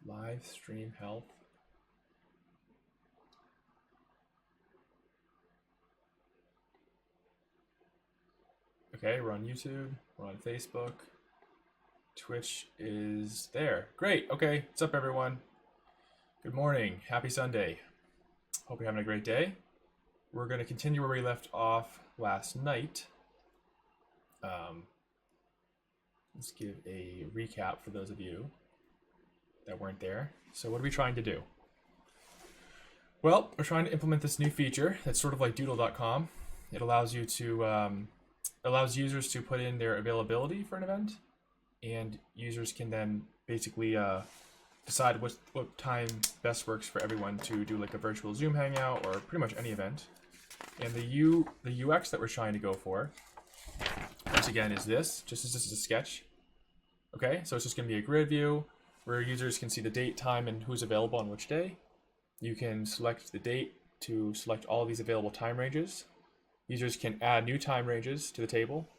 Live stream health. Okay, we're on YouTube, we're on Facebook. Twitch is there. Great, okay, what's up everyone? Good morning, happy Sunday. Hope you're having a great day. We're gonna continue where we left off last night. Let's give a recap for those of you that weren't there. So what are we trying to do? Well, we're trying to implement this new feature that's sort of like doodle.com. It allows you to allows users to put in their availability for an event, and users can then basically decide what time best works for everyone to do like a virtual Zoom hangout or pretty much any event. And the UX that we're trying to go for, once again, is this. Just as this is a sketch. Okay, so it's just going to be a grid view where users can see the date, time, and who's available on which day. You can select the date to select all of these available time ranges. Users can add new time ranges to the table.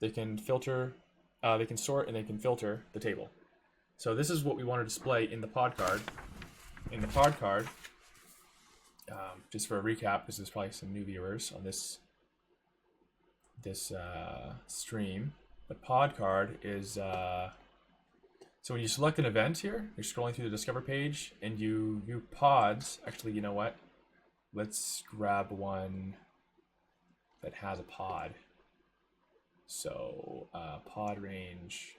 They can filter, they can sort, and they can filter the table. So this is what we want to display in the pod card. In the pod card, just for a recap, because there's probably some new viewers on this stream. The pod card is so when you select an event here, you're scrolling through the Discover page, and you view pods. Actually, you know what? Let's grab one that has a pod. So pod range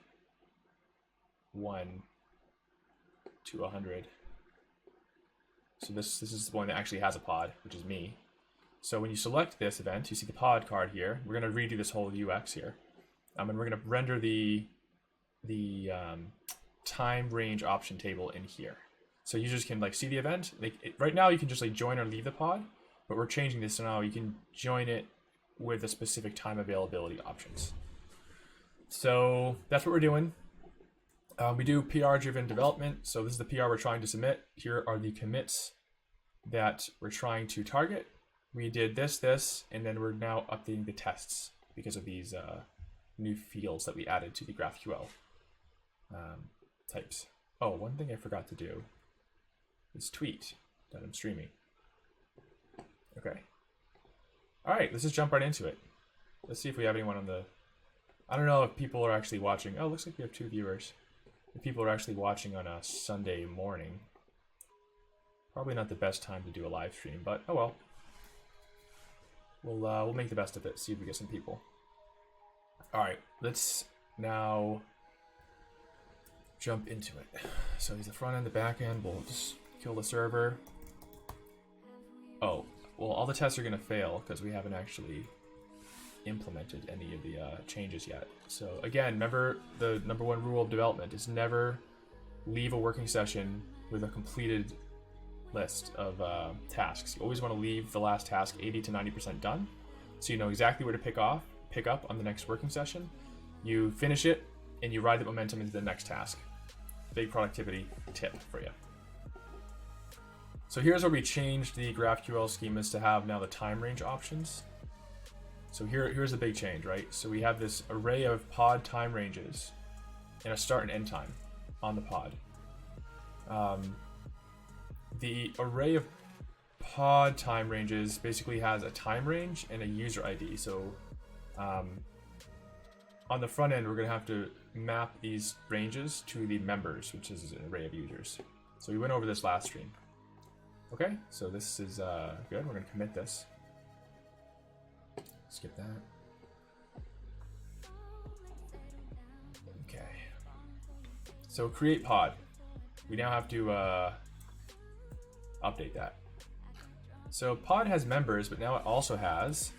1 to 100. So this is the one that actually has a pod, which is me. So when you select this event, you see the pod card here. We're going to redo this whole UX here, and we're going to render the time range option table in here. So users can like see the event. Right now you can just like join or leave the pod, but we're changing this so now you can join it with the specific time availability options. So that's what we're doing. We do PR-driven development. So this is the PR we're trying to submit. Here are the commits that we're trying to target. We did this, and then we're now updating the tests because of these new fields that we added to the GraphQL types. Oh, one thing I forgot to do is tweet that I'm streaming. Okay. All right, let's just jump right into it. Let's see if we have anyone on the... I don't know if people are actually watching. Oh, looks like we have 2 viewers. If people are actually watching on a Sunday morning, probably not the best time to do a live stream, but oh well. We'll make the best of it, see if we get some people. All right, let's now jump into it. So he's the front end, the back end. We'll just kill the server. Oh, well, all the tests are going to fail because we haven't actually implemented any of the changes yet. So again, remember the #1 rule of development is never leave a working session with a completed list of tasks. You always want to leave the last task 80 to 90% done, so you know exactly where to pick up on the next working session. You finish it and you ride the momentum into the next task. Big productivity tip for you. So here's where we changed the GraphQL schemas to have now the time range options. So here's the big change, right? So we have this array of pod time ranges and a start and end time on the pod. The array of pod time ranges basically has a time range and a user ID. So on the front end, we're going to have to map these ranges to the members, which is an array of users. So we went over this last stream. Okay, so this is good. We're going to commit this. Skip that. Okay. So create pod. We now have to update that. So pod has members, but now it also has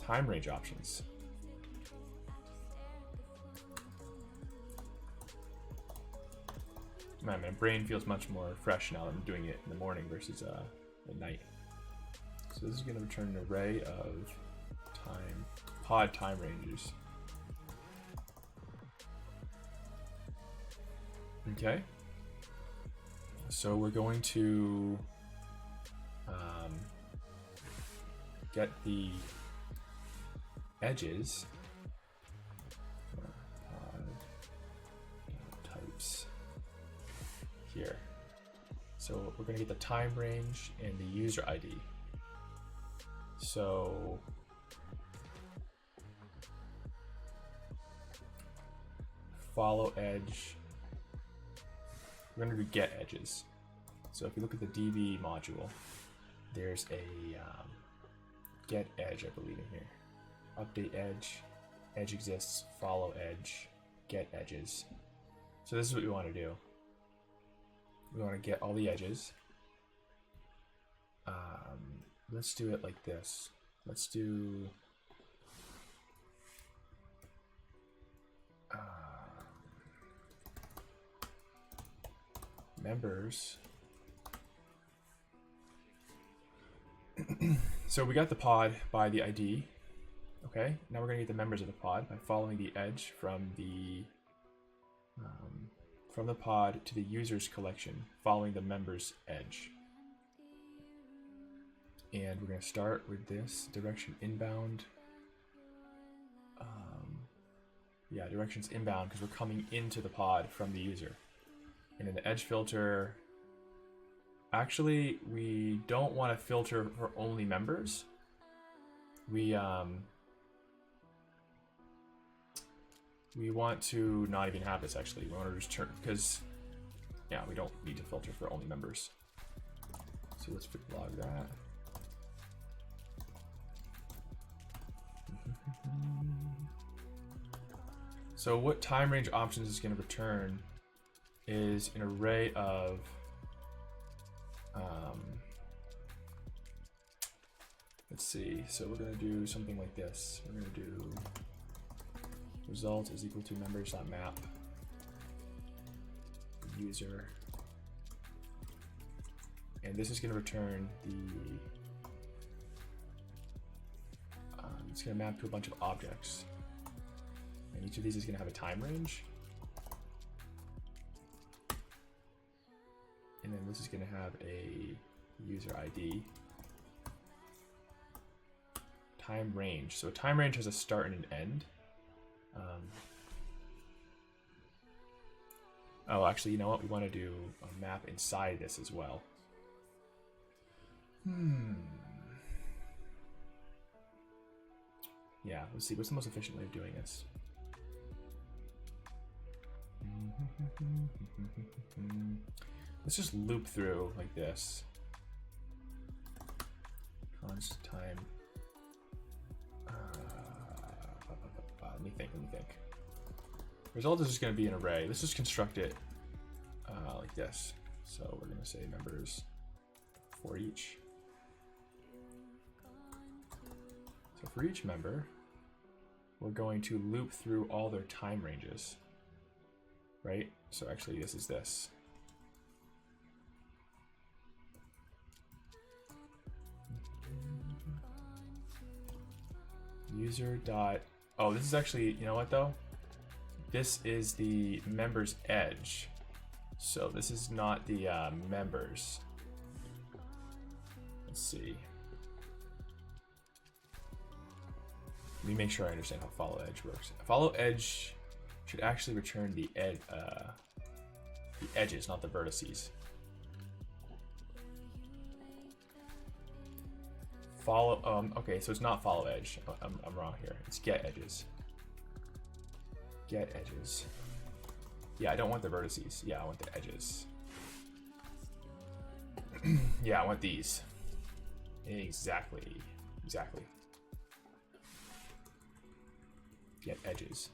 time range options. Man, my brain feels much more fresh now that I'm doing it in the morning versus at night. So this is going to return an array of pod time ranges. Okay. So we're going to get the edges. Pod steps here. So we're going to get the time range and the user ID. So follow edge. We're going to do get edges. So if you look at the DB module, there's a get edge, I believe, in here. Update edge, edge exists, follow edge, get edges. So this is what we want to do. We want to get all the edges. Let's do it like this. Let's do members. So we got the pod by the ID. Okay, now we're gonna get the members of the pod by following the edge from the pod to the users collection, following the members edge. And we're gonna start with this direction inbound. Yeah, direction's inbound because we're coming into the pod from the user. And in the edge filter, actually, we don't want to filter for only members. We want to not even have this, actually. We want to just turn, because, yeah, we don't need to filter for only members. So let's log that. So what time range options is going to return is an array of let's see, so we're going to do something like this. We're going to do result is equal to members.map user, and this is going to return the it's going to map to a bunch of objects, and each of these is going to have a time range, and then this is going to have a user ID. Time range. So a time range has a start and an end. Oh, actually, you know what? We want to do a map inside this as well. Yeah, let's see. What's the most efficient way of doing this? Let's just loop through like this. Const time. Let me think. Result is just going to be an array. Let's just construct it like this. So we're going to say members for each. So for each member, we're going to loop through all their time ranges, right? So actually this is this. User dot, oh, this is actually, you know what though? This is the members edge. So this is not the members. Let's see. Let me make sure I understand how follow edge works. Follow edge should actually return the edges, not the vertices. Follow, okay, so it's not follow edge. I'm wrong here. It's get edges. Get edges. Yeah, I don't want the vertices. Yeah, I want the edges. Yeah, I want these. Exactly. Get edges.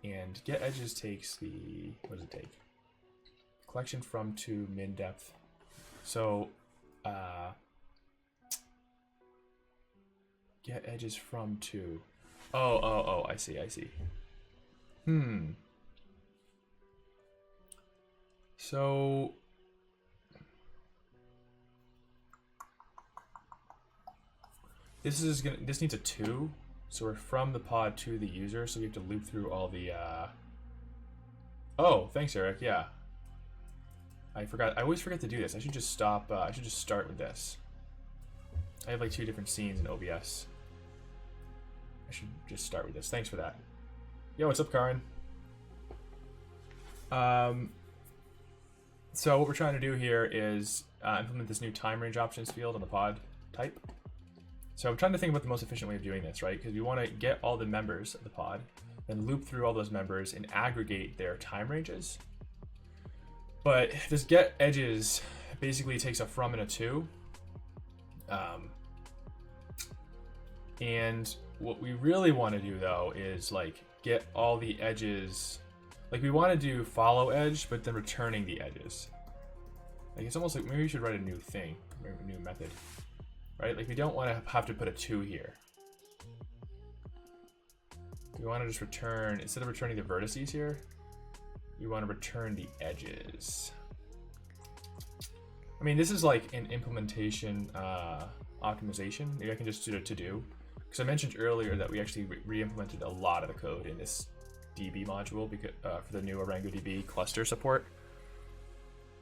And get edges takes the, what does it take? Collection from to min depth. So, get edges from to. Oh, I see. So this needs a 2. So we're from the pod to the user, so we have to loop through all the Oh, thanks Eric. Yeah. I always forget to do this. I should just stop I should just start with this. I have like 2 different scenes in OBS. I should just start with this. Thanks for that. Yo, what's up, Karin? So what we're trying to do here is implement this new time range options field on the pod type. So I'm trying to think about the most efficient way of doing this, right? Because we want to get all the members of the pod, then loop through all those members and aggregate their time ranges. But this get edges basically takes a from and a to. And what we really want to do though is like get all the edges. Like we want to do follow edge, but then returning the edges. Like it's almost like maybe we should write a new thing, a new method, right? Like we don't want to have to put a to here. We want to just return, instead of returning the vertices here, we want to return the edges. I mean, this is like an implementation optimization. Maybe I can just do a to-do. Because I mentioned earlier that we actually re-implemented a lot of the code in this DB module because, for the new OrangoDB cluster support.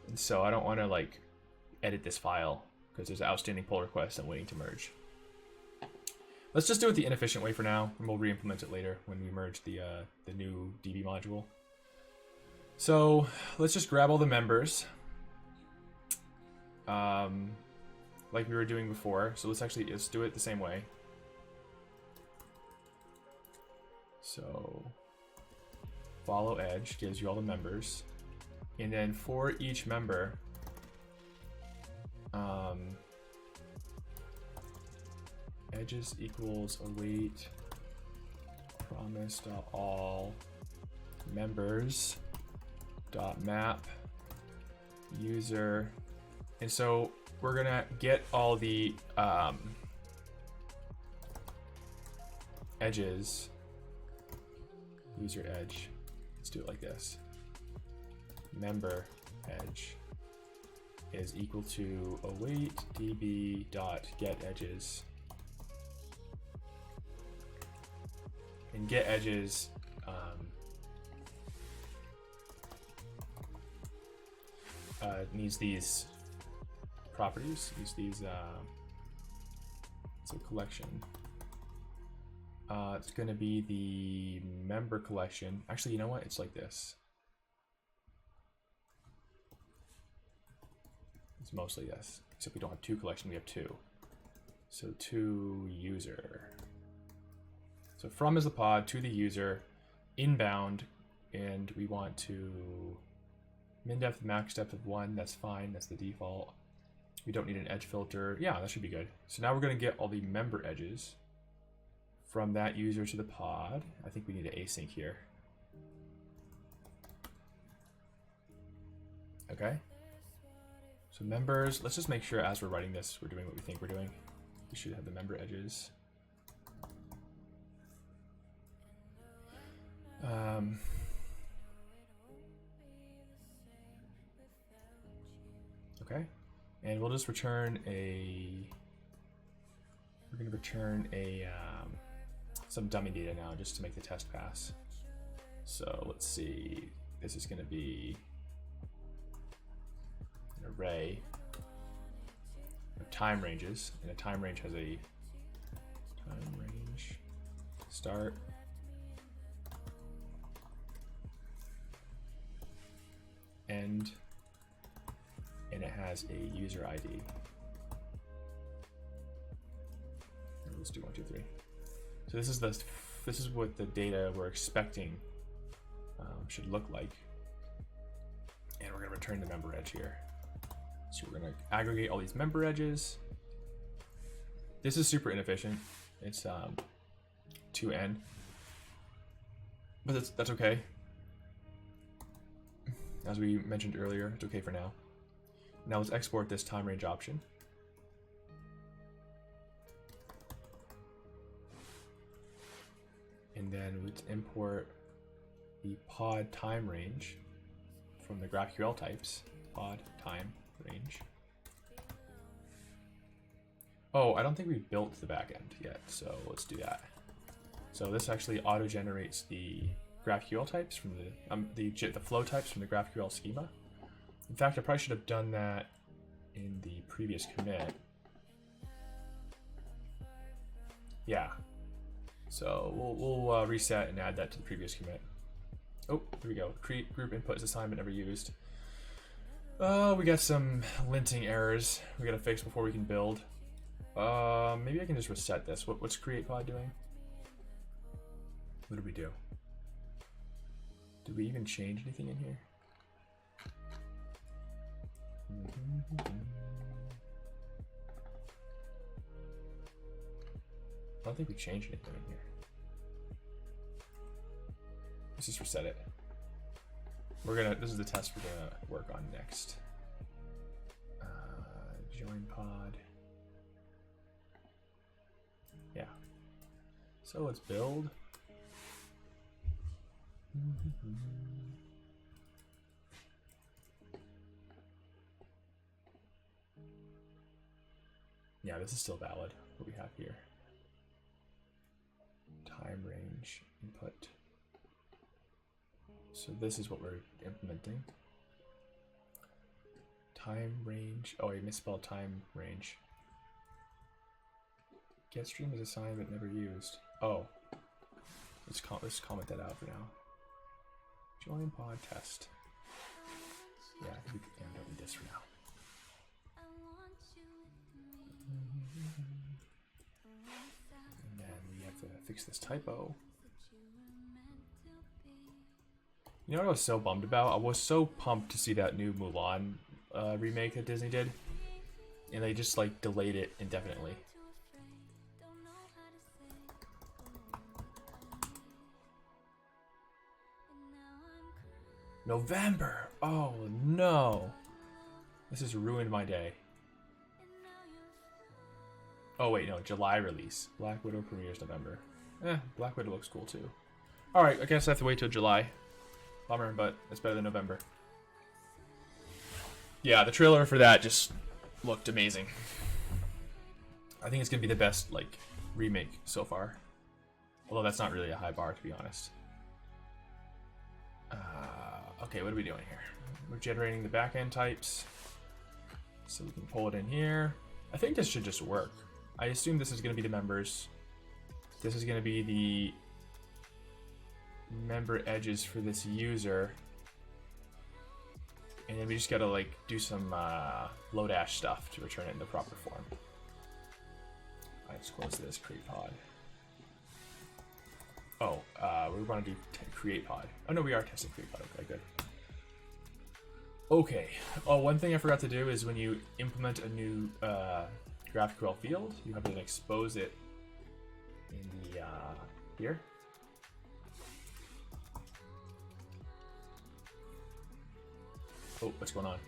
And so I don't want to like edit this file because there's an outstanding pull request I'm waiting to merge. Let's just do it the inefficient way for now, and we'll re-implement it later when we merge the new DB module. So let's just grab all the members, like we were doing before. So let's do it the same way. So follow edge gives you all the members, and then for each member, edges equals await promise.all members dot map user, and so we're gonna get all the edges. User edge. Let's do it like this. Member edge is equal to await db dot get edges, and get edges needs these properties. Use these. It's a collection. It's going to be the member collection. Actually, you know what? It's like this. It's mostly this, except we don't have two collection, we have two. So to user. So from is the pod, to the user, inbound, and we want to min depth, max depth of 1. That's fine. That's the default. We don't need an edge filter. Yeah, that should be good. So now we're going to get all the member edges from that user to the pod. I think we need an async here. Okay. So members, let's just make sure as we're writing this, we're doing what we think we're doing. We should have the member edges. Okay. And we'll just return a, we're going to return a, some dummy data now just to make the test pass. So let's see, this is going to be an array of time ranges, and a time range has a time range start, end, and it has a user ID. Let's do 1, 2, 3. So this is what the data we're expecting should look like, and we're going to return the member edge here. So we're going to aggregate all these member edges. This is super inefficient. It's 2n, but that's okay. As we mentioned earlier, it's okay for now. Now let's export this time range option. And then let's import the pod time range from the GraphQL types, pod time range. Oh, I don't think we built the backend yet, so let's do that. So this actually auto-generates the GraphQL types from the flow types from the GraphQL schema. In fact, I probably should have done that in the previous commit. Yeah. So we'll reset and add that to the previous commit. Oh, here we go. Create group inputs assignment never used. We got some linting errors we gotta fix before we can build. Maybe I can just reset this. What's create pod doing? What did we do? Did we even change anything in here? I don't think we changed anything in here. Let's just reset it. This is the test we're gonna work on next. Join pod. Yeah. So let's build. Yeah, this is still valid, what we have here. Time range input. So this is what we're implementing. Time range. Oh, I misspelled time range. Get stream is assigned but never used. Oh. Let's comment that out for now. Join pod test. Yeah, we don't need this for now. And then we have to fix this typo. You know what I was so bummed about? I was so pumped to see that new Mulan remake that Disney did, and they just like delayed it indefinitely. November! Oh no! This has ruined my day. Oh wait, no, July release. Black Widow premieres November. Black Widow looks cool too. Alright, I guess I have to wait till July. Bummer, but it's better than November. Yeah, the trailer for that just looked amazing. I think it's gonna be the best, like, remake so far. Although that's not really a high bar, to be honest. Okay, what are we doing here? We're generating the backend types. So we can pull it in here. I think this should just work. I assume this is gonna be the members. This is gonna be the member edges for this user, and then we just gotta like do some Lodash stuff to return it in the proper form. Alright, let's close this create pod. Oh, we want to do create pod. Oh no, we are testing create pod. Okay, good. Okay. Oh, one thing I forgot to do is when you implement a new GraphQL field, you have to expose it in the here. Oh, what's going on?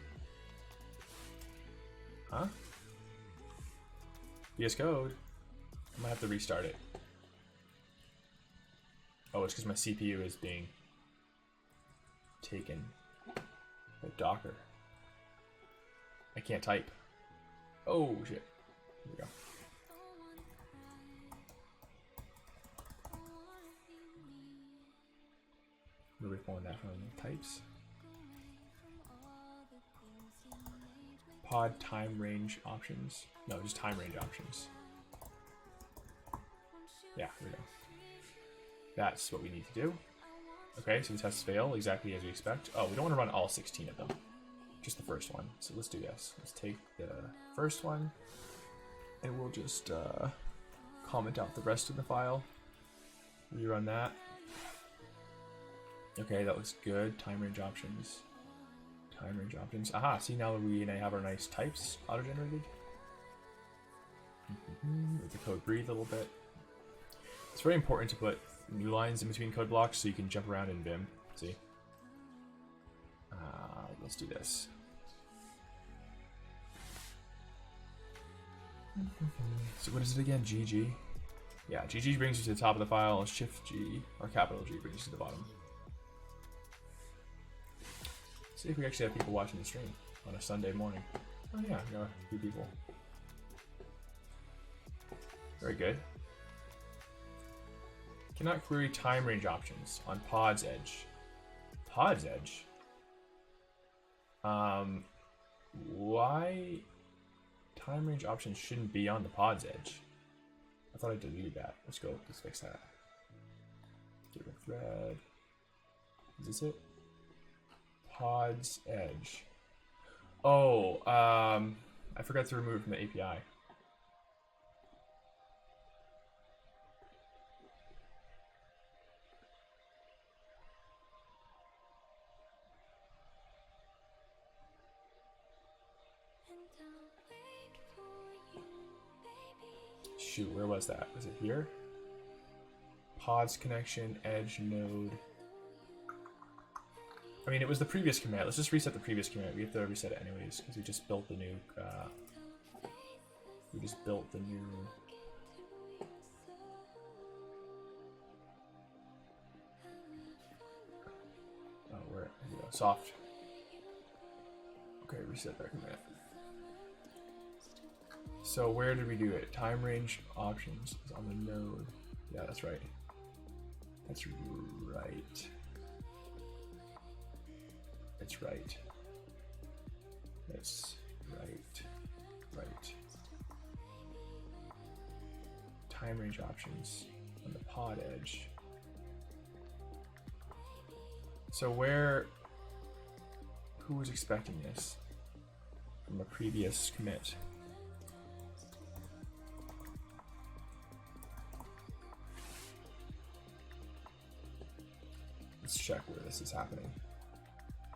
Huh? VS Code. I might have to restart it. Oh, it's because my CPU is being taken by Docker. I can't type. Oh, shit. Here we go. Where are we pulling that from? Types? Pod time range options. No, just time range options. Yeah, here we go. That's what we need to do. Okay, so the tests fail exactly as we expect. Oh, we don't want to run all 16 of them. Just the first one. So let's do this. Let's take the first one, and we'll just comment out the rest of the file. Rerun that. Okay, that looks good. Time range options. Time range options. Aha, see now we have our nice types auto-generated. Let the code breathe a little bit. It's very important to put new lines in between code blocks so you can jump around in Vim. See? Let's do this. So what is it again? GG? Yeah, GG brings you to the top of the file, and Shift G, or capital G, brings you to the bottom. See if we actually have people watching the stream on a Sunday morning. Oh yeah, we got a few people. Very good. Cannot query time range options on pod's edge. Pod's edge? Why time range options shouldn't be on the pod's edge? I thought I deleted that. Let's fix that. Get rid of thread. Is this it? Pods edge. Oh, I forgot to remove it from the API. Shoot, where was that? Was it here? Pods connection, edge node. I mean, it was the previous commit. Let's just reset the previous commit. We have to reset it anyways because we just built the new. Oh, where? Here we go. Soft. Okay, reset that commit. So where did we do it? Time range options is on the node. Yeah, that's right. That's right. It's right. That's right. Right. Time range options on the pod edge. So who was expecting this from a previous commit? Let's check where this is happening.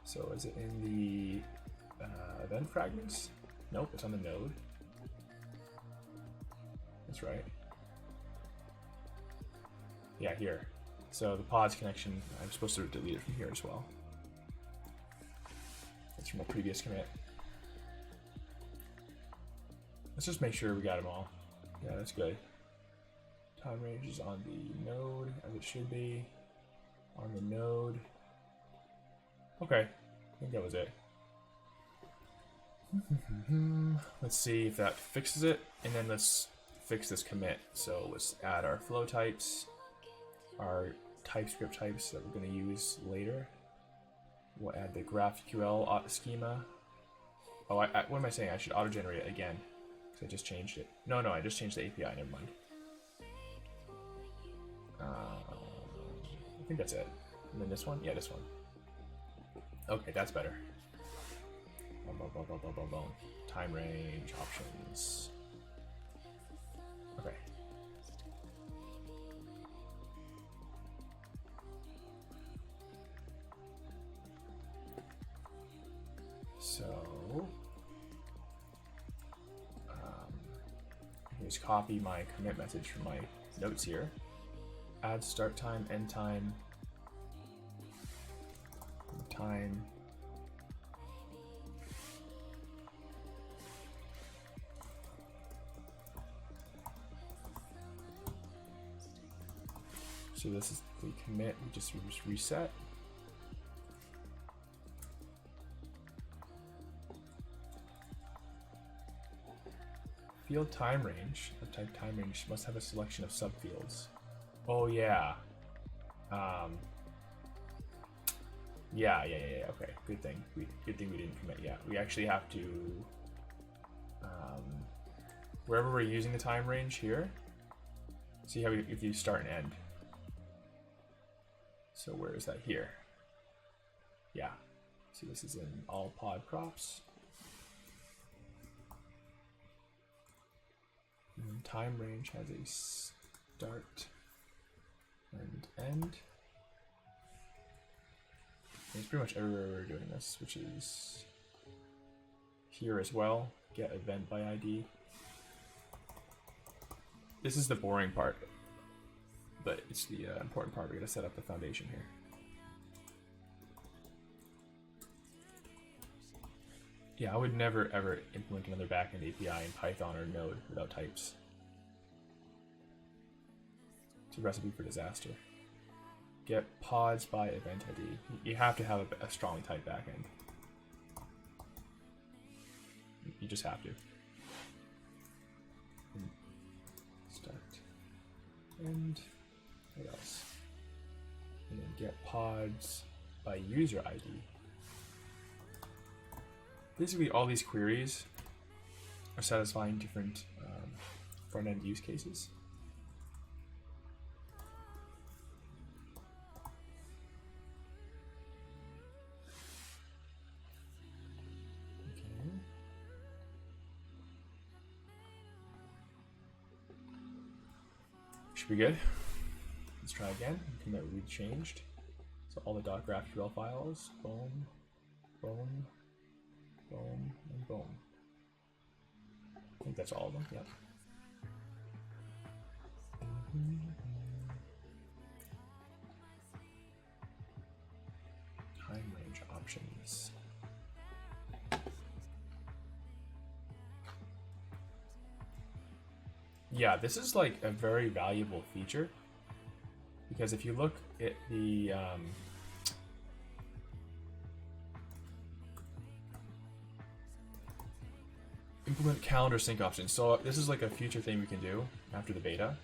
So is it in the event fragments? Nope, it's on the node. That's right. Yeah, here. So the pods connection, I'm supposed to delete it from here as well. It's from a previous commit. Let's just make sure we got them all. Yeah, that's good. Time range is on the node, as it should be. On the node. Okay, I think that was it. Let's see if that fixes it, and then let's fix this commit. So let's add our flow types, our TypeScript types that we're going to use later. We'll add the GraphQL schema. Oh, what am I saying? I should auto-generate it again, because I just changed it. No, I just changed the API, never mind. I think that's it. And then this one? Yeah, this one. Okay, that's better. Time range options. Okay. So, just copy my commit message from my notes here. Add start time, end time, time. So this is the commit, we just reset. Field time range, of type time range, must have a selection of subfields. Oh yeah. Yeah. Okay, good thing we didn't commit yet. We actually have to wherever we're using the time range here. See how if you start and end. So where is that here? Yeah. See, this is in all pod props. And time range has a start and end. It's pretty much everywhere we're doing this, which is here as well. Get event by ID. This is the boring part, but it's the important part. We're gonna set up the foundation here. Yeah, I would never ever implement another backend API in Python or Node without types. It's a recipe for disaster. Get pods by event ID. You have to have a strongly typed backend. You just have to. Start. And what else? And then get pods by user ID. Basically, all these queries are satisfying different front-end use cases. Should be good. Let's try again. Commit read changed. So all the .graphql files, boom, boom, boom, and boom. I think that's all of them. Yep. Time range options. Yeah, this is like a very valuable feature because if you look at the implement calendar sync options. So this is like a future thing we can do after the beta.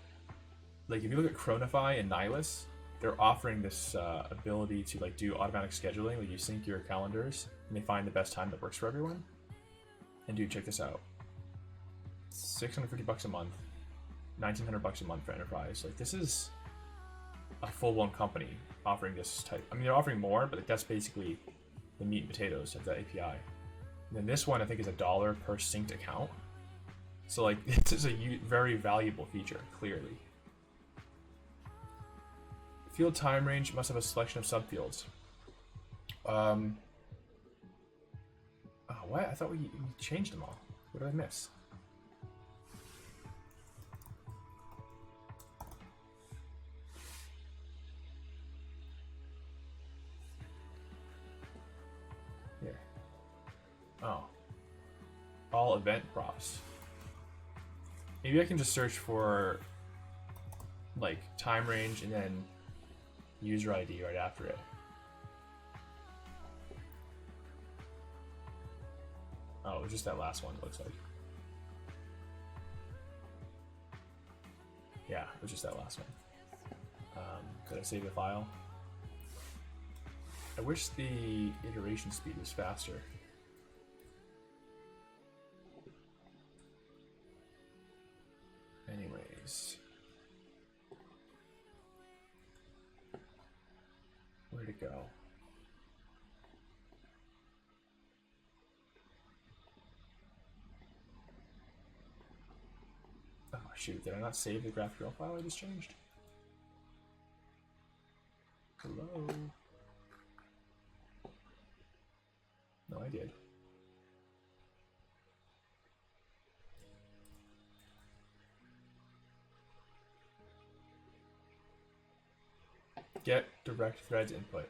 Like if you look at Chronify and Nihilus, they're offering this ability to like do automatic scheduling. Like you sync your calendars and they find the best time that works for everyone. And dude, check this out. $650 a month, $1,900 a month for enterprise. Like this is a full-blown company offering this type. I mean, they're offering more, but like, that's basically the meat and potatoes of the API. And then this one I think is $1 per synced account. So like this is a very valuable feature, clearly. Field time range must have a selection of subfields. Oh, what? I thought we changed them all. What did I miss? Here. Oh. All event props. Maybe I can just search for like time range and then user ID right after it. Oh, it was just that last one, it looks like. Yeah, it was just that last one. Did I save the file? I wish the iteration speed was faster. Anyways. Where'd it go? Oh shoot, did I not save the GraphQL file I just changed? Hello? No, I did. Get direct threads input.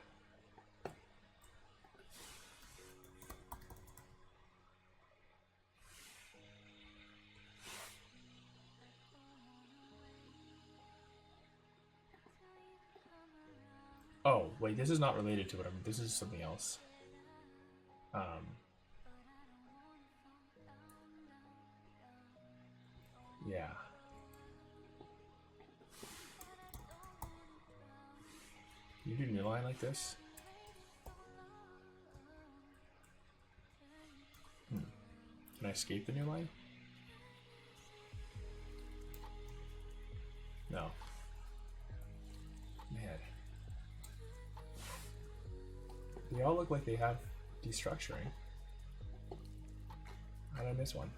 Oh, wait, this is not related to what this is something else. Yeah. Can you do new line like this? Can I escape the new line? No. Man. They all look like they have destructuring. How did I miss one?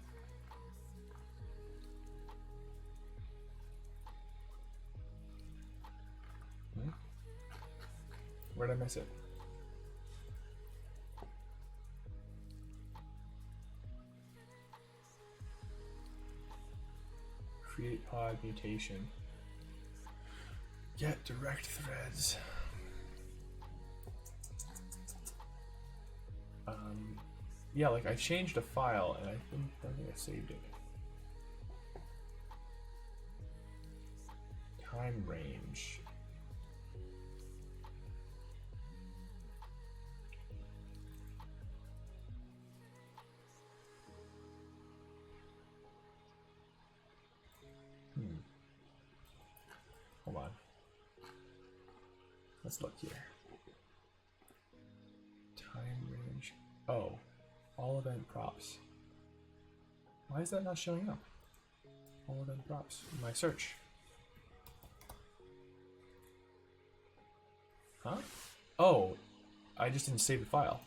Where did I miss it? Create pod mutation. Get direct threads. Yeah, like I changed a file and I don't think I saved it. Time range. Hold on. Let's look here. Time range. Oh, all event props. Why is that not showing up? All event props in my search. Huh? Oh, I just didn't save the file.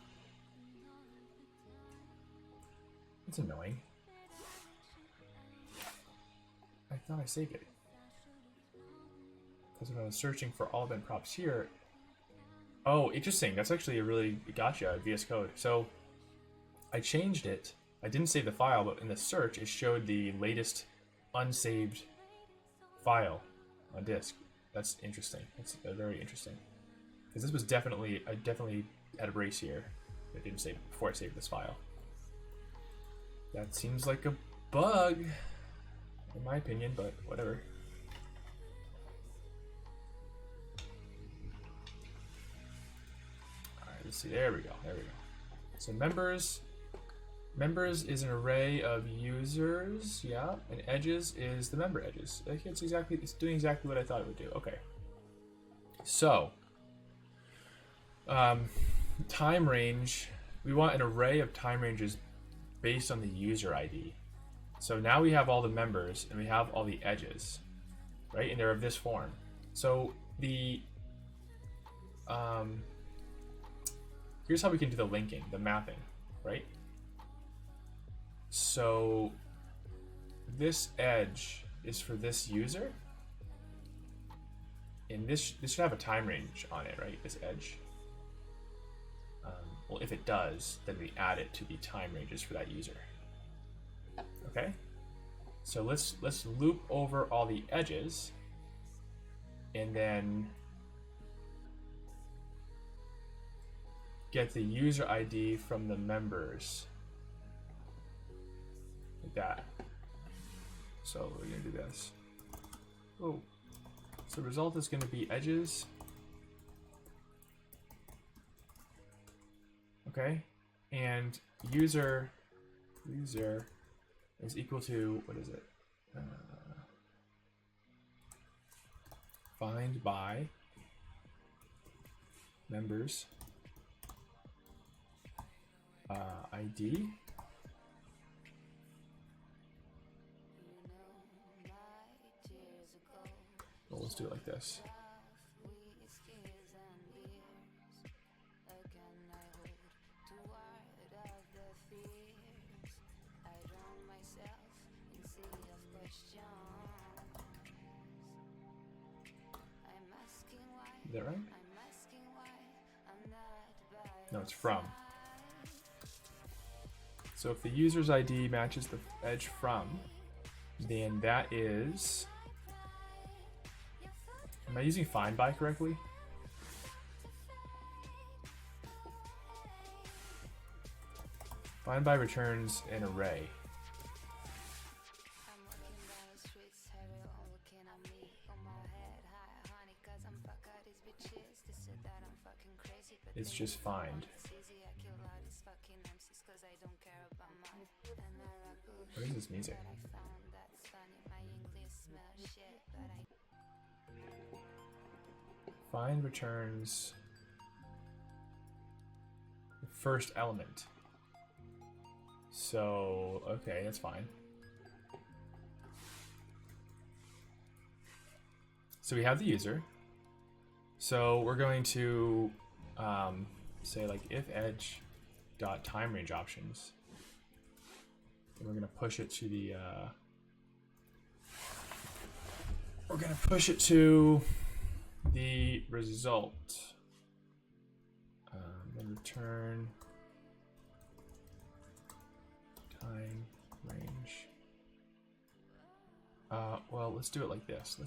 That's annoying. I thought I saved it. Because when I was searching for all event props here, oh, interesting. That's actually a really gotcha VS Code. So I changed it. I didn't save the file, but in the search, it showed the latest unsaved file on disk. That's interesting. That's very interesting. Because this was I definitely had a brace here. I didn't save it before I saved this file. That seems like a bug, in my opinion, but whatever. Alright, let's see. There we go. There we go. So members is an array of users, yeah, and edges is the member edges. It's doing exactly what I thought it would do. Okay. So, time range, we want an array of time ranges based on the user ID. So now we have all the members and we have all the edges, right? And they're of this form. So the here's how we can do the linking, the mapping, right? So this edge is for this user, and this should have a time range on it, right? This edge. Well, if it does, then we add it to the time ranges for that user. Okay. So let's loop over all the edges, and then get the user ID from the members. Like that. So we're gonna do this. Oh, so the result is gonna be edges. Okay, and user is equal to, what is it? Find by members ID. Well, let's do it like this. Is that right? No, it's from. So if the user's ID matches the edge from, then that is... Am I using find by correctly? Find by returns an array. It's just find. What is this music? Find returns the first element. So, okay, that's fine. So we have the user. So we're going to say like if edge dot time range options, and we're going to push it to the result, and return time range. Well, let's do it like this.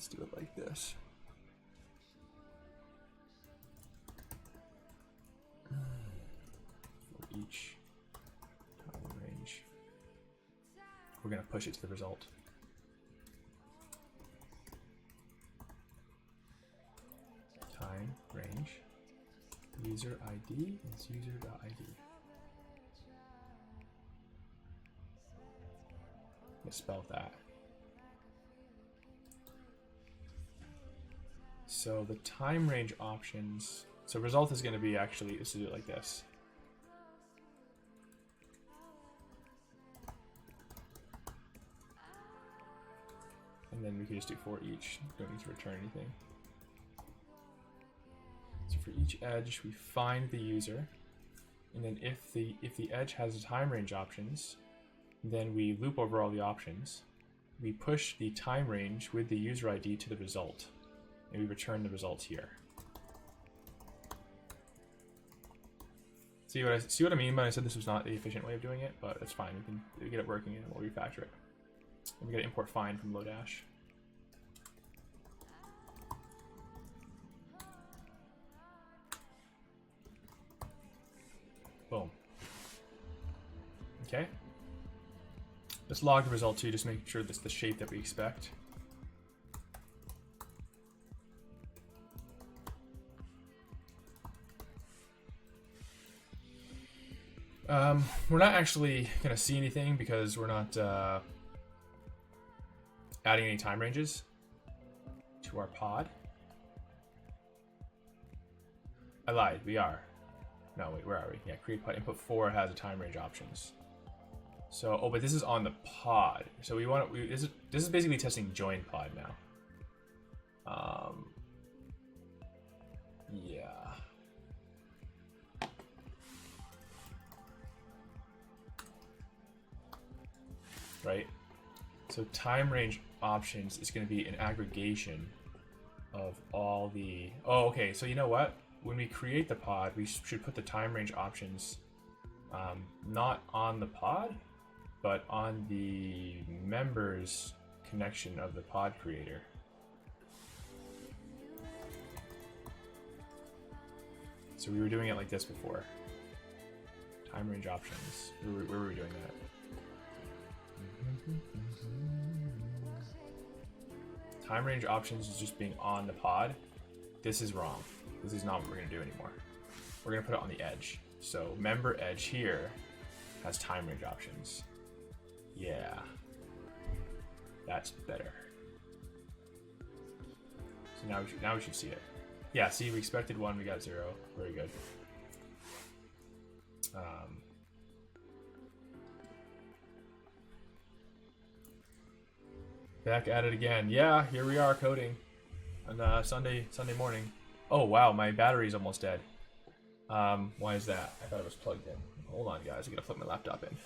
For each time range, we're going to push it to the result. Time range, user ID is user.id. Misspelled that. So the time range options, so result is going to be actually, let's do it like this. And then we can just do for each, don't need to return anything. So for each edge, we find the user, and then if the edge has the time range options, then we loop over all the options. We push the time range with the user ID to the result, and we return the results here. See what I mean when I said this was not the efficient way of doing it, but it's fine. We can get it working and we'll refactor it. And we got to import find from Lodash. Boom. Okay. Let's log the result too, just make sure that's the shape that we expect. We're not actually going to see anything because we're not adding any time ranges to our pod. I lied, we are. No, wait, where are we? Yeah, create pod input 4 has a time range options. So, oh, but this is on the pod. So we want to, this is basically testing join pod now. Yeah. Right? So time range options is going to be an aggregation of all the... Oh, okay. So you know what? When we create the pod, we should put the time range options not on the pod, but on the members connection of the pod creator. So we were doing it like this before. Time range options. Where were we doing that? Time range options is just being on the pod. This is wrong. This is not what we're going to do anymore. We're going to put it on the edge. So member edge here has time range options. Yeah. That's better. So now we should see it. Yeah, see, we expected 1, we got 0. Very good. Back at it again. Yeah, here we are coding on Sunday morning. Oh wow, my battery's almost dead. Why is that? I thought it was plugged in. Hold on, guys. I gotta plug my laptop in.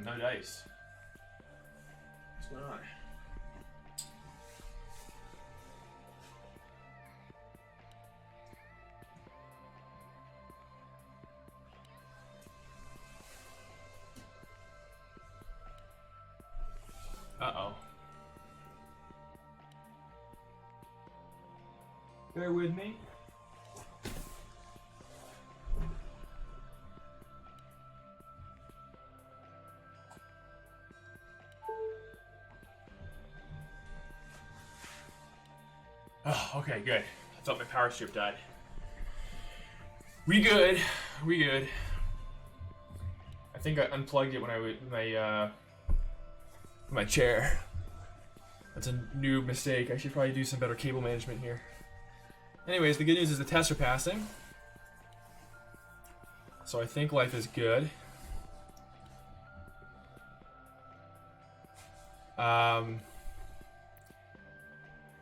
No dice. What's going on? Uh-oh. Bear with me. Oh, okay, good. I thought my power strip died. We good. I think I unplugged it when I was my chair. That's a new mistake. I should probably do some better cable management here. Anyways, the good news is the tests are passing. So I think life is good.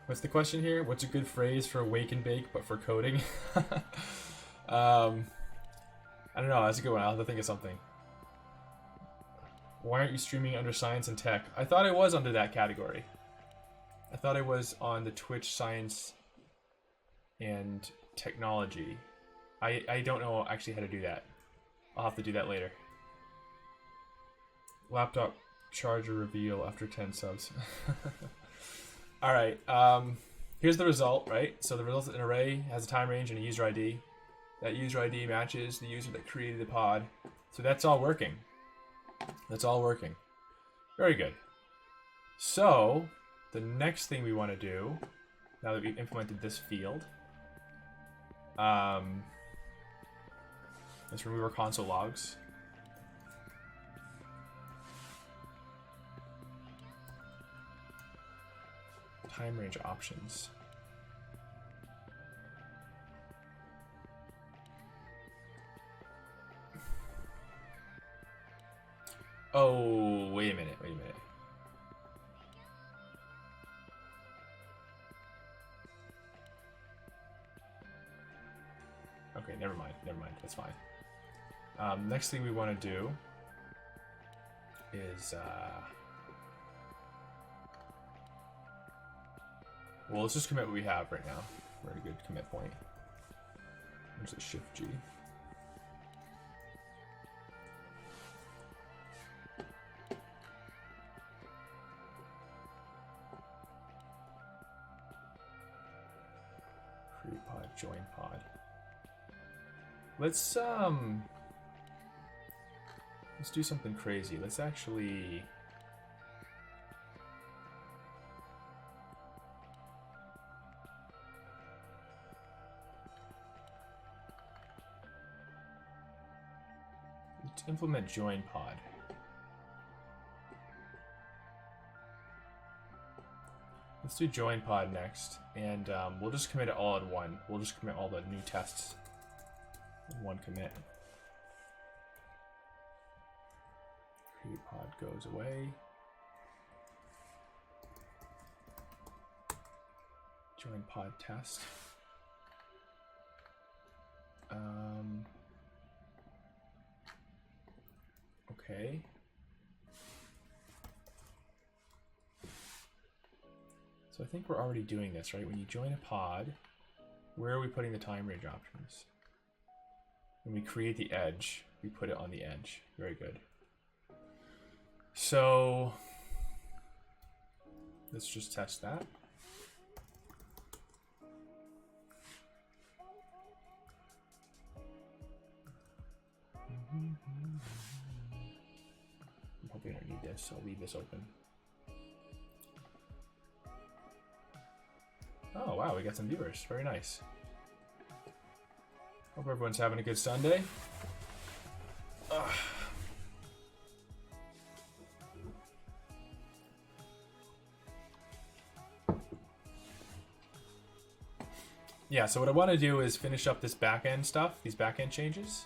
What's the question here? What's a good phrase for wake and bake, but for coding? I don't know. That's a good one. I'll have to think of something. Why aren't you streaming under science and tech? I thought I was under that category. I thought I was on the Twitch science and technology. I don't know actually how to do that. I'll have to do that later. Laptop charger reveal after 10 subs. All right, here's the result, right? So the result in an array has a time range and a user ID. that user ID matches the user that created the pod. So that's all working. That's all working. Very good. So the next thing we want to do, now that we've implemented this field, let's remove our console logs. Time range options. Oh, wait a minute. Okay, never mind. That's fine. Next thing we want to do is, well, let's just commit what we have right now. We're at a good commit point. There's a Shift G. Create pod, join pod. Let's do something crazy. Let's actually implement join pod. Let's do join pod next, and we'll just commit it all in one. We'll just commit all the new tests in one commit. Create pod goes away. Join pod test. Okay. So I think we're already doing this, right? When you join a pod, where are we putting the time range options? When we create the edge, we put it on the edge. Very good. So let's just test that. I'm hoping I don't need this, so I'll leave this open. Oh wow, we got some viewers. Very nice. Hope everyone's having a good Sunday. Yeah, so what I want to do is finish up this backend stuff, these backend changes,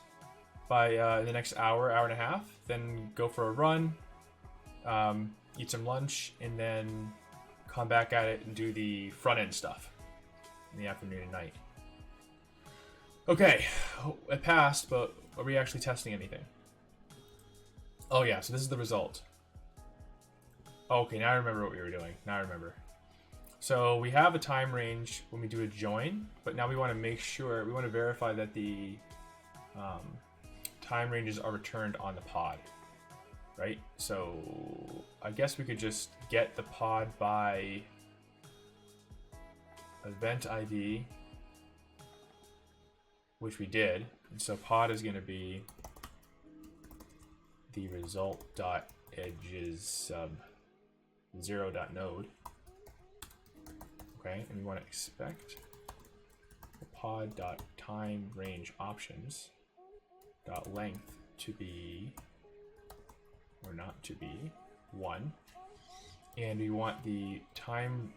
by the next hour and a half. Then go for a run, eat some lunch, and then come back at it and do the front end stuff in the afternoon and night. Okay, it passed, but are we actually testing anything? Oh yeah, so this is the result. Okay, now I remember what we were doing. Now I remember. So we have a time range when we do a join, but now we want to make sure, we want to verify that the time ranges are returned on the pod, right? So I guess we could just get the pod by event ID, which we did. And so pod is going to be the result.edges sub 0.node. Okay, and we want to expect the pod.time range options dot length to be, or not to be, 1. And we want the time,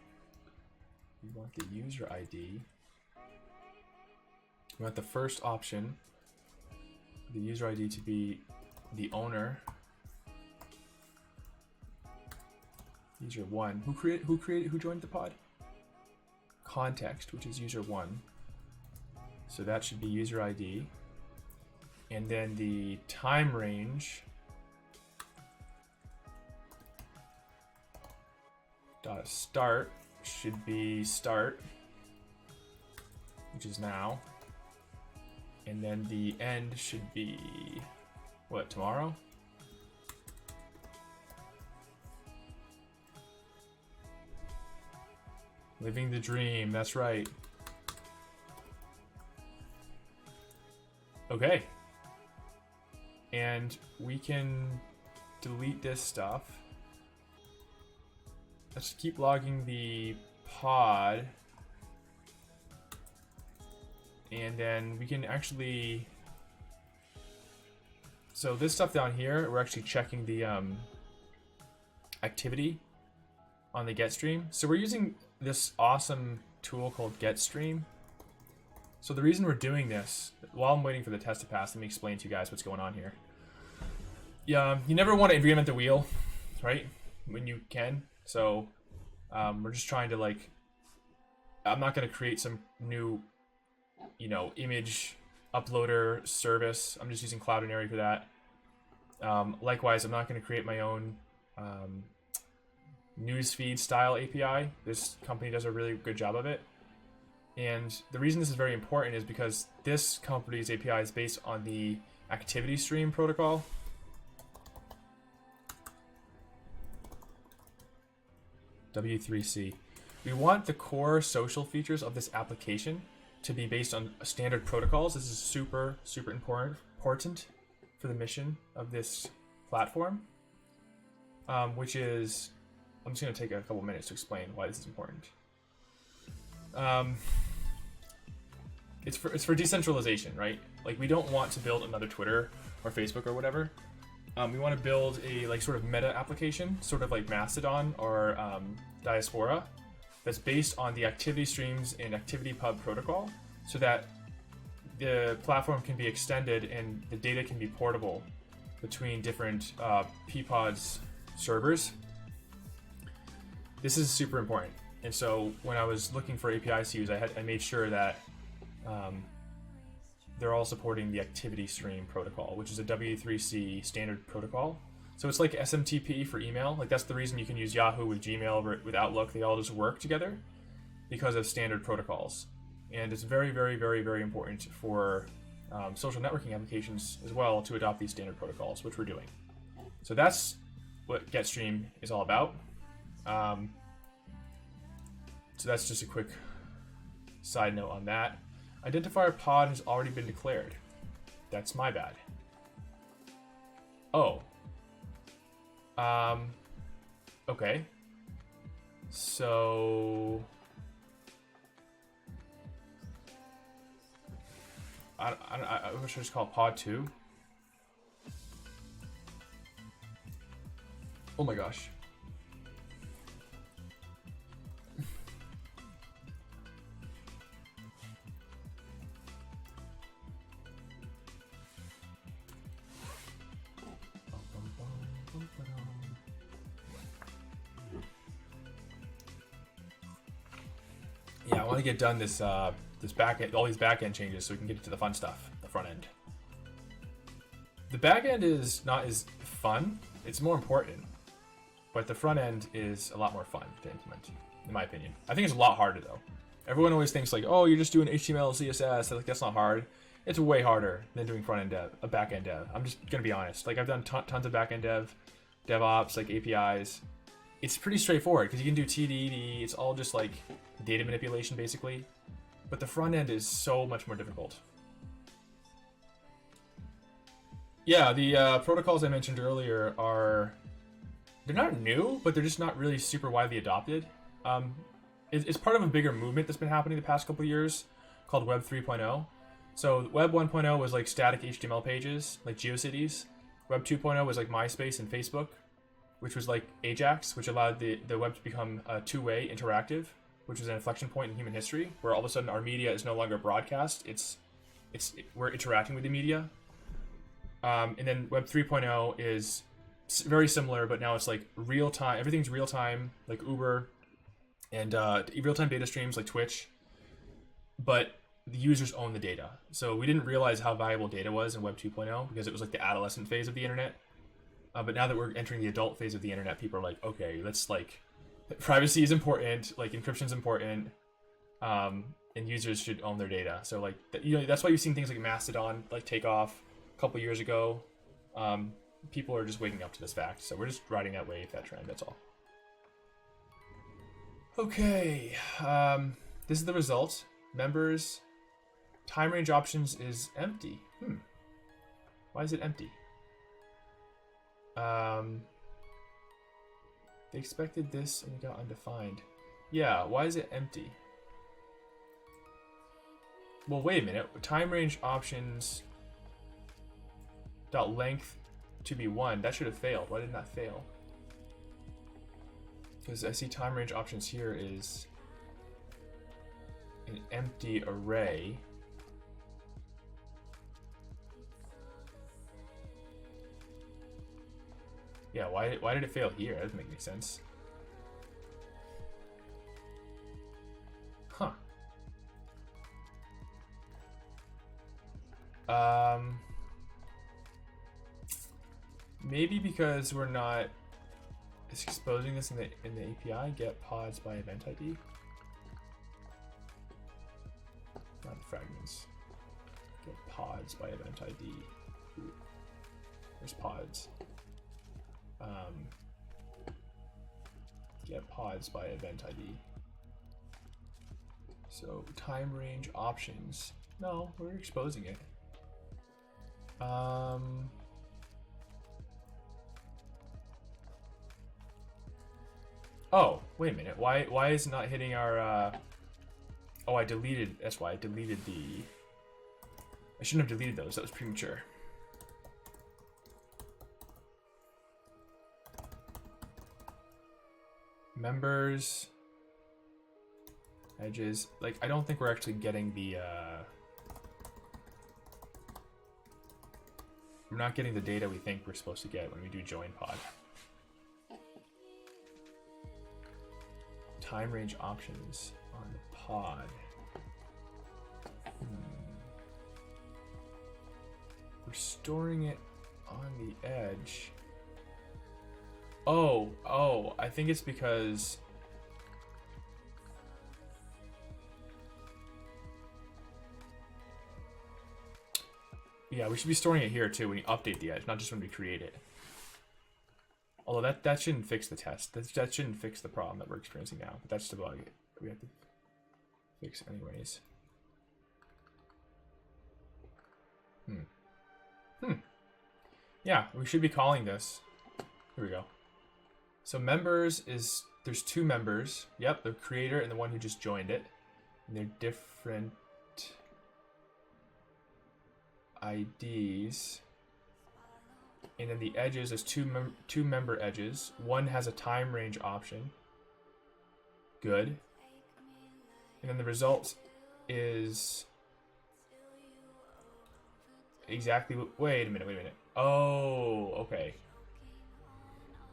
we want the user ID, we want the first option, the user ID to be the owner, user 1. Who joined the pod? Context, which is user 1. So that should be user ID. And then the time range dot start should be start, which is now. And then the end should be what, tomorrow? Living the dream, that's right. Okay. And we can delete this stuff. Let's keep logging the pod. And then we can actually... So this stuff down here, we're actually checking the activity on the get stream. So we're using this awesome tool called get stream. So the reason we're doing this, while I'm waiting for the test to pass, let me explain to you guys what's going on here. Yeah, you never want to reinvent the wheel, right? When you can. So we're just trying to like, I'm not going to create some new, you know, image uploader service. I'm just using Cloudinary for that. Likewise, I'm not going to create my own newsfeed style API. This company does a really good job of it. And the reason this is very important is because this company's API is based on the activity stream protocol. W3C. We want the core social features of this application to be based on standard protocols. This is super, super important for the mission of this platform, which is, I'm just going to take a couple minutes to explain why this is important. It's for decentralization, right? Like, we don't want to build another Twitter or Facebook or whatever. We want to build a like sort of meta application, sort of like Mastodon or Diaspora, that's based on the activity streams and activity pub protocol, so that the platform can be extended and the data can be portable between different ppods servers. This is super important. And so when I was looking for APIs to use, I made sure that they're all supporting the activity stream protocol, which is a W3C standard protocol. So it's like SMTP for email. Like, that's the reason you can use Yahoo with Gmail, with Outlook. They all just work together because of standard protocols. And it's very, very, very, very important for social networking applications as well to adopt these standard protocols, which we're doing. So that's what GetStream is all about. So that's just a quick side note on that. Identifier pod has already been declared. That's my bad. Oh. Okay. So I wish I just call it pod 2. Oh my gosh. Yeah, I want to get done this this backend, all these backend changes, so we can get to the fun stuff, the front end. The backend is not as fun; it's more important, but the front end is a lot more fun to implement, in my opinion. I think it's a lot harder though. Everyone always thinks like, oh, you're just doing HTML, CSS. Like, that's not hard. It's way harder than doing front end dev, a backend dev. I'm just gonna be honest. Like, I've done tons of backend dev, DevOps, like APIs. It's pretty straightforward because you can do TDD. It's all just like data manipulation basically, but the front end is so much more difficult. Yeah, the protocols I mentioned earlier they're not new, but they're just not really super widely adopted. It's part of a bigger movement that's been happening the past couple of years called Web 3.0. So Web 1.0 was like static HTML pages, like GeoCities. Web 2.0 was like MySpace and Facebook, which was like Ajax, which allowed the web to become two-way interactive, which was an inflection point in human history, where all of a sudden our media is no longer broadcast. We're interacting with the media. And then Web 3.0 is very similar, but now it's like real time. Everything's real time, like Uber, and real time data streams like Twitch. But the users own the data. So we didn't realize how valuable data was in Web 2.0 because it was like the adolescent phase of the internet. But now that we're entering the adult phase of the internet, people are like, okay, let's like, privacy is important, like encryption is important, and users should own their data. So like, that's why you've seen things like Mastodon like take off a couple years ago. People are just waking up to this fact. So we're just riding that wave, that trend. That's all. Okay, this is the result. Members time range options is empty. Why is it empty? They expected this and we got undefined. Yeah, why is it empty? Well, wait a minute. Time range options dot length to be 1. That should have failed. Why did that fail? Because I see time range options here is an empty array. Yeah, why did it fail here? That doesn't make any sense. Huh. Maybe because we're not exposing this in the API. Get pods by event ID. Not fragments. Get pods by event ID. Ooh. There's pods. Get pods by event ID. So time range options. No, we're exposing it. Oh, wait a minute. Why is it not hitting our oh, I deleted. That's why I deleted the. I shouldn't have deleted those. That was premature. Members, edges. Like, I don't think we're actually getting the. We're not getting the data we think we're supposed to get when we do join pod. Time range options on the pod. We're storing it on the edge. Oh, I think it's because yeah, we should be storing it here too when you update the edge, not just when we create it. Although that shouldn't fix the test. That shouldn't fix the problem that we're experiencing now. But that's the bug we have to fix anyways. Yeah, we should be calling this. Here we go. So members is, there's two members. Yep, the creator and the one who just joined it. And they're different IDs. And then the edges, there's two member edges. One has a time range option. Good. And then the result is exactly, wait a minute. Oh, okay.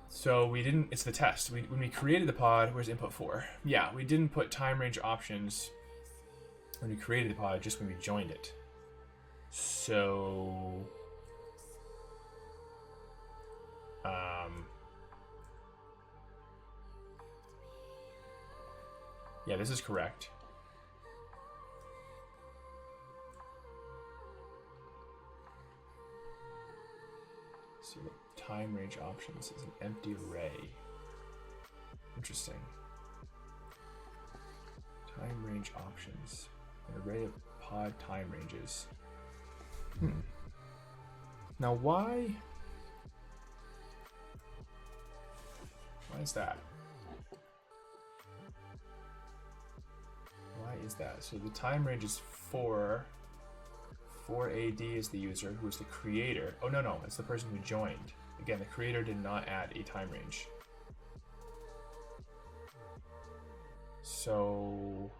So we didn't, it's the test. When we created the pod, where's input 4? Yeah, we didn't put time range options when we created the pod, just when we joined it. So yeah, this is correct. So the time range options is an empty array. Interesting. Time range options. An array of pod time ranges. Now why is that? Why is that? So the time range is 4. 4AD is the user who is the creator. Oh, no, it's the person who joined. Again, the creator did not add a time range. So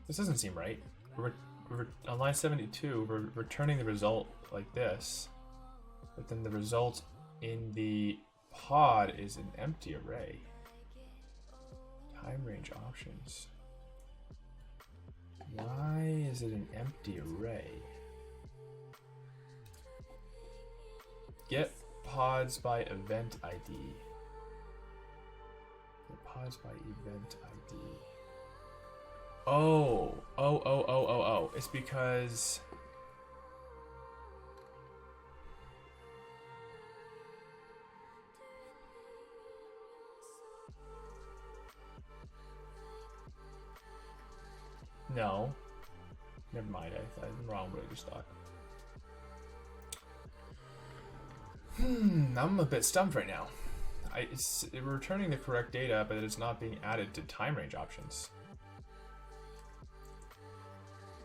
this doesn't seem right. We're on line 72, we're returning the result like this, but then the result in the pod is an empty array. Time range options. Why is it an empty array? Get pods by event ID. Get pods by event ID. Oh. It's because No. Never mind, I'm wrong what I just thought. I'm a bit stumped right now. It's returning the correct data, but it's not being added to time range options.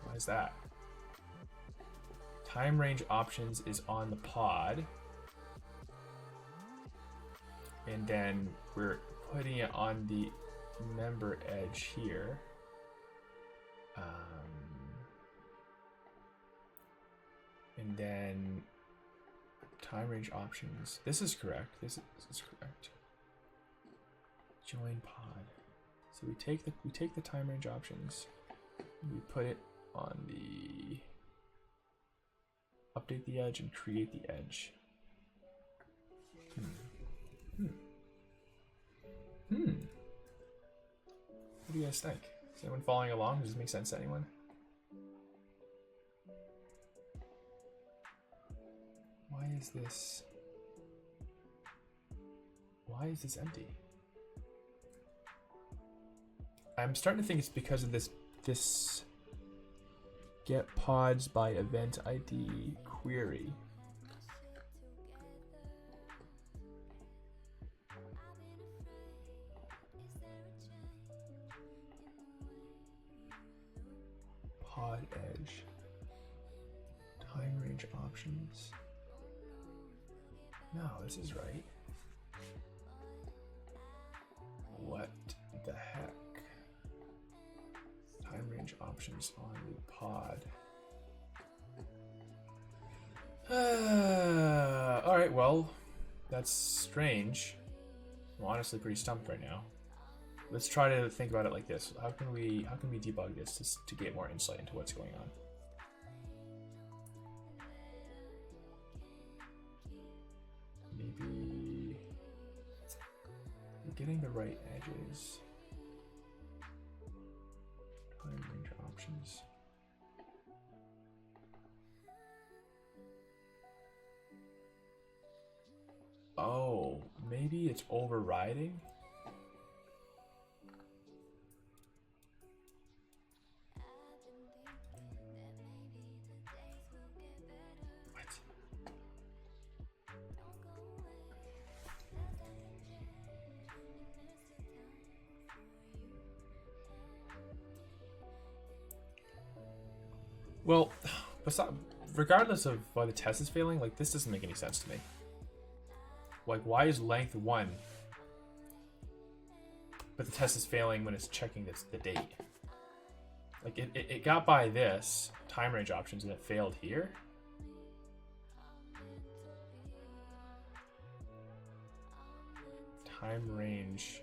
Why is that? Time range options is on the pod. And then we're putting it on the member edge here. And then time range options. This is correct. This is correct. Join pod. So we take the time range options. We put it on the update the edge and create the edge. What do you guys think? Is anyone following along? Does this make sense to anyone? Why is this empty? I'm starting to think it's because of this get pods by event ID query. Pod edge. Time range options. No, this is right. What the heck? Time range options on the pod. Alright, well, that's strange. I'm honestly pretty stumped right now. Let's try to think about it like this. How can we debug this to get more insight into what's going on? Maybe getting the right edges. Time range options. Oh, maybe it's overriding? What? Well, regardless of why the test is failing, like, this doesn't make any sense to me. Like, why is length 1, but the test is failing when it's checking the date? Like, it got by this, time range options, and it failed here? Time range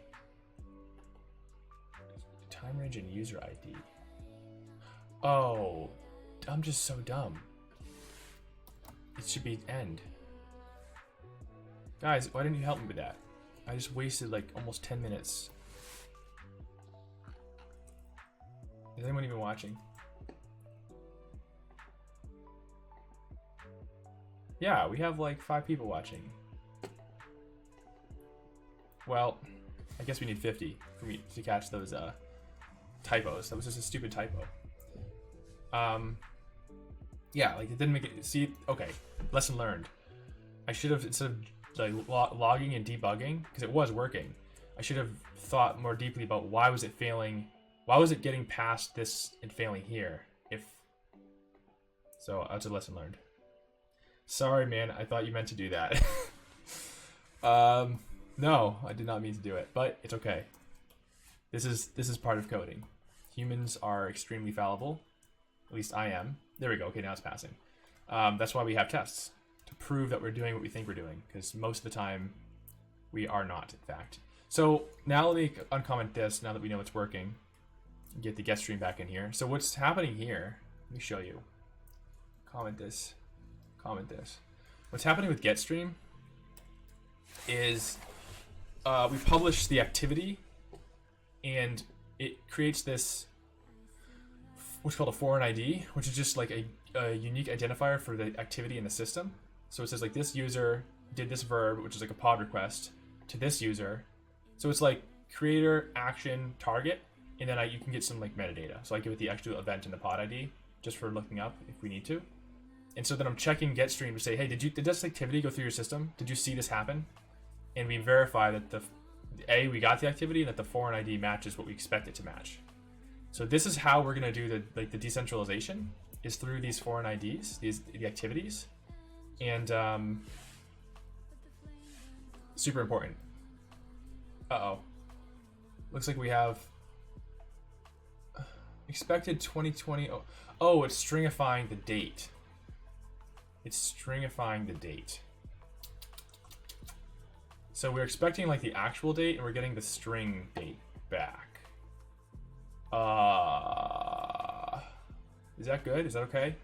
and user ID. Oh, I'm just so dumb. It should be end. Guys, why didn't you help me with that? I just wasted like almost 10 minutes. Is anyone even watching? Yeah, we have like 5 people watching. Well, I guess we need 50 for me to catch those typos. That was just a stupid typo. Yeah, like it didn't make it. See, okay, lesson learned. I should have, instead of like logging and debugging, because it was working, I should have thought more deeply about why was it failing. Why was it getting past this and failing here? So that's a lesson learned. Sorry, man. I thought you meant to do that. No, I did not mean to do it, but it's okay. This is part of coding. Humans are extremely fallible. At least I am. There we go. Okay, now it's passing. That's why we have tests, to prove that we're doing what we think we're doing, because most of the time we are not, in fact. So now let me uncomment this, now that we know it's working. Get the get stream back in here. So what's happening here, let me show you. Comment this. What's happening with get stream is we publish the activity, and it creates this what's called a foreign ID, which is just like a unique identifier for the activity in the system. So it says like this user did this verb, which is like a pod request, to this user. So it's like creator, action, target, and then you can get some like metadata. So I give it the actual event and the pod ID just for looking up if we need to. And so then I'm checking getStream to say, hey, did this activity go through your system? Did you see this happen? And we verify that we got the activity and that the foreign ID matches what we expect it to match. So this is how we're gonna do the decentralization, is through these foreign IDs, the activities, and super important. Looks like we have expected 2020. Oh, it's stringifying the date. It's stringifying the date. So we're expecting like the actual date, and we're getting the string date back. Is that good? Is that okay?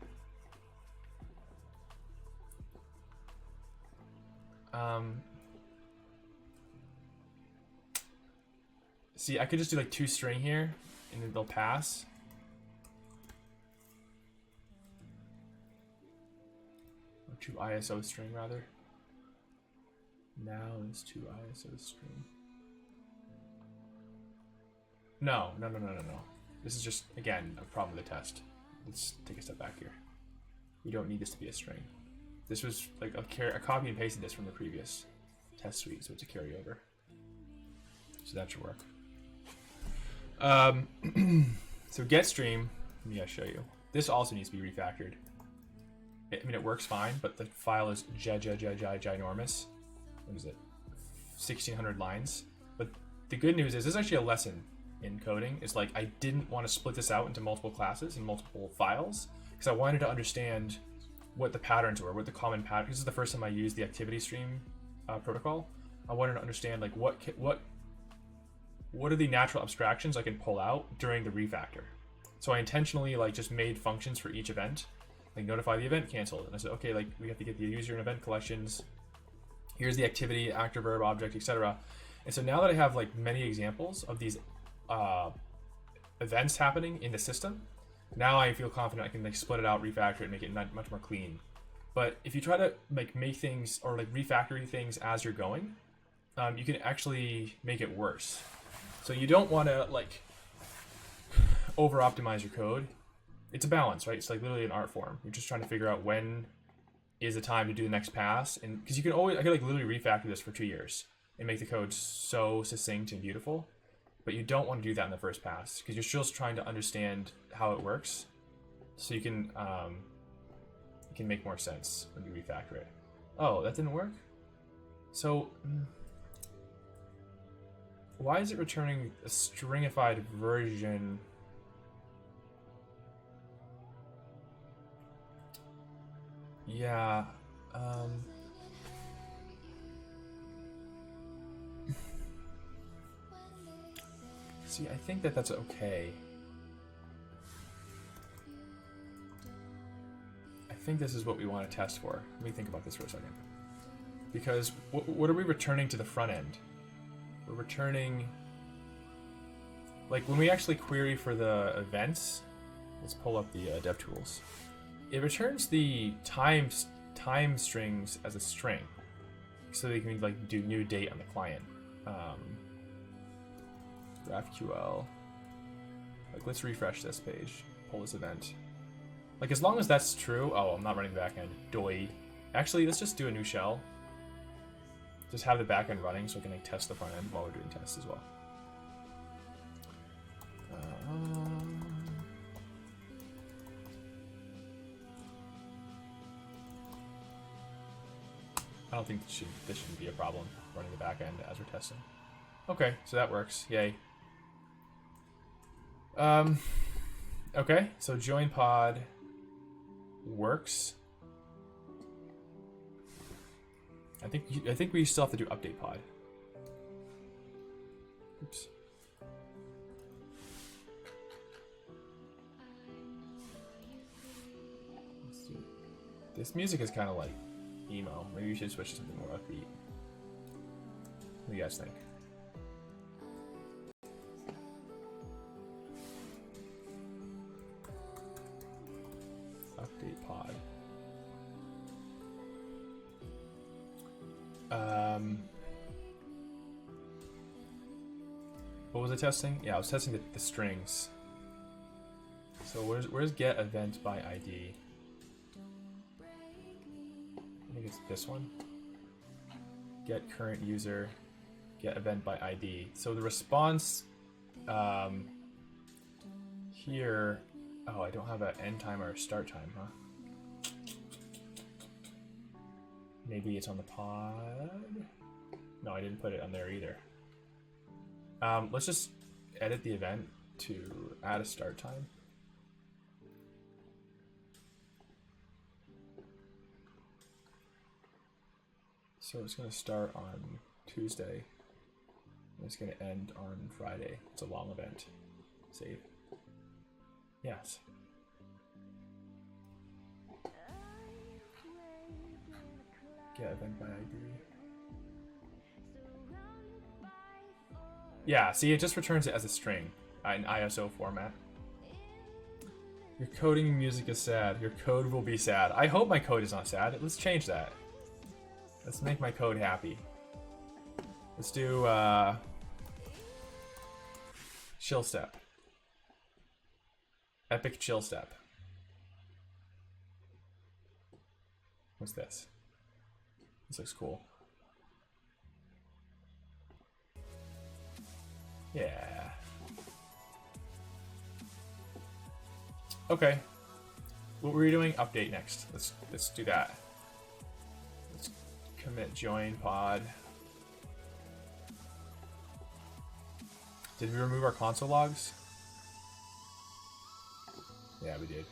See, I could just do like 2 string here, and then they'll pass. Or 2 ISO string rather. Now is 2 ISO string. No. This is just, again, a problem with the test. Let's take a step back here. We don't need this to be a string. This was like a copy and pasted this from the previous test suite, so it's a carryover. So that should work. So getStream, let me show you. This also needs to be refactored. I mean, it works fine, but the file is ginormous. What is it? 1,600 lines. But the good news is, this is actually a lesson in coding. It's like, I didn't want to split this out into multiple classes and multiple files, because I wanted to understand what the patterns were, what the common patterns. This is the first time I used the activity stream protocol. I wanted to understand like what are the natural abstractions I can pull out during the refactor. So I intentionally like just made functions for each event, like notify the event canceled. And I said, okay, like we have to get the user and event collections. Here's the activity, actor, verb, object, etc. And so now that I have like many examples of these events happening in the system, now I feel confident I can like split it out, refactor it, make it much more clean. But if you try to like make things or like refactor things as you're going, you can actually make it worse. So you don't want to like over optimize your code. It's a balance, right? It's like literally an art form. You're just trying to figure out when is the time to do the next pass, and because I could like literally refactor this for 2 years and make the code so succinct and beautiful. But you don't want to do that in the first pass, because you're just trying to understand how it works, so you can make more sense when you refactor it. Oh, that didn't work? So why is it returning a stringified version? Yeah. See, I think that's okay. I think this is what we want to test for. Let me think about this for a second. Because what are we returning to the front end? We're returning, like when we actually query for the events, let's pull up the DevTools. It returns the time strings as a string, so that you can like do new date on the client. GraphQL. Like, let's refresh this page. Pull this event. Like, as long as that's true. Oh, I'm not running the backend. Doi. Actually, let's just do a new shell. Just have the backend running so we can like test the front end while we're doing tests as well. I don't think this shouldn't be a problem running the backend as we're testing. Okay, so that works. Yay. Okay, so join pod works. I think we still have to do update pod. Oops. Let's see. This music is kind of like emo. Maybe we should switch to something more upbeat. What do you guys think? Update pod. What was I testing? Yeah, I was testing the strings. So where's get event by ID? I think it's this one. Get current user, get event by ID. So the response here, oh, I don't have an end time or a start time, huh? Maybe it's on the pod? No, I didn't put it on there either. Let's just edit the event to add a start time. So it's going to start on Tuesday, and it's going to end on Friday. It's a long event. Save. Yes. Get event by ID. Yeah, see, it just returns it as a string in ISO format. Your coding music is sad. Your code will be sad. I hope my code is not sad. Let's change that. Let's make my code happy. Let's do chill step. Epic chill step. What's this? This looks cool. Yeah. Okay. What were you doing? Update next. Let's do that. Let's commit join pod. Did we remove our console logs? Yeah, we did.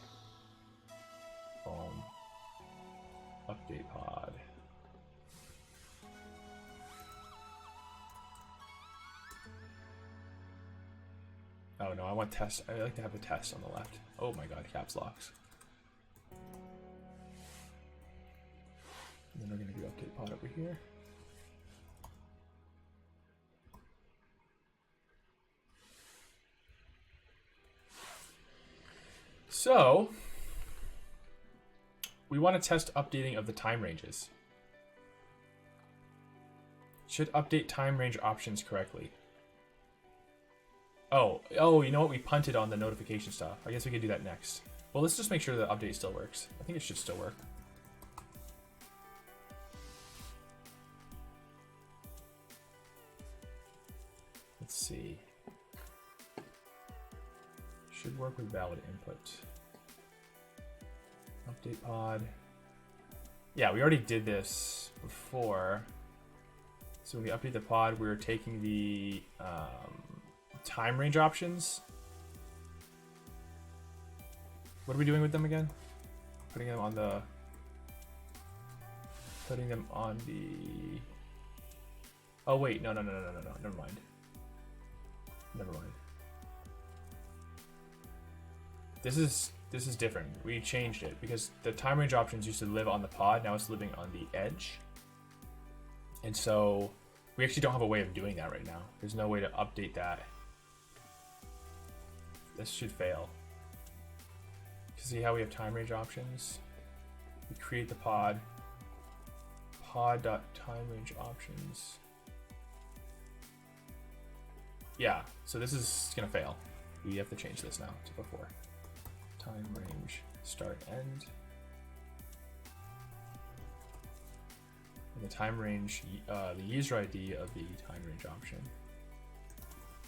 Update pod. Oh no, I want test. I like to have the test on the left. Oh my god, caps locks. And then we're going to do update pod over here. So, we want to test updating of the time ranges. Should update time range options correctly. Oh, you know what? We punted on the notification stuff. I guess we could do that next. Well, let's just make sure the update still works. I think it should still work. Let's see. Should work with valid input. Update pod. Yeah, we already did this before. So when we update the pod, we're taking the time range options. What are we doing with them again? Putting them on the oh wait, no, never mind. This is different. We changed it because the time range options used to live on the pod, now it's living on the edge. And so we actually don't have a way of doing that right now. There's no way to update that. This should fail. See how we have time range options? We create the pod. Pod.timerange options. Yeah, so this is gonna fail. We have to change this now to before. Time range start end. And the time range, the user ID of the time range option.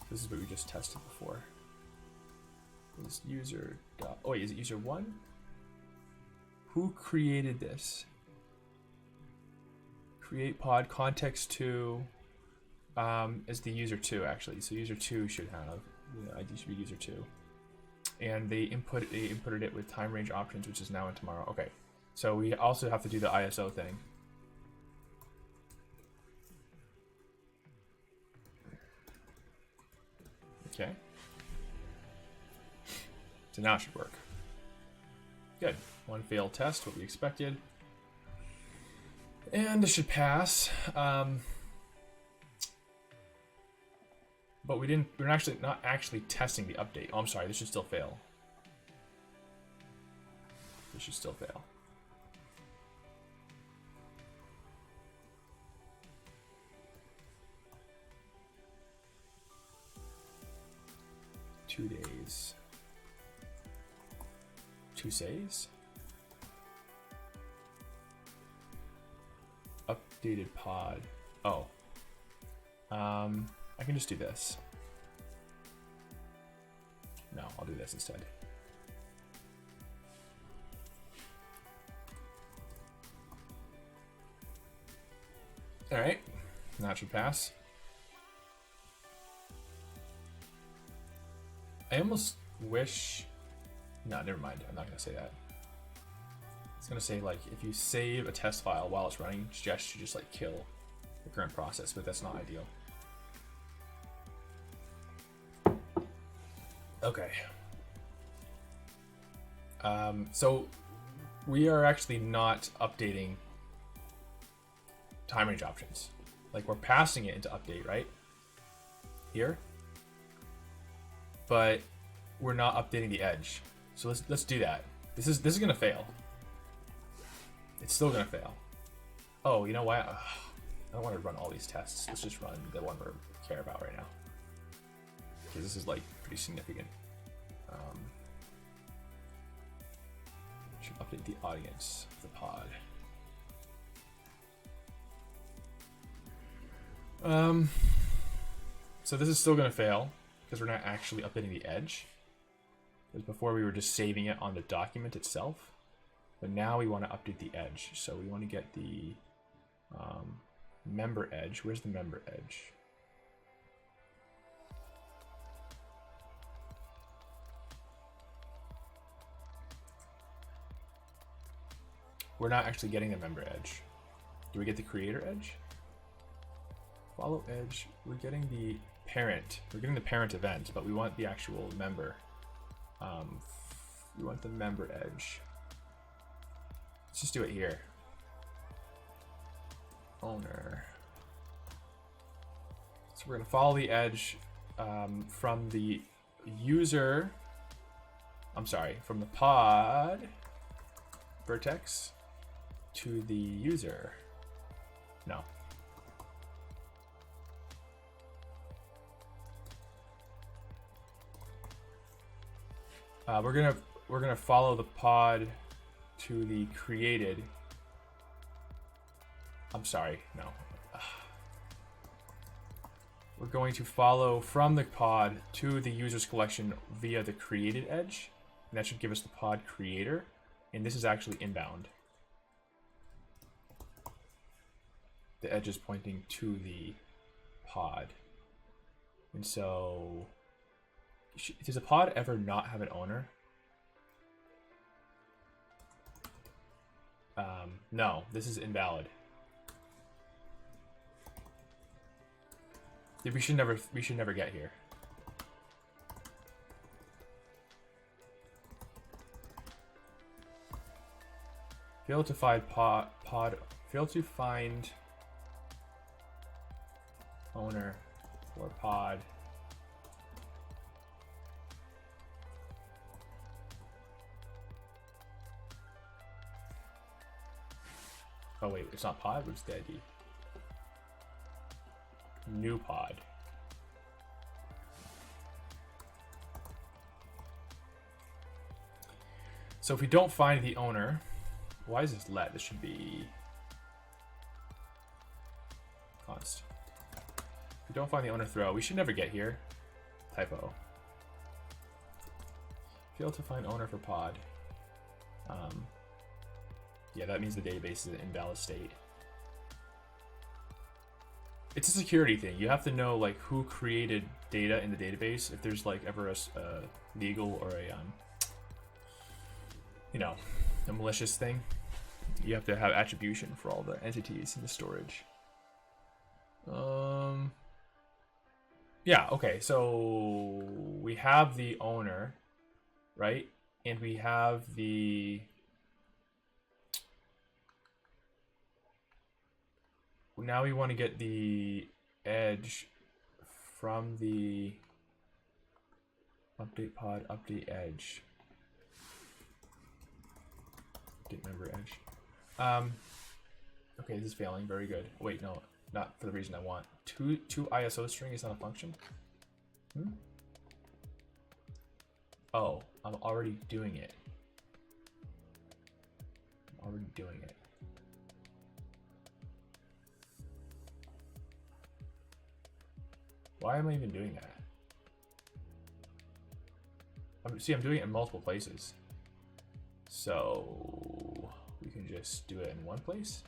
This is what we just tested before. Is user dot, oh wait, is it user 1? Who created this? Create pod context 2 is the user 2 actually. So user 2 should have, the ID should be user 2. And they inputted it with time range options, which is now and tomorrow. Okay, so we also have to do the ISO thing. Okay. So now it should work. Good. One failed test, what we expected. And this should pass. But we're not actually testing the update. Oh, I'm sorry, this should still fail. This should still fail. 2 days. 2 says? Updated pod. Oh. I can just do this. No, I'll do this instead. All right, that should pass. I almost wish, no, never mind. I'm not gonna say that. It's gonna say like, if you save a test file while it's running, Jest should just like kill the current process, but that's not ideal. Okay. So we are actually not updating time range options. Like we're passing it into update, right? Here. But we're not updating the edge. So let's do that. This is gonna fail. It's still gonna fail. Oh, you know what? I don't want to run all these tests. Let's just run the one we care about right now. Because this is like pretty significant. Should update the audience of the pod. So this is still gonna fail because we're not actually updating the edge. Because before we were just saving it on the document itself, but now we want to update the edge. So we want to get the member edge. Where's the member edge? We're not actually getting the member edge. Do we get the creator edge? Follow edge. We're getting the parent. We're getting the parent event, but we want the actual member. We want the member edge. Let's just do it here. Owner. So we're gonna follow the edge from the user. I'm sorry, from the pod vertex to the user. No. We're gonna follow the pod to the created. I'm sorry, no. We're going to follow from the pod to the user's collection via the created edge, and that should give us the pod creator, and this is actually inbound. The edge is pointing to the pod, and so does a pod ever not have an owner? No, this is invalid. We should never get here. Fail to find fail to find owner for pod. Oh wait, it's not pod, it's the ID. New pod. So if we don't find the owner, why is this let? This should be const. If we don't find the owner throw, we should never get here. Typo. Fail to find owner for pod. Yeah, that means the database is in invalid state. It's a security thing. You have to know like who created data in the database. If there's like ever a legal or a you know, a malicious thing, you have to have attribution for all the entities in the storage. Yeah, okay, so we have the owner, right? And we have the now we want to get the edge from the update pod, update edge. Update member edge. Okay, this is failing. Very good. Wait, no, not for the reason I want. Two ISO string is not a function. Oh, I'm already doing it. I'm already doing it. Why am I even doing that? See, I'm doing it in multiple places. So we can just do it in one place.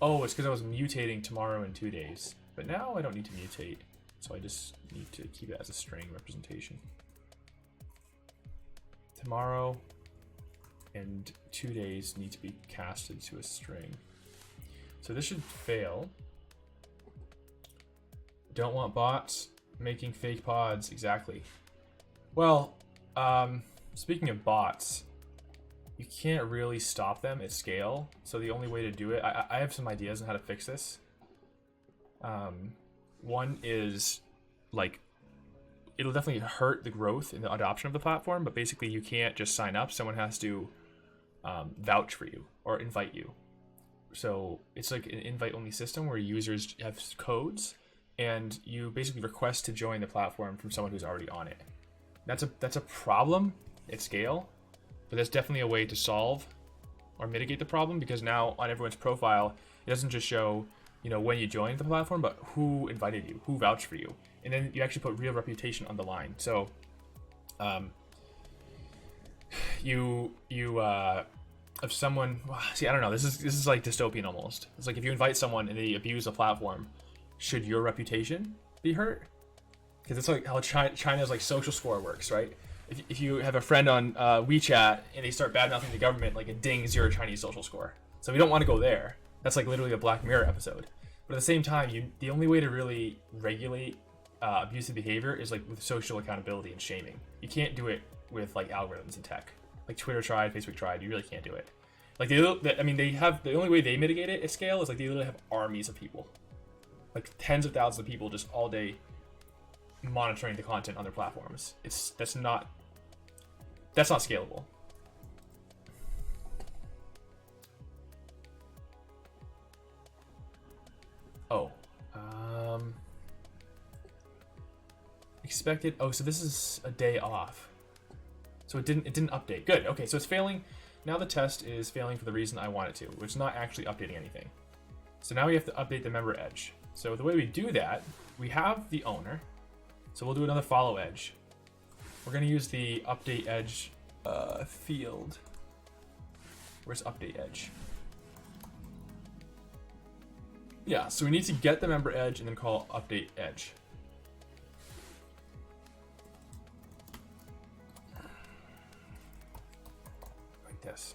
Oh, it's because I was mutating tomorrow in 2 days. But now I don't need to mutate. So I just need to keep it as a string representation. Tomorrow and 2 days need to be casted to a string. So this should fail. Don't want bots making fake pods. Exactly. Well, speaking of bots, you can't really stop them at scale. So the only way to do it, I have some ideas on how to fix this. One is, like, it'll definitely hurt the growth and the adoption of the platform, but basically you can't just sign up. Someone has to vouch for you or invite you. So it's like an invite-only system where users have codes, and you basically request to join the platform from someone who's already on it. That's a problem at scale, but that's definitely a way to solve or mitigate the problem, because now on everyone's profile, it doesn't just show, you know, when you joined the platform, but who invited you, who vouched for you, and then you actually put real reputation on the line. So, if someone, see, I don't know, this is like dystopian almost. It's like if you invite someone and they abuse the platform, should your reputation be hurt? Because it's like how China's like social score works, right? If you have a friend on WeChat and they start bad-mouthing the government, like it dings your Chinese social score. So we don't want to go there. That's like literally a Black Mirror episode. But at the same time, the only way to really regulate abusive behavior is like with social accountability and shaming. You can't do it with like algorithms and tech. Like Twitter tried, Facebook tried. You really can't do it. Like they have the only way they mitigate it at scale is like they literally have armies of people, like tens of thousands of people just all day monitoring the content on their platforms. That's not scalable. Oh, expected. Oh, so this is a day off. So it didn't update. Good. Okay, so it's failing. Now the test is failing for the reason I want it to, which is not actually updating anything. So now we have to update the member edge. So the way we do that, we have the owner. So we'll do another follow edge. We're going to use the update edge field. Where's update edge? Yeah, so we need to get the member edge and then call update edge. Like this.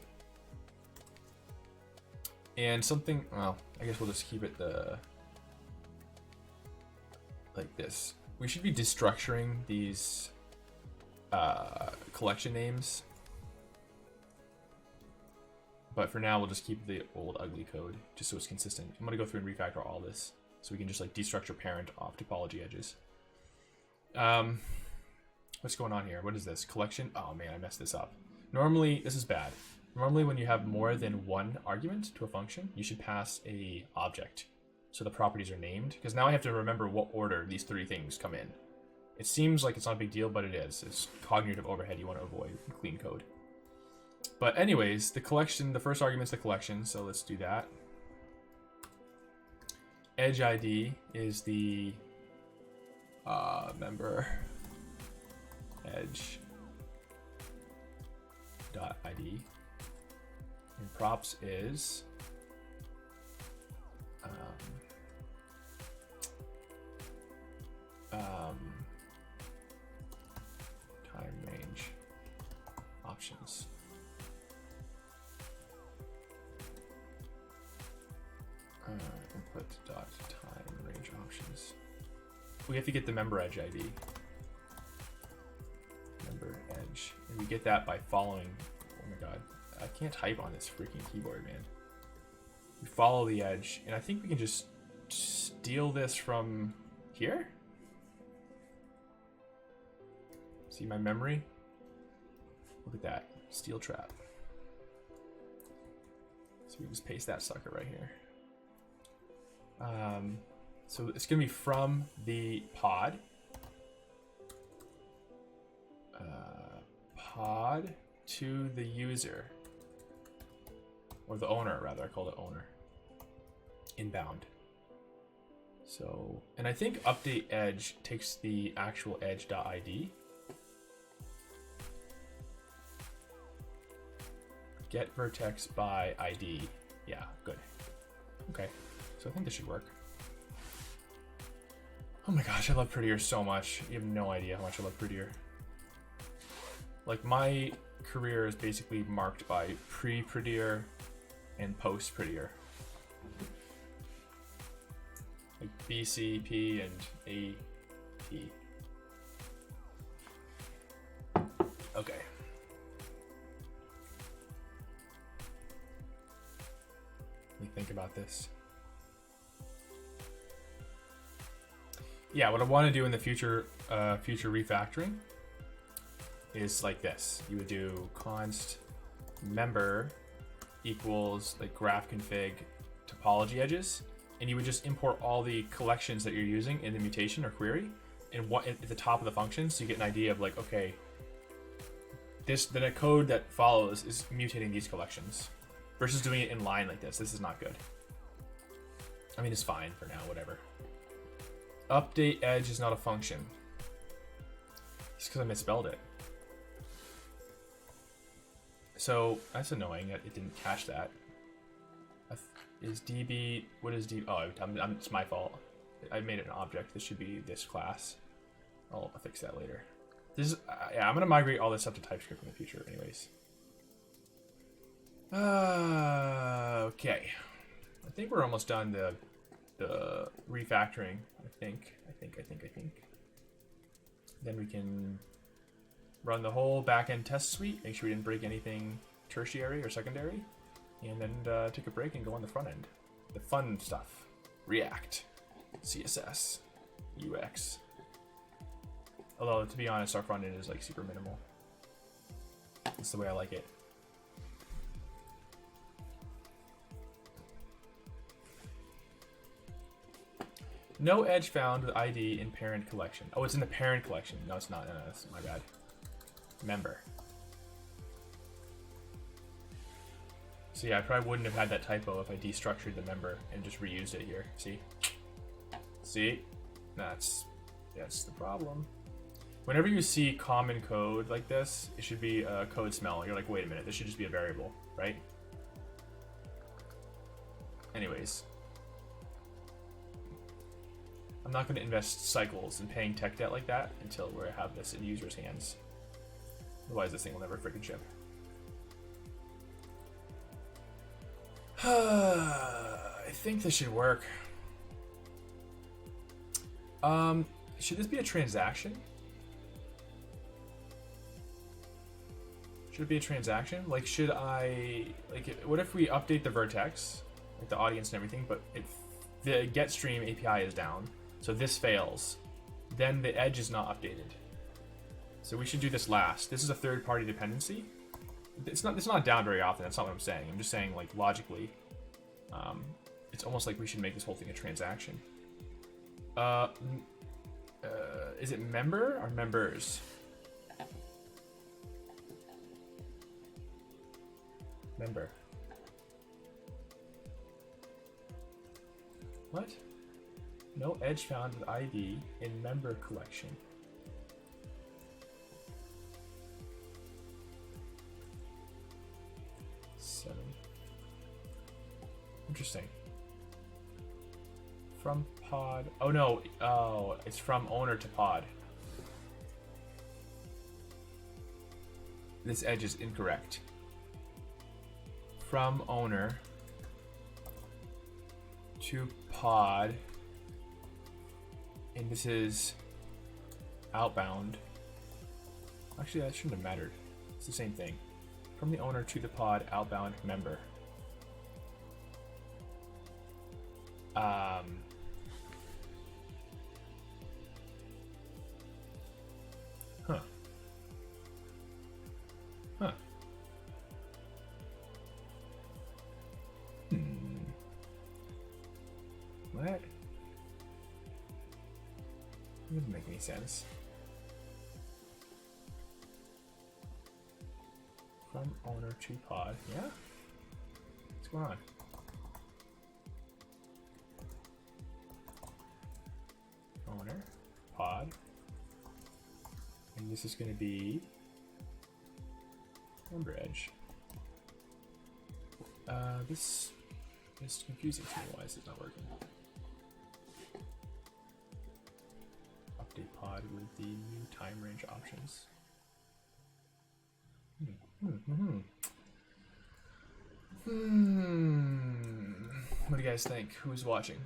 And something, well, I guess we'll just keep it like this. We should be destructuring these collection names. But for now, we'll just keep the old ugly code just so it's consistent. I'm gonna go through and refactor all this so we can just like destructure parent off topology edges. What's going on here? What is this? Collection? Oh man, I messed this up. Normally, this is bad. Normally when you have more than one argument to a function, you should pass a object so the properties are named, because now I have to remember what order these three things come in. It seems like it's not a big deal, but it is. It's cognitive overhead you want to avoid in clean code. But anyways, the collection, the first argument's the collection, so let's do that. Edge ID is the member edge dot ID, and props is time range options. Input dot time range options. We have to get the member edge ID. Member edge. And we get that by following. Oh my god. I can't type on this freaking keyboard, man. We follow the edge, and I think we can just steal this from here. See my memory? Look at that. Steel trap. So we just paste that sucker right here. So it's going to be from the pod. pod to the user, or the owner rather. I called it owner. Inbound. So, and I think update edge takes the actual edge.id. Get vertex by ID. Yeah, good. Okay, so I think this should work. Oh my gosh, I love Prettier so much. You have no idea how much I love Prettier. Like, my career is basically marked by pre-Prettier and post-Prettier. Like BCP and AP. Okay. Let me think about this. Yeah, what I want to do in the future refactoring is like this. You would do const member equals like graph config topology edges, and you would just import all the collections that you're using in the mutation or query and what at the top of the function, so you get an idea of like, okay, the code that follows is mutating these collections versus doing it in line like this. This is not good. I mean, it's fine for now, whatever. Update edge is not a function. It's because I misspelled it. So that's annoying that it didn't catch that. Is DB, what is DB? Oh, it's my fault. I made it an object. This should be this class. I'll fix that later. This is, yeah, I'm gonna migrate all this stuff to TypeScript in the future anyways. Okay. I think we're almost done the refactoring. I think. Then we can run the whole backend test suite, make sure we didn't break anything tertiary or secondary, and then take a break and go on the front end. The fun stuff. React, CSS, UX. Although, to be honest, our front end is like super minimal. That's the way I like it. No edge found with ID in parent collection. Oh, it's in the parent collection. No, it's not. No, that's my bad. Member. So yeah, I probably wouldn't have had that typo if I destructured the member and just reused it here. See? See? That's the problem. Whenever you see common code like this, it should be a code smell. You're like, wait a minute, this should just be a variable, right? Anyways. I'm not going to invest cycles in paying tech debt like that until we have this in users' hands. Otherwise, this thing will never freaking ship. I think this should work. Should this be a transaction? Should it be a transaction? Like, should I... Like, what if we update the vertex, like the audience and everything, but the getStream API is down? So this fails, then the edge is not updated. So we should do this last. This is a third-party dependency. It's not down very often. That's not what I'm saying. I'm just saying, like, logically, it's almost like we should make this whole thing a transaction. Is it member or members? Member. What? No edge found with ID in member collection. Interesting. From pod. Oh no. Oh, it's from owner to pod. This edge is incorrect. From owner to pod. And this is outbound. Actually, that shouldn't have mattered. It's the same thing. From the owner to the pod, outbound member. Huh. Huh. What? That doesn't make any sense. From owner to pod. Yeah? What's going on? Owner, pod. And this is going to be member edge. This is confusing to me. Why is it not working? Update pod with the new time range options. What do you guys think? Who's watching?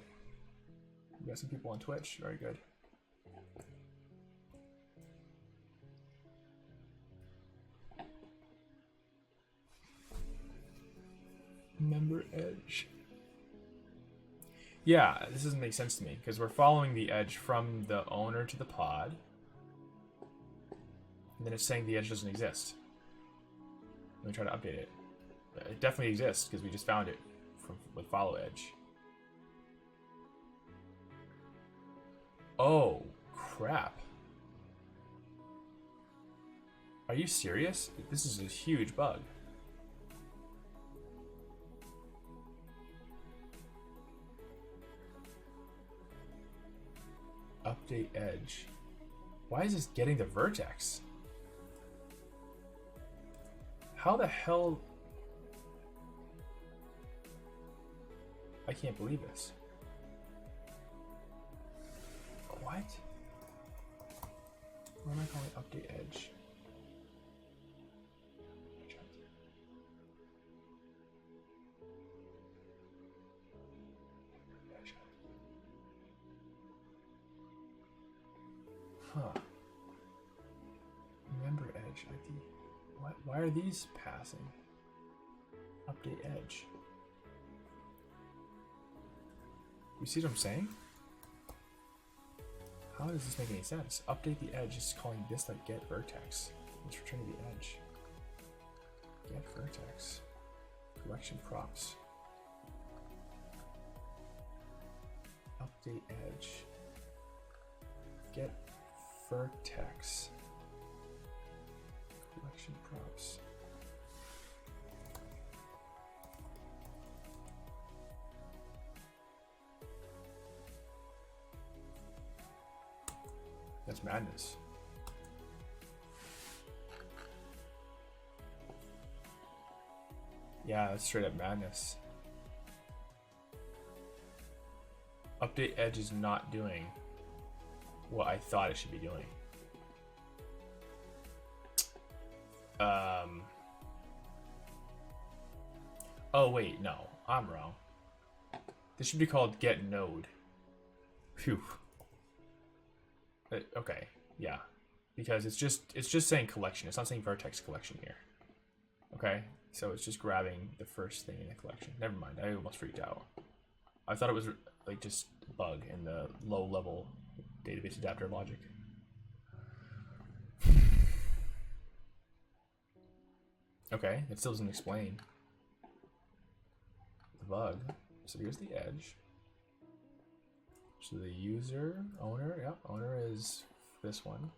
We got some people on Twitch. Very good. Member edge. Yeah, this doesn't make sense to me because we're following the edge from the owner to the pod. And then it's saying the edge doesn't exist. Let me try to update it. It definitely exists because we just found it with follow edge. Oh, crap. Are you serious? This is a huge bug. Update edge. Why is this getting the vertex? How the hell? I can't believe this. What? What am I calling update edge? Huh. Member edge ID. What? Why are these passing? Update edge. You see what I'm saying? How does this make any sense? Update the edge is calling this like get vertex. Let's return to the edge. Get vertex. Collection props. Update edge. Get vertex. Collection props. That's madness. Yeah, that's straight up madness. Update edge is not doing what I thought it should be doing. Oh wait, no, I'm wrong. This should be called get node. Phew. Okay, yeah, because it's just saying collection. It's not saying vertex collection here. Okay, so it's just grabbing the first thing in the collection. Never mind, I almost freaked out. I thought it was like just a bug in the low level database adapter logic. Okay, it still doesn't explain the bug. So here's the edge. So the user, owner, yeah, owner is this one.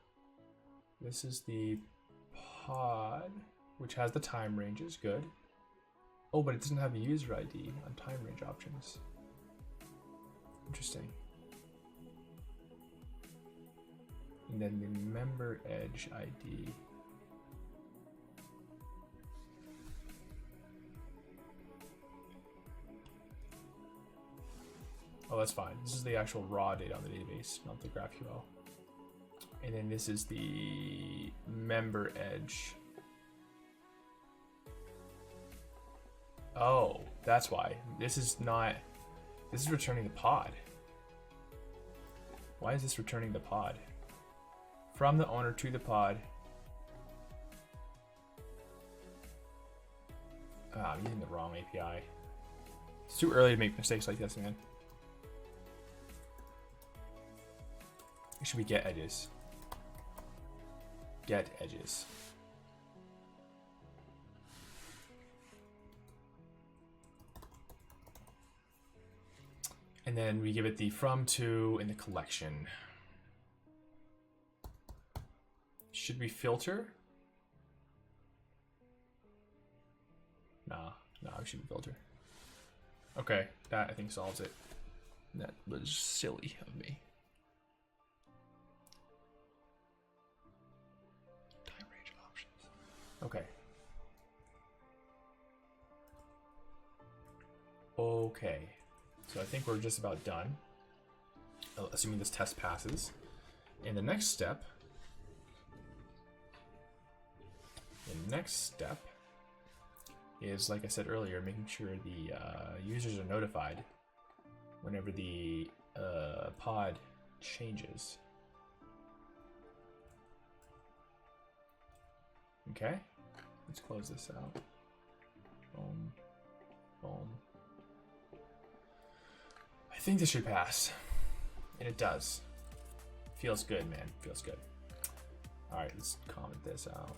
This is the pod, which has the time ranges, good. Oh, but it doesn't have a user ID on time range options. Interesting. And then the member edge ID. Oh, that's fine. This is the actual raw data on the database, not the GraphQL. And then this is the member edge. Oh, that's why. This is returning the pod. Why is this returning the pod? From the owner to the pod. Ah, I'm using the wrong API. It's too early to make mistakes like this, man. It should be get edges. Get edges. And then we give it the from to in the collection. Should we filter? No, we shouldn't filter. Okay, that I think solves it. That was silly of me. Time range options. Okay. Okay. So I think we're just about done. Assuming this test passes. And the next step is, like I said earlier, making sure the users are notified whenever the pod changes. Okay, let's close this out. Boom, boom. I think this should pass, and it does. Feels good, man. Feels good. All right, let's comment this out.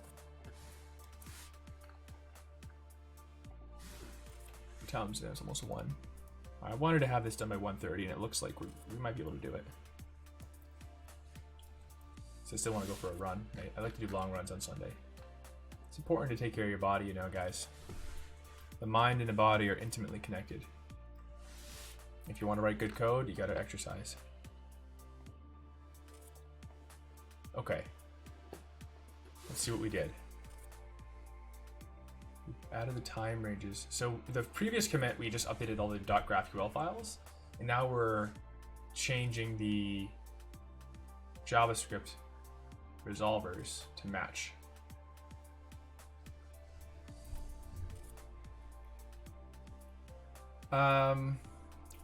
Time's there, it's almost 1. I wanted to have this done by 1:30, and it looks like we might be able to do it. So I still want to go for a run. I like to do long runs on Sunday. It's important to take care of your body, you know, guys. The mind and the body are intimately connected. If you want to write good code, you got to exercise. Okay. Let's see what we did. We added the time ranges. So the previous commit, we just updated all the .graphql files, and now we're changing the JavaScript resolvers to match.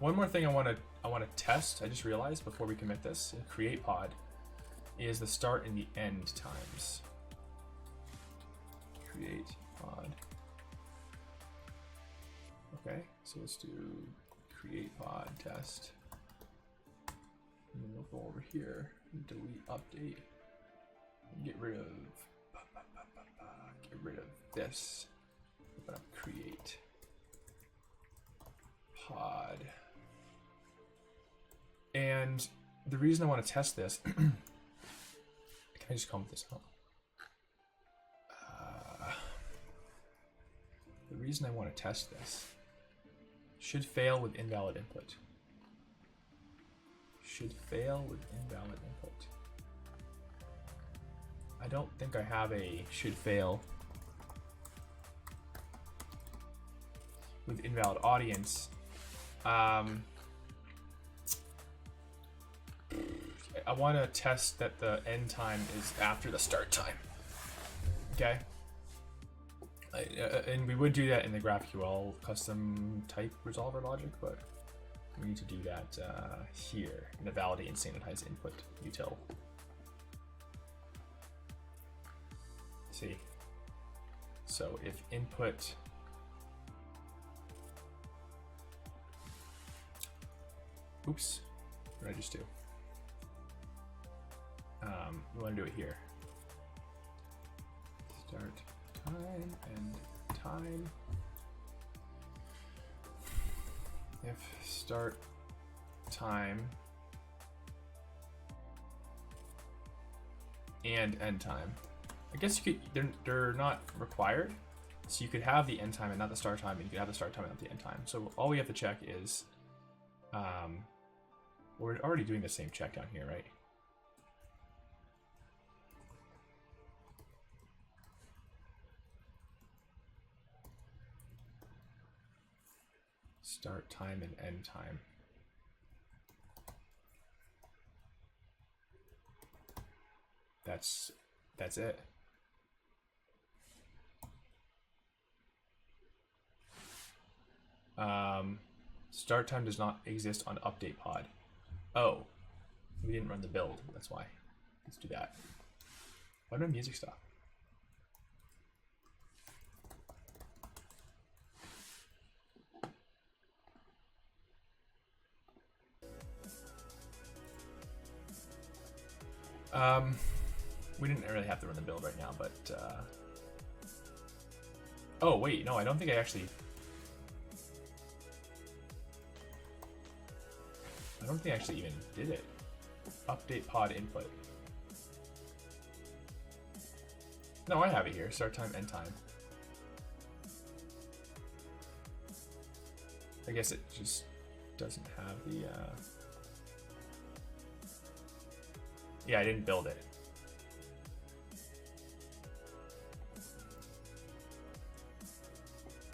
One more thing I want to test. I just realized before we commit this in create pod is the start and the end times. Create pod. Okay, so let's do create pod test. And then we'll go over here and delete update. And get rid of this. Open up create pod. And the reason I want to test this, can I just comment this out? The reason I want to test this should fail with invalid input. Should fail with invalid input. I don't think I have a should fail with invalid audience. I want to test that the end time is after the start time. Okay. And we would do that in the GraphQL custom type resolver logic, but we need to do that here in the validate and sanitize input util. See. So if input oops, what did I just do? We want to do it here. Start time and time. If start time and end time. I guess you could, they're not required. So you could have the end time and not the start time, and you could have the start time and not the end time. So all we have to check is, we're already doing the same check down here, right? Start time and end time. That's it. Start time does not exist on update pod. Oh, we didn't run the build. That's why. Let's do that. Why did my music stop? We didn't really have to run the build right now, but oh wait, no, I don't think I actually. I don't think I actually even did it. Update pod input. No, I have it here. Start time, end time. I guess it just doesn't have the, yeah, I didn't build it.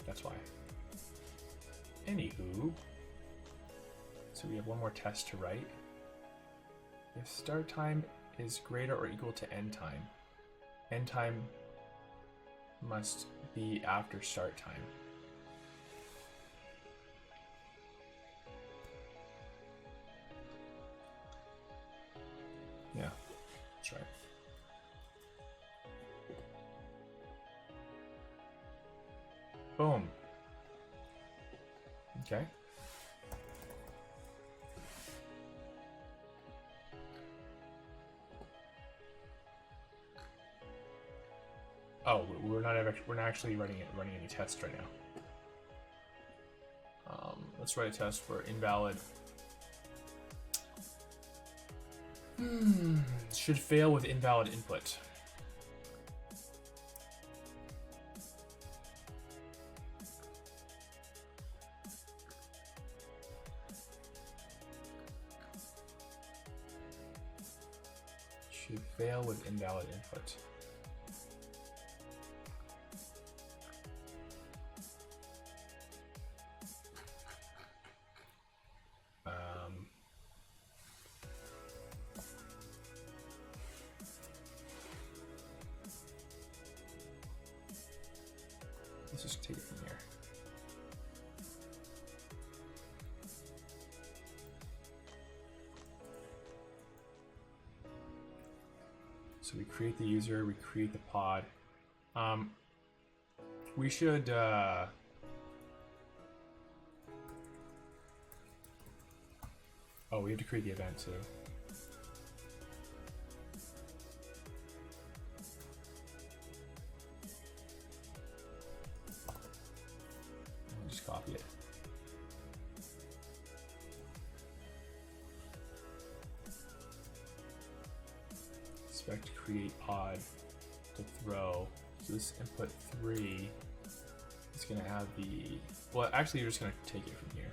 That's why. Anywho, so we have one more test to write. If start time is greater or equal to end time must be after start time. Yeah, that's right. Boom. Okay. Oh, we're not actually running any tests right now. Let's write a test for invalid. Should fail with invalid input. Should fail with invalid input. Let's just take it from here. So we create the user, we create the pod. We should oh, we have to create the event too. I'll just copy it. Expect create pod to throw. So this input 3 is going to have the, well, actually you're just going to take it from here.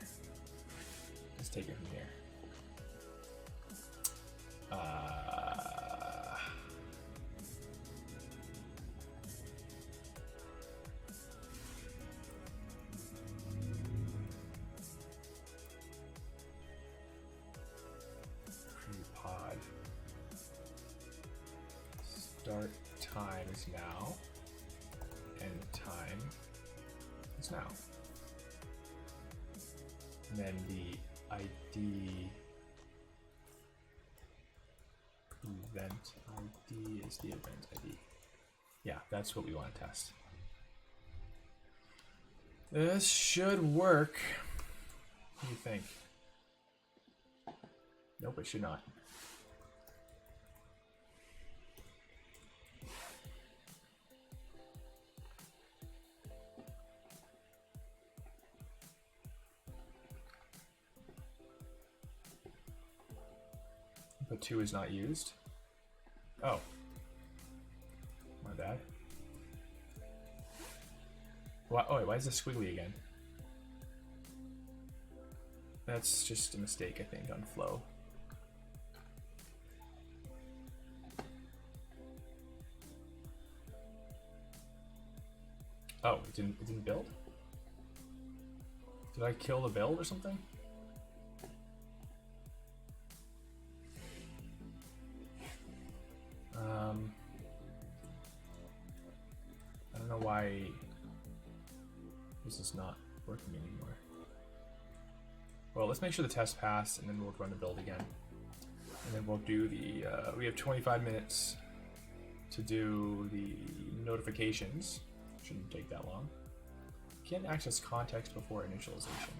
Let's take it from here. Create pod. Start time is now. End time is now. And then the ID, event ID is the event ID. Yeah, that's what we want to test. This should work. What do you think? Nope, it should not. Input 2 is not used. Oh. My bad. Why, oh wait, why is this squiggly again? That's just a mistake, I think, on flow. Oh, it didn't build? Did I kill the build or something? I don't know why this is not working anymore. Well, let's make sure the test passed, and then we'll run the build again. And then we'll do the, we have 25 minutes to do the notifications. Shouldn't take that long. Can't access context before initialization.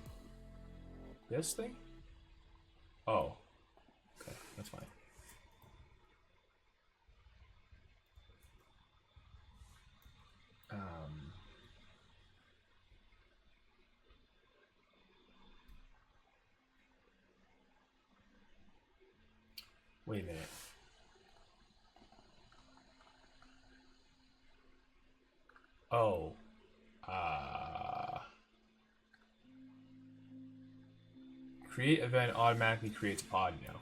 This thing? Oh. Okay, that's fine. Wait a minute. Oh. Create event automatically creates a pod now.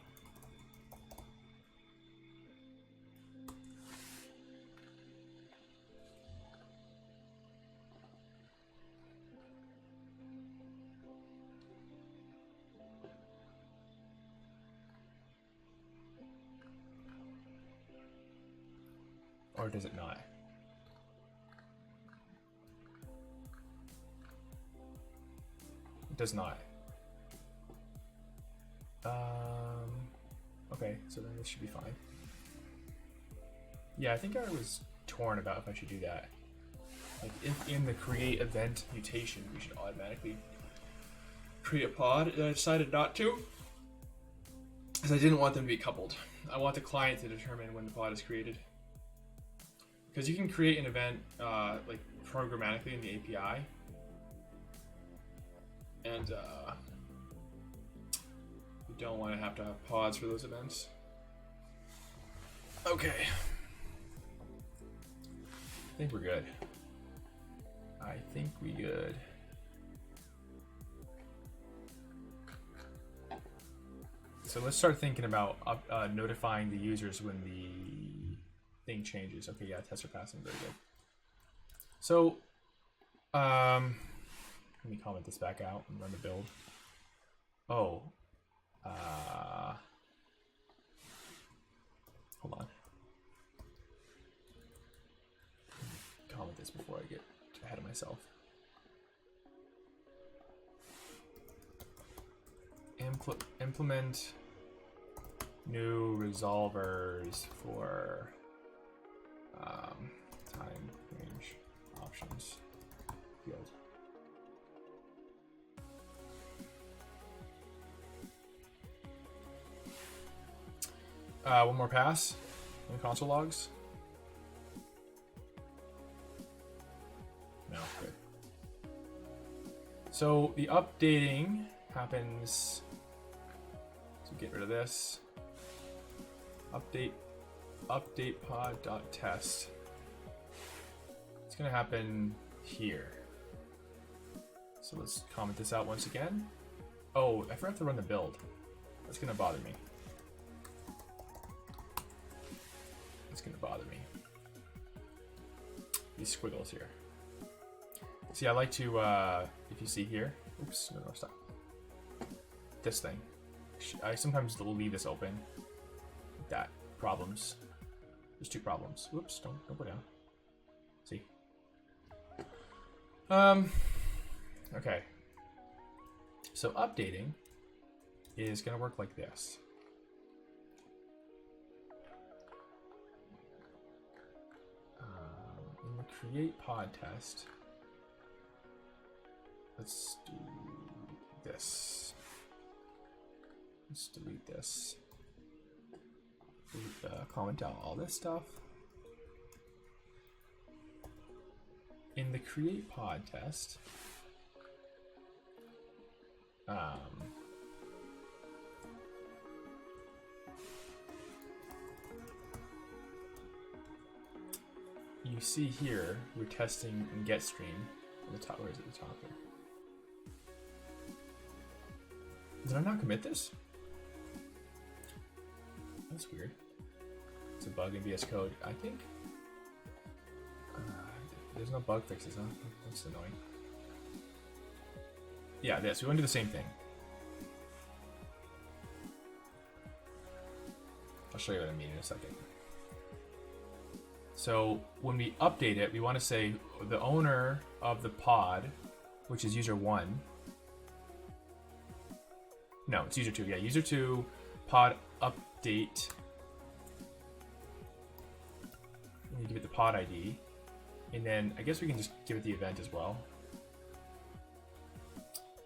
Or does it not? It does not. Okay, so then this should be fine. Yeah, I think I was torn about if I should do that. Like, if in the create event mutation, we should automatically create a pod, and I decided not to, because I didn't want them to be coupled. I want the client to determine when the pod is created. Because you can create an event like programmatically in the API, and you don't want to have pods for those events. Okay, I think we're good. I think we good. So let's start thinking about notifying the users when the thing changes. Okay, yeah, tests are passing, very good. So, let me comment this back out and run the build. Oh, hold on. Comment this before I get ahead of myself. Implement new resolvers for time range options field. One more pass in the console logs. No, good. So the updating happens. So get rid of this. Update pod.test. It's gonna happen here. So let's comment this out once again. Oh, I forgot to run the build. That's gonna bother me. It's gonna bother me. These squiggles here. See, I like to, if you see here, oops, no, stop. This thing. I sometimes leave this open. That. Problems. There's two problems. Whoops, don't go down. See? Okay. So updating is gonna work like this. In the create pod test, let's do this. Let's delete this. Comment out all this stuff. In the create pod test, you see here we're testing in get stream at the top. Where is it? The top here. Did I not commit this? That's weird. It's a bug in VS Code, I think. There's no bug fixes, huh? That's annoying. Yeah, this. We want to do the same thing. I'll show you what I mean in a second. So when we update it, we want to say the owner of the pod, which is user 1. No, it's user 2. Yeah, user 2 pod update. We give it the pod ID. And then I guess we can just give it the event as well.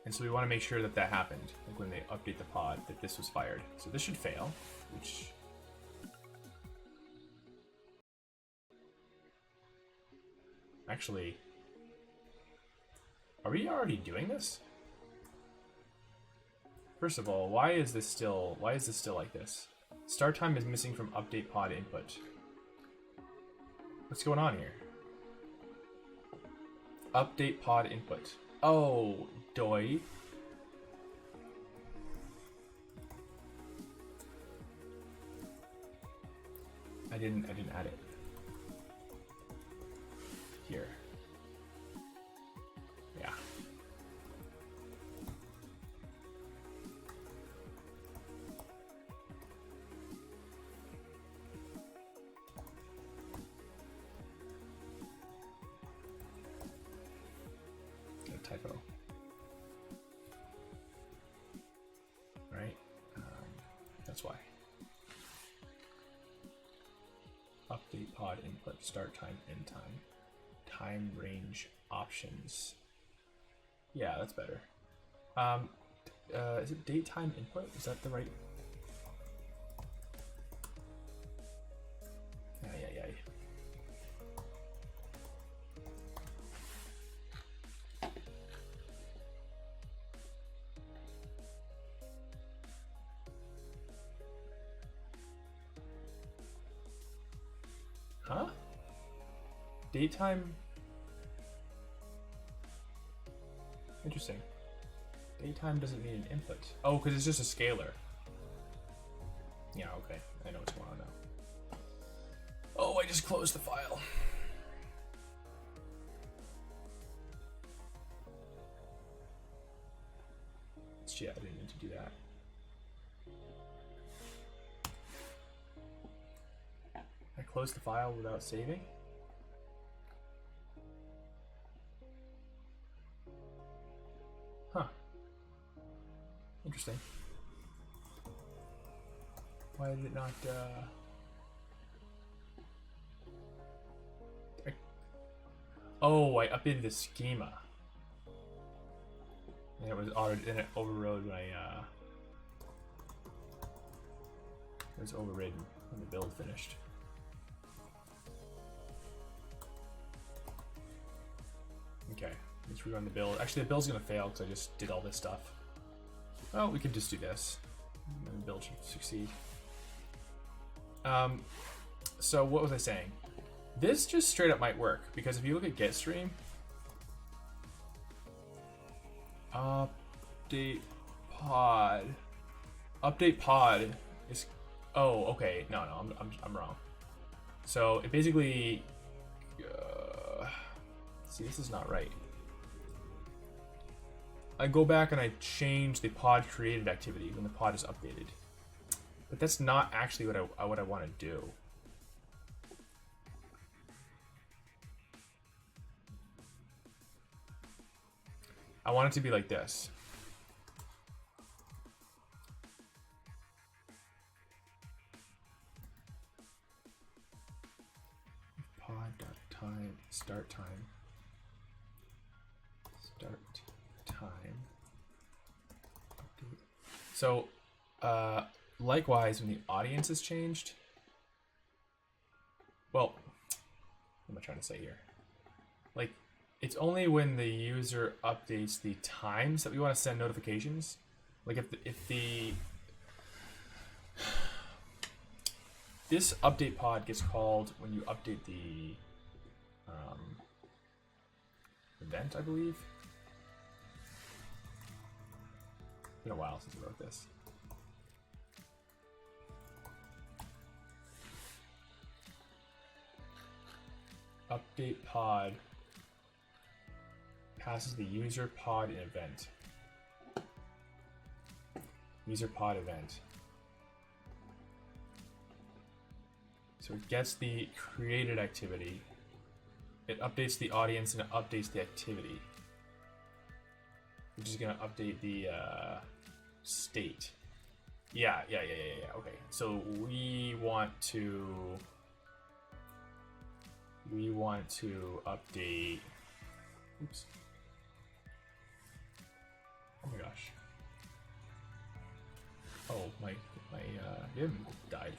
And so we want to make sure that that happened, like when they update the pod, that this was fired. So this should fail, which... Actually, are we already doing this? First of all, why is this still like this? Start time is missing from update pod input. What's going on here? Update pod input. Oh, doi. I didn't add it. Here. Yeah. Got a typo. Right? That's why. Update pod input, start time, end time. Time range options. Yeah, that's better. Is it date time input? Is that the right? Yeah. Huh? Daytime. Interesting. Daytime doesn't need an input. Oh, because it's just a scalar. Yeah, okay. I know what's going on now. Oh, I just closed the file. Shit, I didn't mean to do that. I closed the file without saving? Huh. Interesting. Why did it not, Oh, I updated the schema. And it was and it overrode my, it was overridden when the build finished. Okay, let's rerun the build. Actually, the build's gonna fail because I just did all this stuff. Well, we could just do this. And the build should succeed. So what was I saying? This just straight up might work because if you look at getStream, update pod is, oh, okay, no, I'm wrong. So it basically, see, this is not right. I go back and I change the pod created activity when the pod is updated, but that's not actually what I want to do. I want it to be like this. Pod.time, start time. Start time. Update. So, likewise, when the audience is changed, well, what am I trying to say here? Like, it's only when the user updates the times that we want to send notifications. Like if this update pod gets called when you update the event, I believe. It's been a while since I wrote this. Update pod passes the user pod event. User pod event. So it gets the created activity. It updates the audience and it updates the activity. Which is gonna update the state. Yeah. Okay. So we want to update. Oops. Oh my gosh. Oh, my Vim died.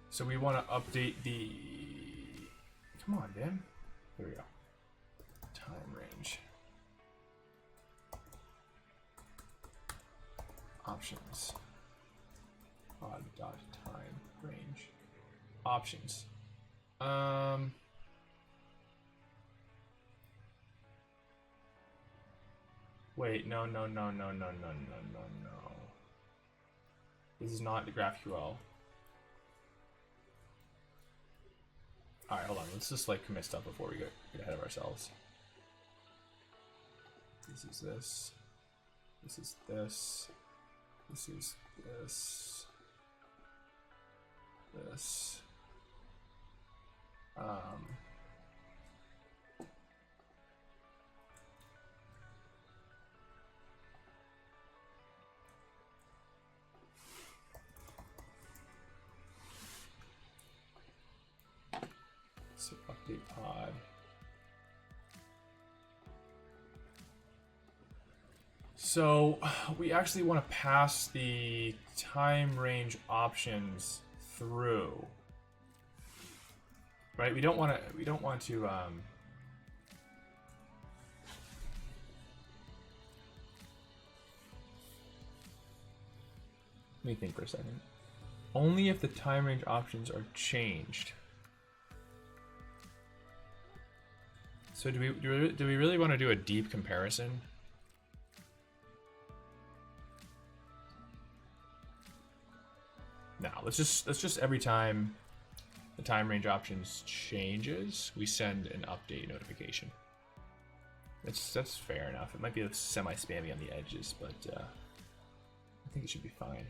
So we want to update the. Come on, Vim. Here we go. Time range. Options. Pod.time range. Options. Wait, no. This is not the GraphQL. All right, hold on. Let's just like commit stuff before we get ahead of ourselves. This is this. This is this. This is this. This. So update pod. So we actually want to pass the time range options through, right? We don't want to. Let me think for a second. Only if the time range options are changed. So do we really want to do a deep comparison? No, let's just every time the time range options changes, we send an update notification. That's fair enough. It might be semi-spammy on the edges, but I think it should be fine.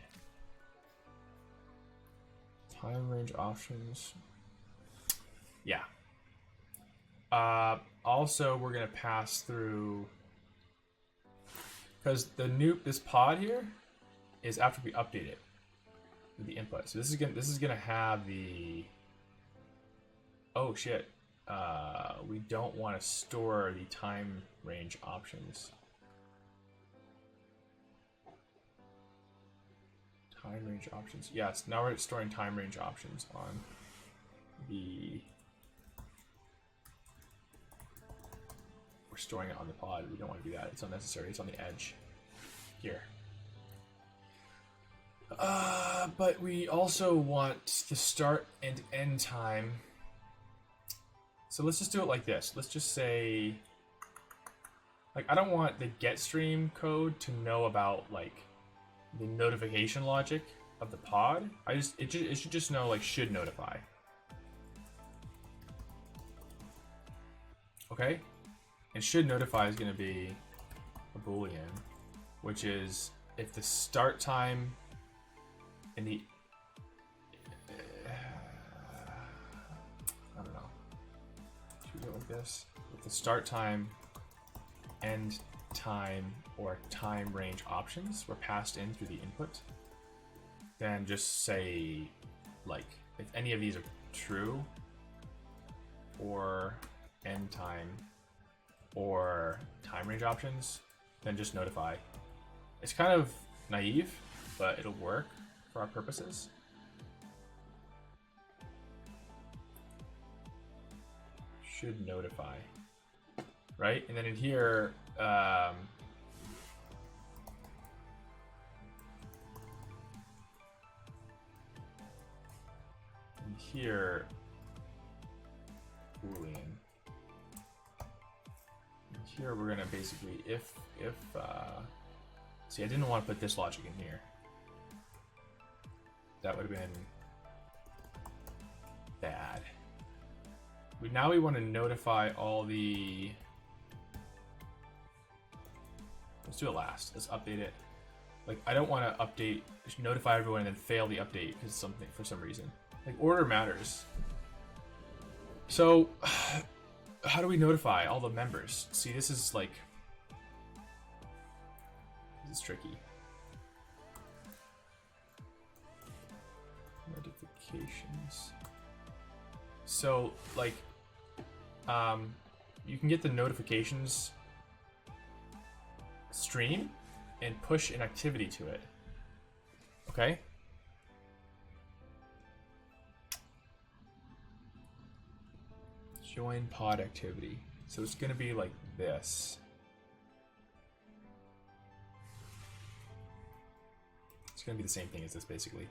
Time range options. Yeah. Also, we're gonna pass through, because this pod here is after we update it with the input. So this is gonna have the. Oh shit! We don't want to store the time range options. Time range options. Yes, now we're storing time range options on the. We're storing it on the pod. We don't want to do that. It's unnecessary. It's on the edge here. But we also want the start and end time. So let's just do it like this. Let's just say, like, I don't want the get stream code to know about like the notification logic of the pod. It should just know like should notify. Okay. And should notify is going to be a boolean, which is if the start time and the I don't know. Should we go like this? If the start time, end time, or time range options were passed in through the input, then just say like if any of these are true, or end time, or time range options, then just notify. It's kind of naive, but it'll work for our purposes. Should notify, right? And then in here, boolean. Here we're gonna basically if see, I didn't want to put this logic in here. That would have been bad. Now we want to notify all the. Let's do it last. Let's update it. Like I don't want to update, notify everyone and then fail the update because something for some reason. Like order matters. So. How do we notify all the members? See, this is like, this is tricky. Notifications. So, like, you can get the notifications stream and push an activity to it. Okay? Join pod activity. So it's going to be like this. It's going to be the same thing as this basically.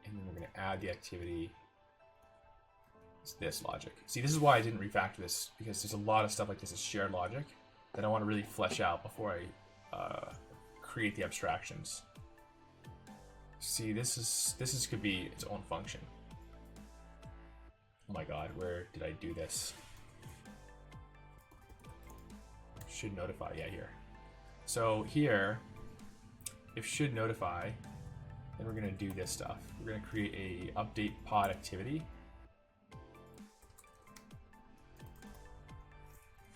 And then we're going to add the activity. It's this logic. See, this is why I didn't refactor this, because there's a lot of stuff like this as shared logic that I want to really flesh out before I create the abstractions. See, this could be its own function. Oh my god, where did I do this? Should notify, yeah, here. So here, if should notify, then we're gonna do this stuff. We're gonna create a update pod activity.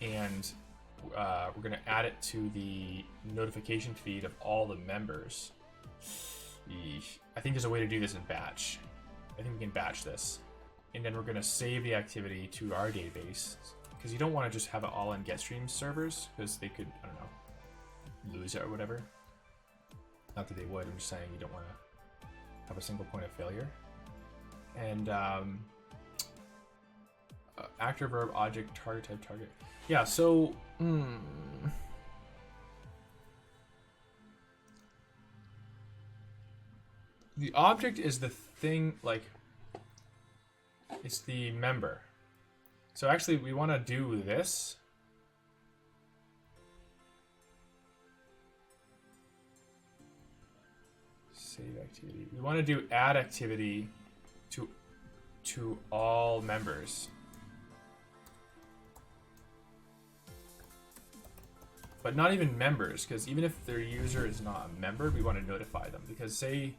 And we're gonna add it to the notification feed of all the members. Eesh. I think there's a way to do this in batch. I think we can batch this. And then we're gonna save the activity to our database, because you don't want to just have it all in GetStream servers, because they could, I don't know, lose it or whatever. Not that they would, I'm just saying you don't want to have a single point of failure. And actor, verb, object, target type, target. Yeah, so the object is the thing, like, it's the member. So actually we want to do this. Save activity. We want to do add activity to all members. But not even members, because even if their user is not a member, we want to notify them. Because say,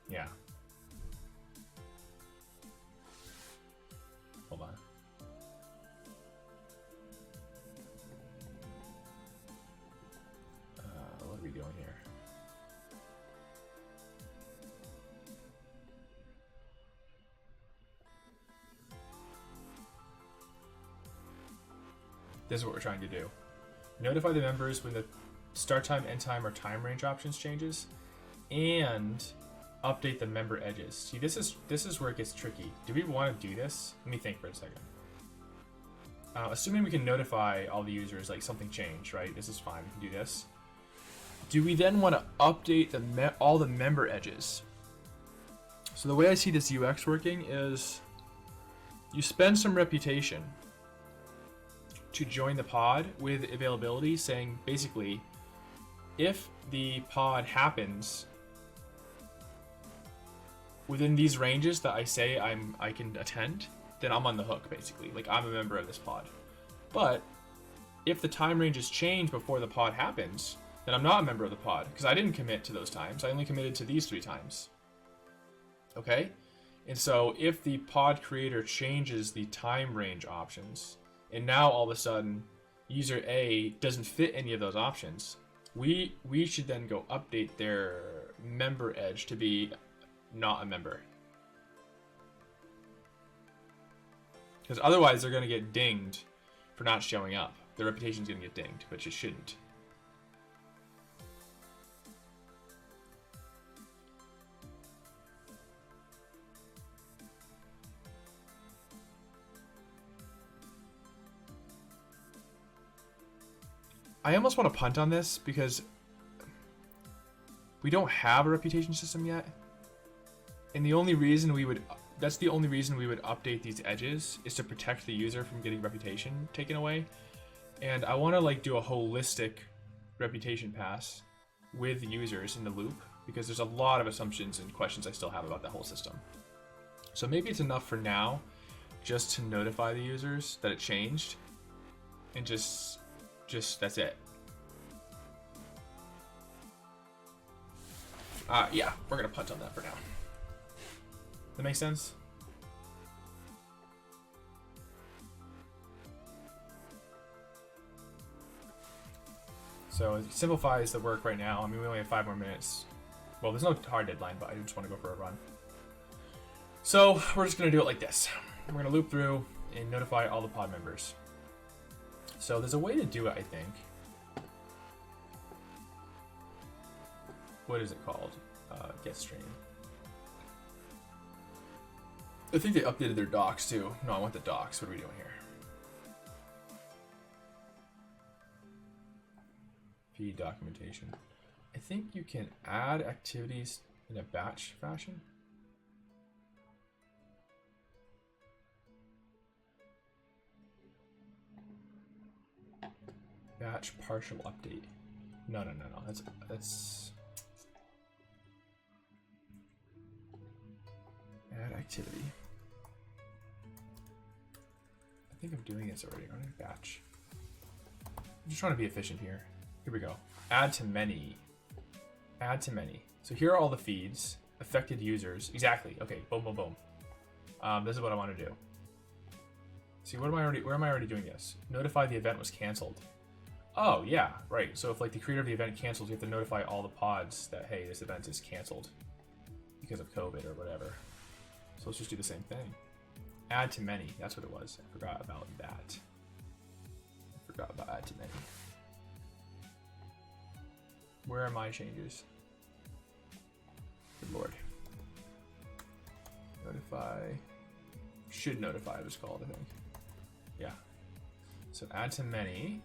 yeah. Hold on. What are we doing here? This is what we're trying to do. Notify the members when the start time, end time, or time range options changes, and update the member edges. See, this is where it gets tricky. Do we want to do this? Let me think for a second. Assuming we can notify all the users, like something changed, right? This is fine. We can do this. Do we then want to update all the member edges? So the way I see this UX working is you spend some reputation to join the pod with availability, saying basically, if the pod happens within these ranges that I say I can attend, then I'm on the hook, basically. Like, I'm a member of this pod. But if the time ranges change before the pod happens, then I'm not a member of the pod, because I didn't commit to those times. I only committed to these 3 times. Okay? And so if the pod creator changes the time range options, and now all of a sudden user A doesn't fit any of those options, we should then go update their member edge to be not a member. Because otherwise they're going to get dinged for not showing up. Their reputation's going to get dinged, which it shouldn't. I almost want to punt on this because we don't have a reputation system yet. And the only reason we would, that's the only reason we would update these edges, is to protect the user from getting reputation taken away. And I want to like do a holistic reputation pass with users in the loop, because there's a lot of assumptions and questions I still have about the whole system. So maybe it's enough for now just to notify the users that it changed, and just that's it. Yeah, we're gonna punt on that for now. That makes sense? So it simplifies the work right now. I mean, we only have 5 more minutes. Well, there's no hard deadline, but I just want to go for a run. So we're just gonna do it like this. We're gonna loop through and notify all the pod members. So there's a way to do it, I think. What is it called? GetStream. I think they updated their docs too. No, I want the docs. What are we doing here? Feed documentation. I think you can add activities in a batch fashion. Batch partial update. No. That's Add activity. I think I'm doing this already. I'm gonna batch. I'm just trying to be efficient here. Here we go. Add to many. Add to many. So here are all the feeds. Affected users. Exactly. Okay. Boom, boom, boom. This is what I want to do. See, where am I already doing this? Notify the event was canceled. Oh, yeah, right. So if like the creator of the event cancels, you have to notify all the pods that, hey, this event is canceled because of COVID or whatever. So let's just do the same thing. Add to many. That's what it was. I forgot about that. I forgot about add to many. Where are my changes? Good lord. Notify. Should notify, it was called, I think. Yeah. So add to many.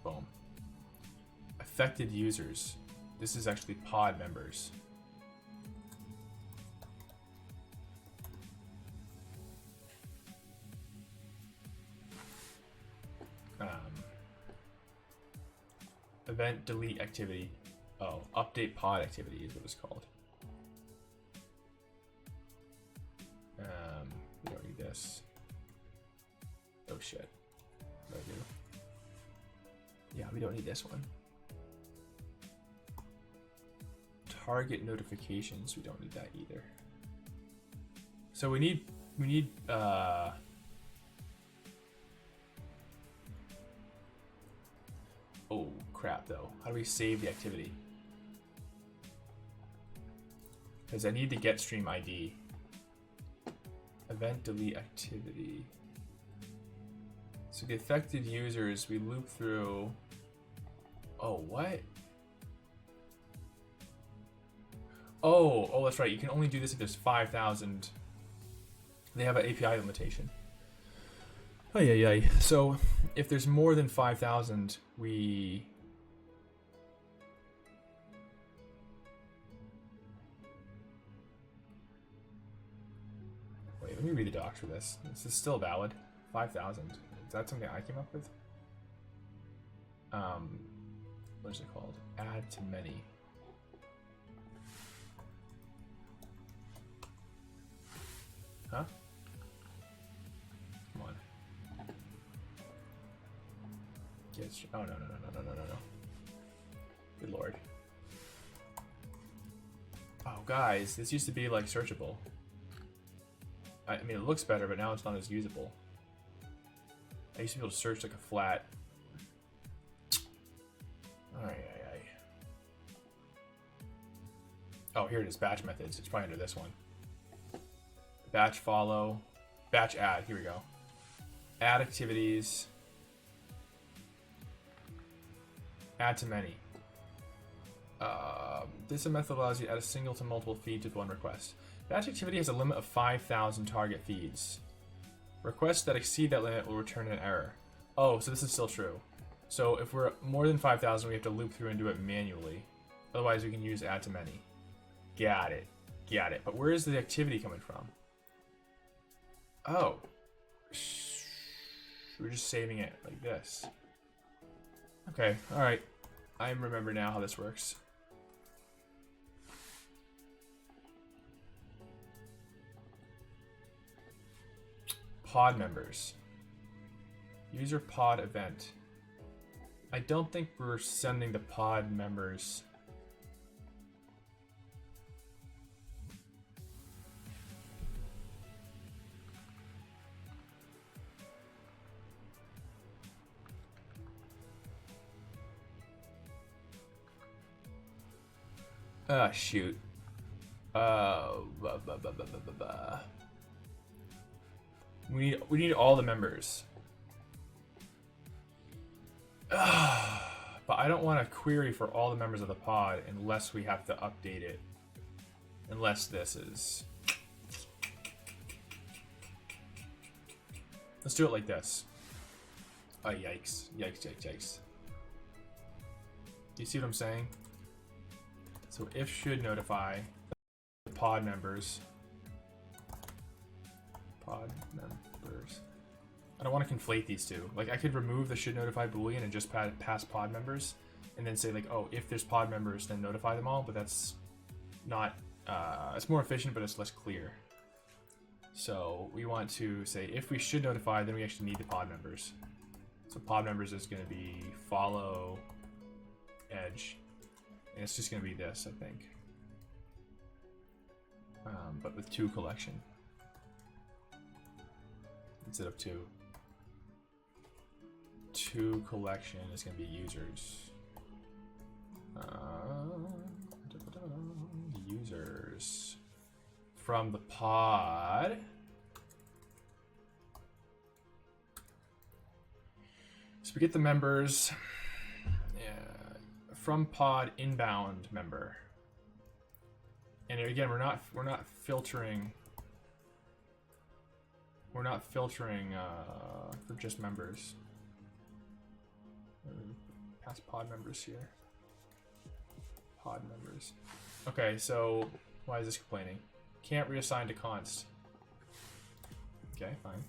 Boom. Affected users. This is actually pod members. Event delete activity. Oh, update pod activity is what it's called. We don't need this. Oh shit. What do I do? Yeah, we don't need this one. Target notifications, we don't need that either. So we need oh crap though. How do we save the activity? Because I need the get stream ID. Event delete activity. So the affected users, we loop through. Oh, what? Oh, that's right. You can only do this if there's 5,000. They have an API limitation. Oh, yeah. So if there's more than 5,000, we. Wait, let me read the docs for this. This is still valid. 5,000. Is that something I came up with? What is it called? Add to many. Huh? Come on. Yes. Oh, no. Good lord. Oh, guys, this used to be like searchable. I mean, it looks better, but now it's not as usable. I used to be able to search like a flat. Oh, here it is. Batch methods. It's probably under this one. Batch follow. Batch add. Here we go. Add activities. Add to many. This method allows you to add a single to multiple feeds with one request. Batch activity has a limit of 5,000 target feeds. Requests that exceed that limit will return an error. Oh, so this is still true. So if we're more than 5,000, we have to loop through and do it manually. Otherwise, we can use add to many. Got it. But where is the activity coming from? Oh. We're just saving it like this. Okay, alright. I remember now how this works. Pod members. User pod event. I don't think we're sending the pod members. Shoot. We need all the members. But I don't want to query for all the members of the pod unless we have to update it. Unless this is. Let's do it like this. Oh, yikes. Yikes. You see what I'm saying? So if should notify the pod members. I don't want to conflate these two. Like I could remove the should notify boolean and just pass pod members and then say like, oh, if there's pod members, then notify them all, but that's not, it's more efficient, but it's less clear. So we want to say if we should notify, then we actually need the pod members. So pod members is going to be follow edge, and it's just going to be this, I think, but with 2 collection instead of 2. 2 collection is going to be users. Users from the pod. So we get the members from pod inbound member, and again we're not filtering. We're not filtering for just members. Pass pod members here. Pod members. Okay, so why is this complaining? Can't reassign to const. Okay, fine.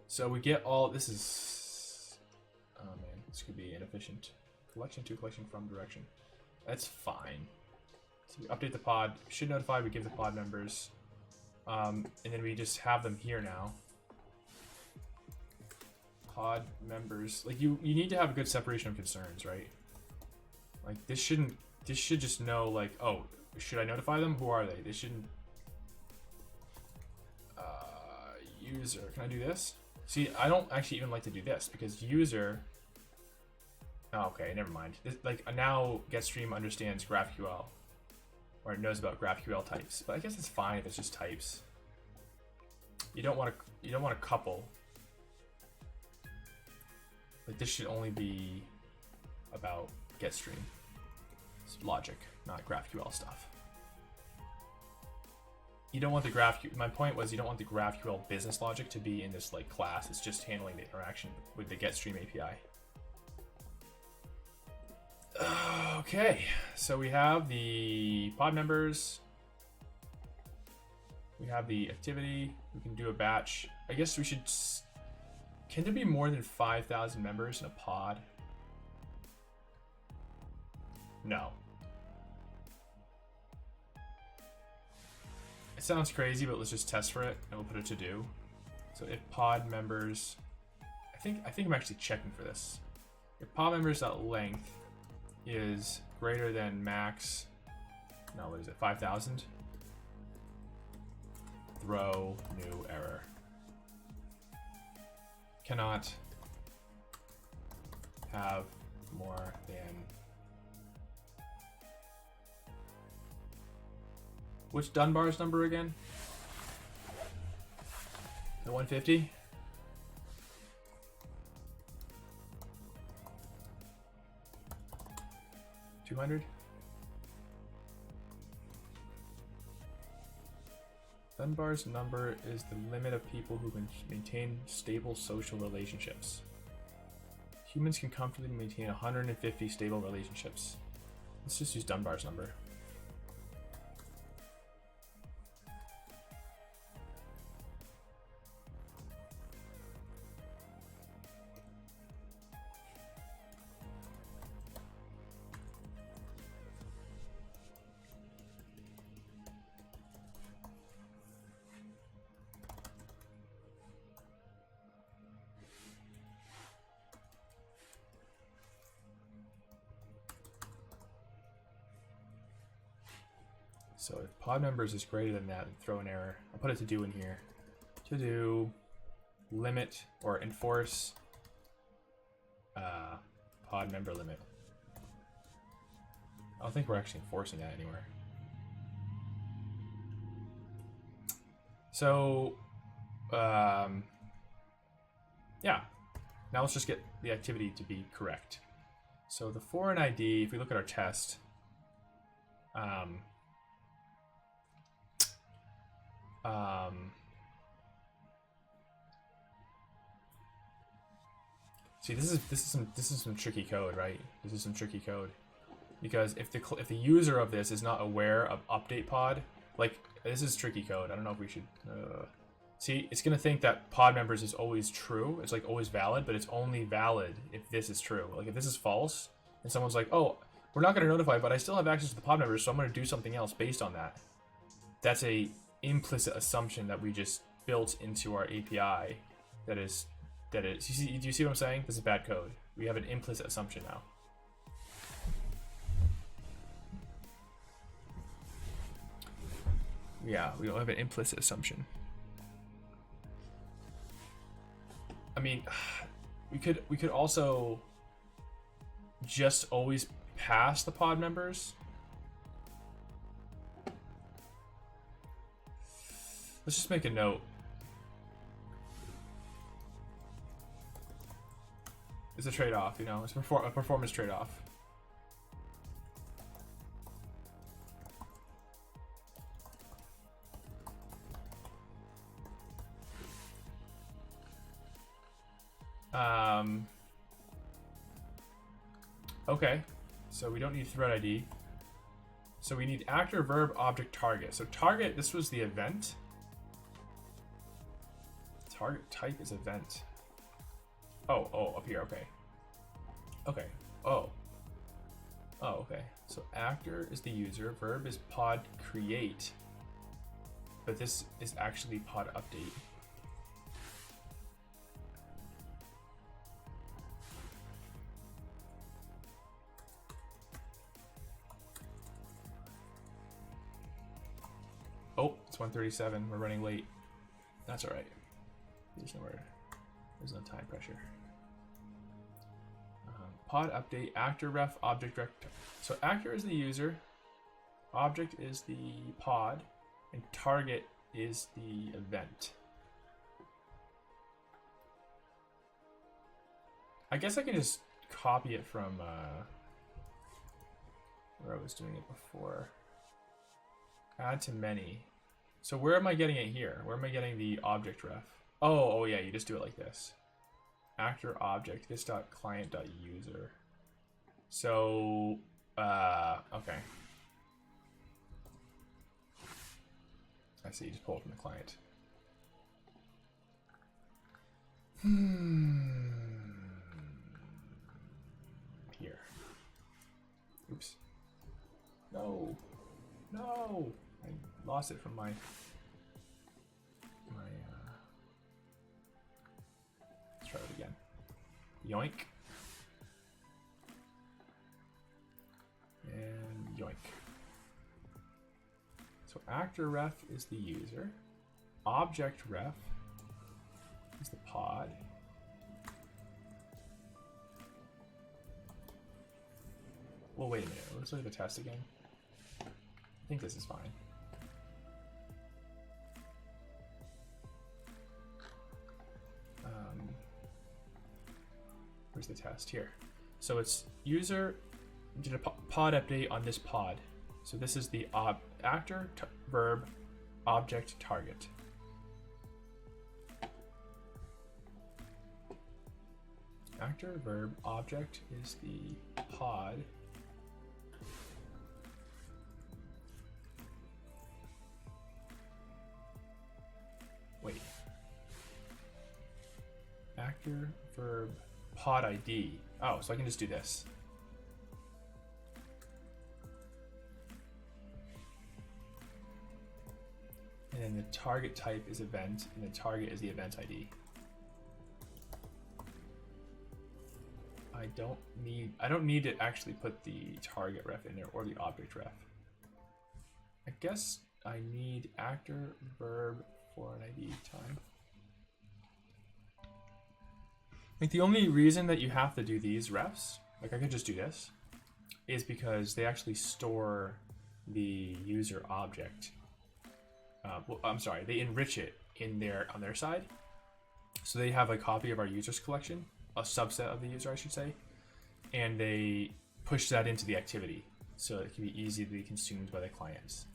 So we get all, this is, oh man, this could be inefficient. Collection to collection from direction. That's fine. So we update the pod, should notify, we give the pod members, and then we just have them here now. Pod members, like you need to have a good separation of concerns, right? Like this should just know, like, oh, should I notify them? Who are they? They shouldn't. User, can I do this? See, I don't actually even like to do this because user. Oh, okay, never mind. This, like now GetStream understands GraphQL, or it knows about GraphQL types, but I guess it's fine if it's just types. You don't want to couple. Like this should only be about GetStream. It's logic, not GraphQL stuff. You don't want the my point was you don't want the GraphQL business logic to be in this like class. It's just handling the interaction with the GetStream API. Okay, so we have the pod members. We have the activity. We can do a batch. I guess we should. Can there be more than 5,000 members in a pod? No. It sounds crazy, but let's just test for it, and we'll put a to-do. So if pod members, I think I'm actually checking for this. If pod members.length is greater than max, no, what is it, 5,000? Throw new error. Cannot have more than. Which Dunbar's number again? The 150? $200? Dunbar's number is the limit of people who can maintain stable social relationships. Humans can comfortably maintain 150 stable relationships. Let's just use Dunbar's number. So if pod members is greater than that, throw an error. I'll put a to do in here. To do limit or enforce pod member limit. I don't think we're actually enforcing that anywhere. So yeah, now let's just get the activity to be correct. So the foreign ID, if we look at our test, see, this is some tricky code, right? This is some tricky code because if the user of this is not aware of update pod, like this is tricky code. I don't know if we should see. It's gonna think that pod members is always true. It's like always valid, but it's only valid if this is true. Like if this is false, and someone's like, oh, we're not going to notify, but I still have access to the pod members, so I'm going to do something else based on that. That's a implicit assumption that we just built into our API. Do you see what I'm saying? This is bad code. We have an implicit assumption now. Yeah, we don't have an implicit assumption. I mean, we could also just always pass the pod members. Let's just make a note. It's a trade-off, you know. It's a performance trade-off. Okay, so we don't need thread ID. So we need actor, verb, object, target. So target, this was the event. Target type is event. Oh, up here, okay. Okay, oh, okay. So actor is the user, verb is pod create. But this is actually pod update. Oh, it's 1:37. We're running late. That's all right. There's no time pressure. Pod update, actor, ref, object, rect. So actor is the user, object is the pod, and target is the event. I guess I can just copy it from where I was doing it before. Add to many. So where am I getting it here? Where am I getting the object ref? Oh yeah, you just do it like this. Actor object this.client.user. So okay. I see, you just pull it from the client. Here. Oops. No. I lost it from my let's try it again. Yoink. And yoink. So actor ref is the user. Object ref is the pod. Well, wait a minute. Let's look at the test again. I think this is fine. Where's the test? Here. So it's user did a pod update on this pod. So this is the actor, verb, object, target. Actor, verb, object is the pod. Wait. Actor, verb, pod ID. Oh, so I can just do this. And then the target type is event, and the target is the event ID. I don't need to actually put the target ref in there or the object ref. I guess I need actor, verb, for an ID time. Like the only reason that you have to do these refs, like I could just do this, is because they actually store the user object. Well, I'm sorry, they enrich it in on their side. So they have a copy of our users collection, a subset of the user, I should say, and they push that into the activity so it can be easy to be consumed by the clients.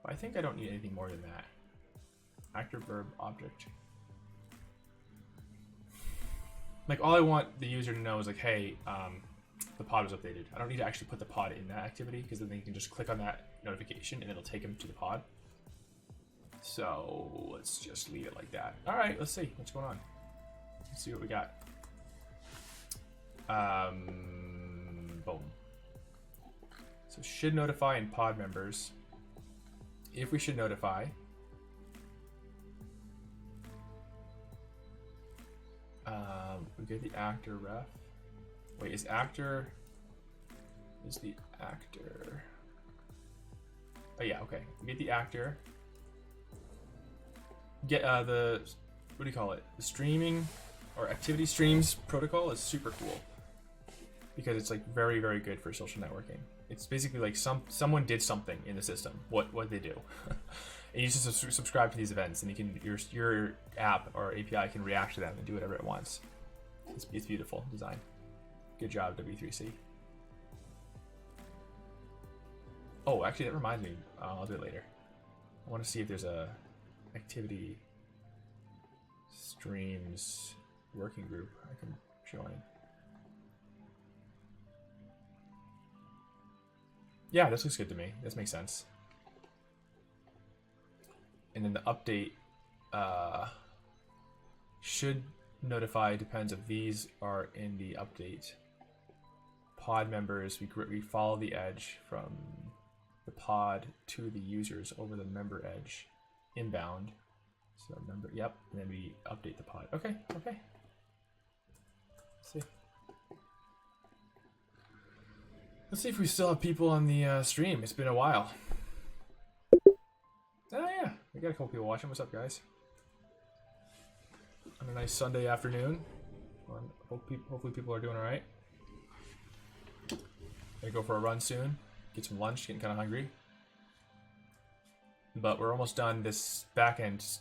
But I think I don't need anything more than that. Actor, verb, object. Like all I want the user to know is like, hey, the pod was updated. I don't need to actually put the pod in that activity because then they can just click on that notification and it'll take them to the pod. So let's just leave it like that. All right, let's see what's going on. Let's see what we got. Boom. So should notify in pod members. If we should notify, we get the actor ref. Wait, is the actor? Oh yeah, okay. We get the actor. Get the, what do you call it? The streaming or activity streams protocol is super cool because it's like very, very good for social networking. It's basically like someone did something in the system. What they do, and you just subscribe to these events, and you can your app or API can react to them and do whatever it wants. It's beautiful design. Good job, W3C. Oh, actually, that reminds me. I'll do it later. I want to see if there's a activity streams working group I can join. Yeah, this looks good to me. This makes sense. And then the update should notify depends if these are in the update. Pod members, we follow the edge from the pod to the users over the member edge inbound. So member, yep, and then we update the pod. Okay. Let's see. Let's see if we still have people on the stream. It's been a while. Oh yeah, we got a couple people watching. What's up, guys? On a nice Sunday afternoon. Hopefully people are doing all right. Gonna go for a run soon. Get some lunch. Getting kind of hungry. But we're almost done this backend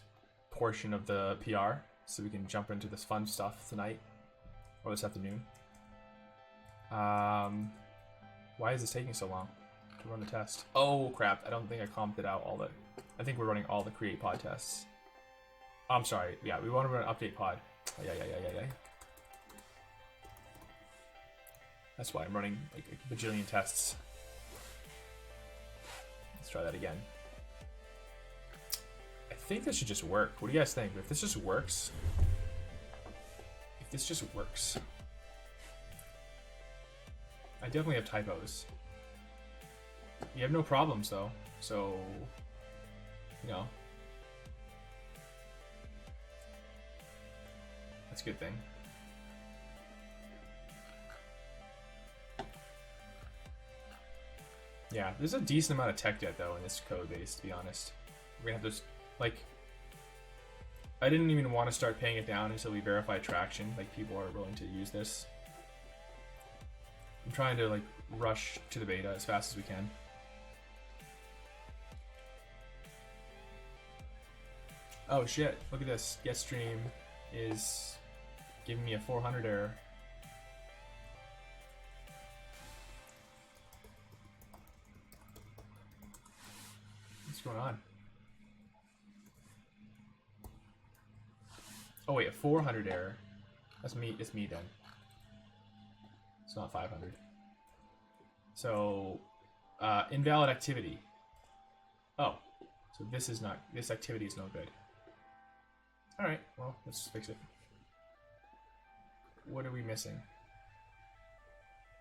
portion of the PR, so we can jump into this fun stuff tonight or this afternoon. Why is this taking so long to run the test? Oh crap, I don't think I commented out all the... I think we're running all the create pod tests. I'm sorry, yeah, we want to run an update pod. Oh, yeah. That's why I'm running like a bajillion tests. Let's try that again. I think this should just work. What do you guys think? If this just works... I definitely have typos. You have no problems though, so you know that's a good thing. Yeah, there's a decent amount of tech debt though in this code base, to be honest. We're gonna have to like, I didn't even want to start paying it down until we verify traction, like people are willing to use this. I'm trying to like rush to the beta as fast as we can. Oh shit, look at this. Get stream is giving me a 400 error. What's going on? Oh wait, a 400 error. That's me, it's me then. It's not 500. So, invalid activity. Oh, so this is not, this activity is no good. All right, well, let's fix it. What are we missing?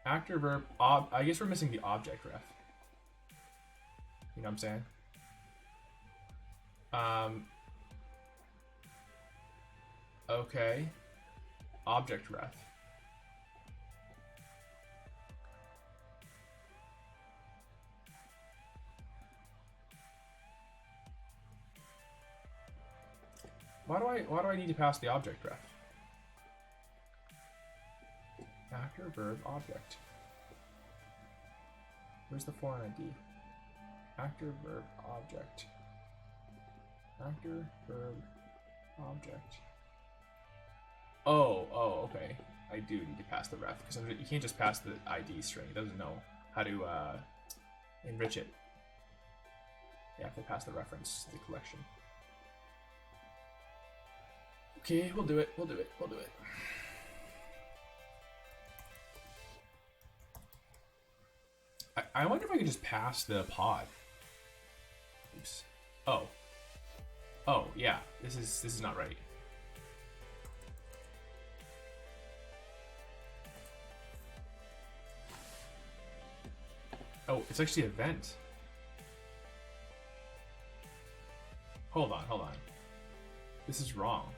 Actor, verb, I guess we're missing the object ref. You know what I'm saying? Okay. Object ref. Why do I need to pass the object ref? Actor, verb, object. Where's the foreign ID? Actor, verb, object. Actor, verb, object. Oh, okay. I do need to pass the ref because you can't just pass the ID string. It doesn't know how to enrich it. You have to pass the reference to the collection. Okay, we'll do it. I wonder if I could just pass the pod. Oops. Oh, yeah. This is not right. Oh, it's actually event. Hold on, hold on. This is wrong.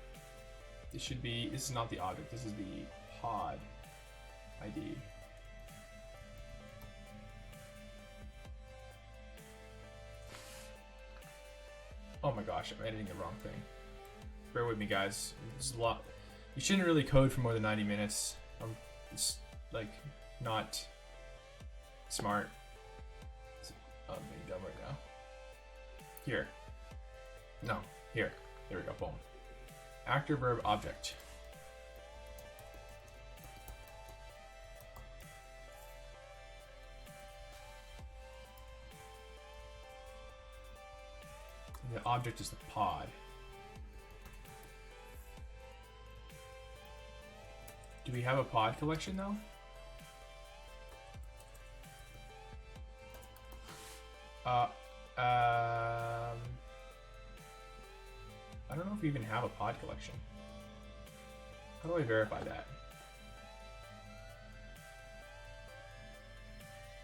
This should be, this is not the object, this is the pod ID. Oh my gosh, I'm editing the wrong thing. Bear with me, guys. This is a lot. You shouldn't really code for more than 90 minutes. It's like not smart. I'm being dumb right now. Here. No, here. There we go, boom. Actor, verb, object. The object is the pod. Do we have a pod collection though? I don't know if we even have a pod collection. How do I verify that?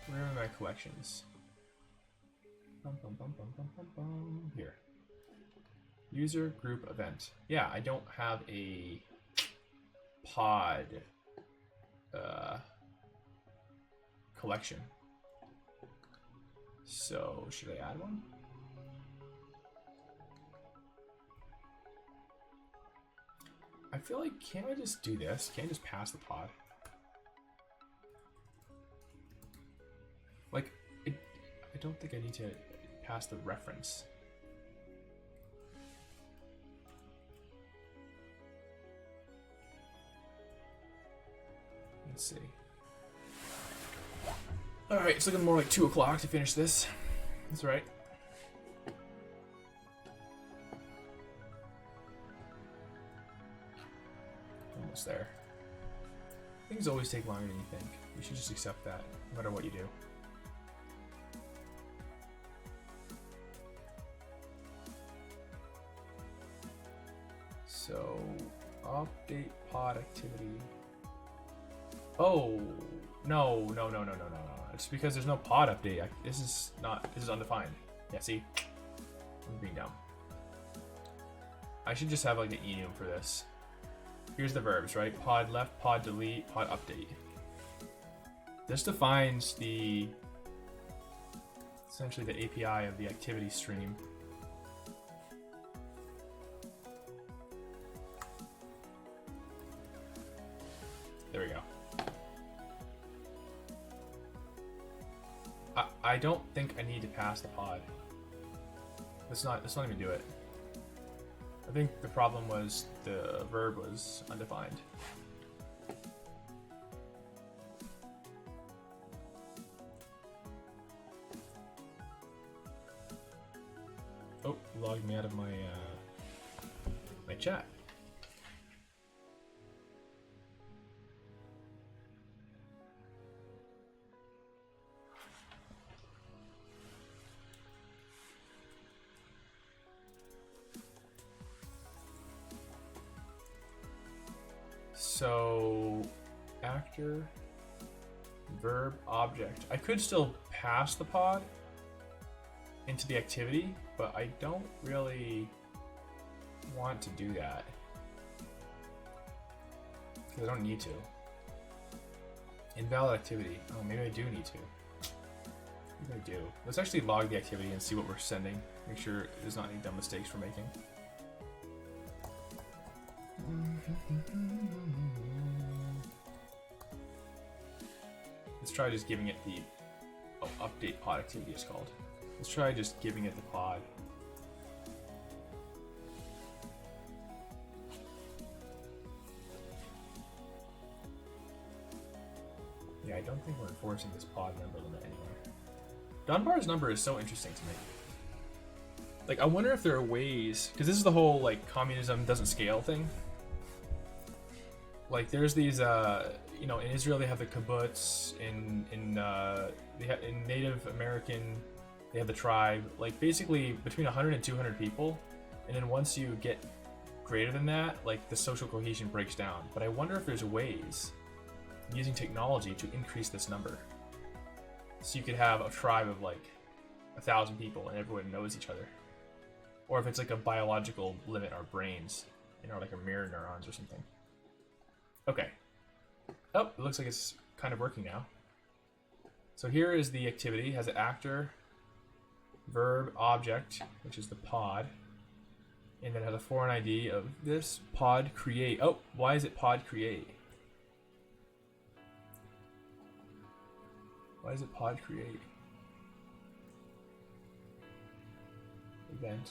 Where are my collections? Here. User group event. Yeah, I don't have a pod collection. So should I add one? I feel like, can't I just do this? Can't I just pass the pod? Like, I don't think I need to pass the reference. Let's see. Alright, it's looking more like 2 o'clock to finish this. That's right. Almost there. Things always take longer than you think. You should just accept that, no matter what you do. So, update pod activity. Oh, no. It's because there's no pod update. This is undefined. Yeah, see? I'm being dumb. I should just have like an enum for this. Here's the verbs, right? Pod left, pod delete, pod update. This defines essentially the API of the activity stream. There we go. I don't think I need to pass the pod. Let's not even do it. I think the problem was the verb was undefined. Oh, logged me out of my my chat. So, actor, verb, object. I could still pass the pod into the activity, but I don't really want to do that because I don't need to. Invalid activity. Oh, maybe I do need to. Maybe I do. Let's actually log the activity and see what we're sending. Make sure there's not any dumb mistakes we're making. Let's try just giving it the update pod activity is called. Let's try just giving it the pod. Yeah, I don't think we're enforcing this pod number limit anywhere. Dunbar's number is so interesting to me. Like, I wonder if there are ways, because this is the whole like communism doesn't scale thing. Like, there's these, you know, in Israel they have the kibbutz. In Native American, they have the tribe. Like, basically between 100 and 200 people, and then once you get greater than that, like the social cohesion breaks down. But I wonder if there's ways using technology to increase this number. So you could have a tribe of like 1,000 people and everyone knows each other. Or if it's like a biological limit, our brains, you know, like our mirror neurons or something. Okay. Oh, it looks like it's kind of working now. So here is the activity. It has an actor, verb, object, which is the pod. And then it has a foreign ID of this pod create. Oh, why is it pod create? Why is it pod create? Event.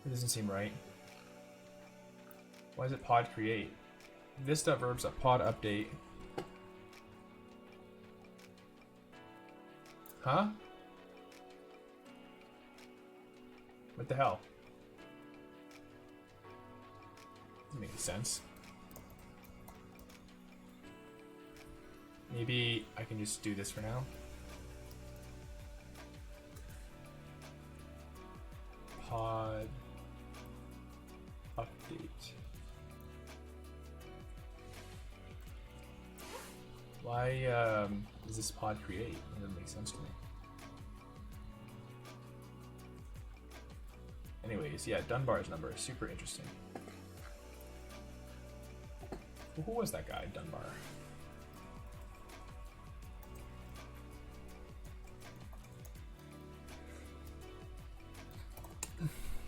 It doesn't seem right. Why is it pod create? This.verb's a pod update. Huh? What the hell? Doesn't make any sense. Maybe I can just do this for now. Pod update. Why does this pod create? It doesn't make sense to me. Anyways, yeah, Dunbar's number is super interesting. Who was that guy, Dunbar?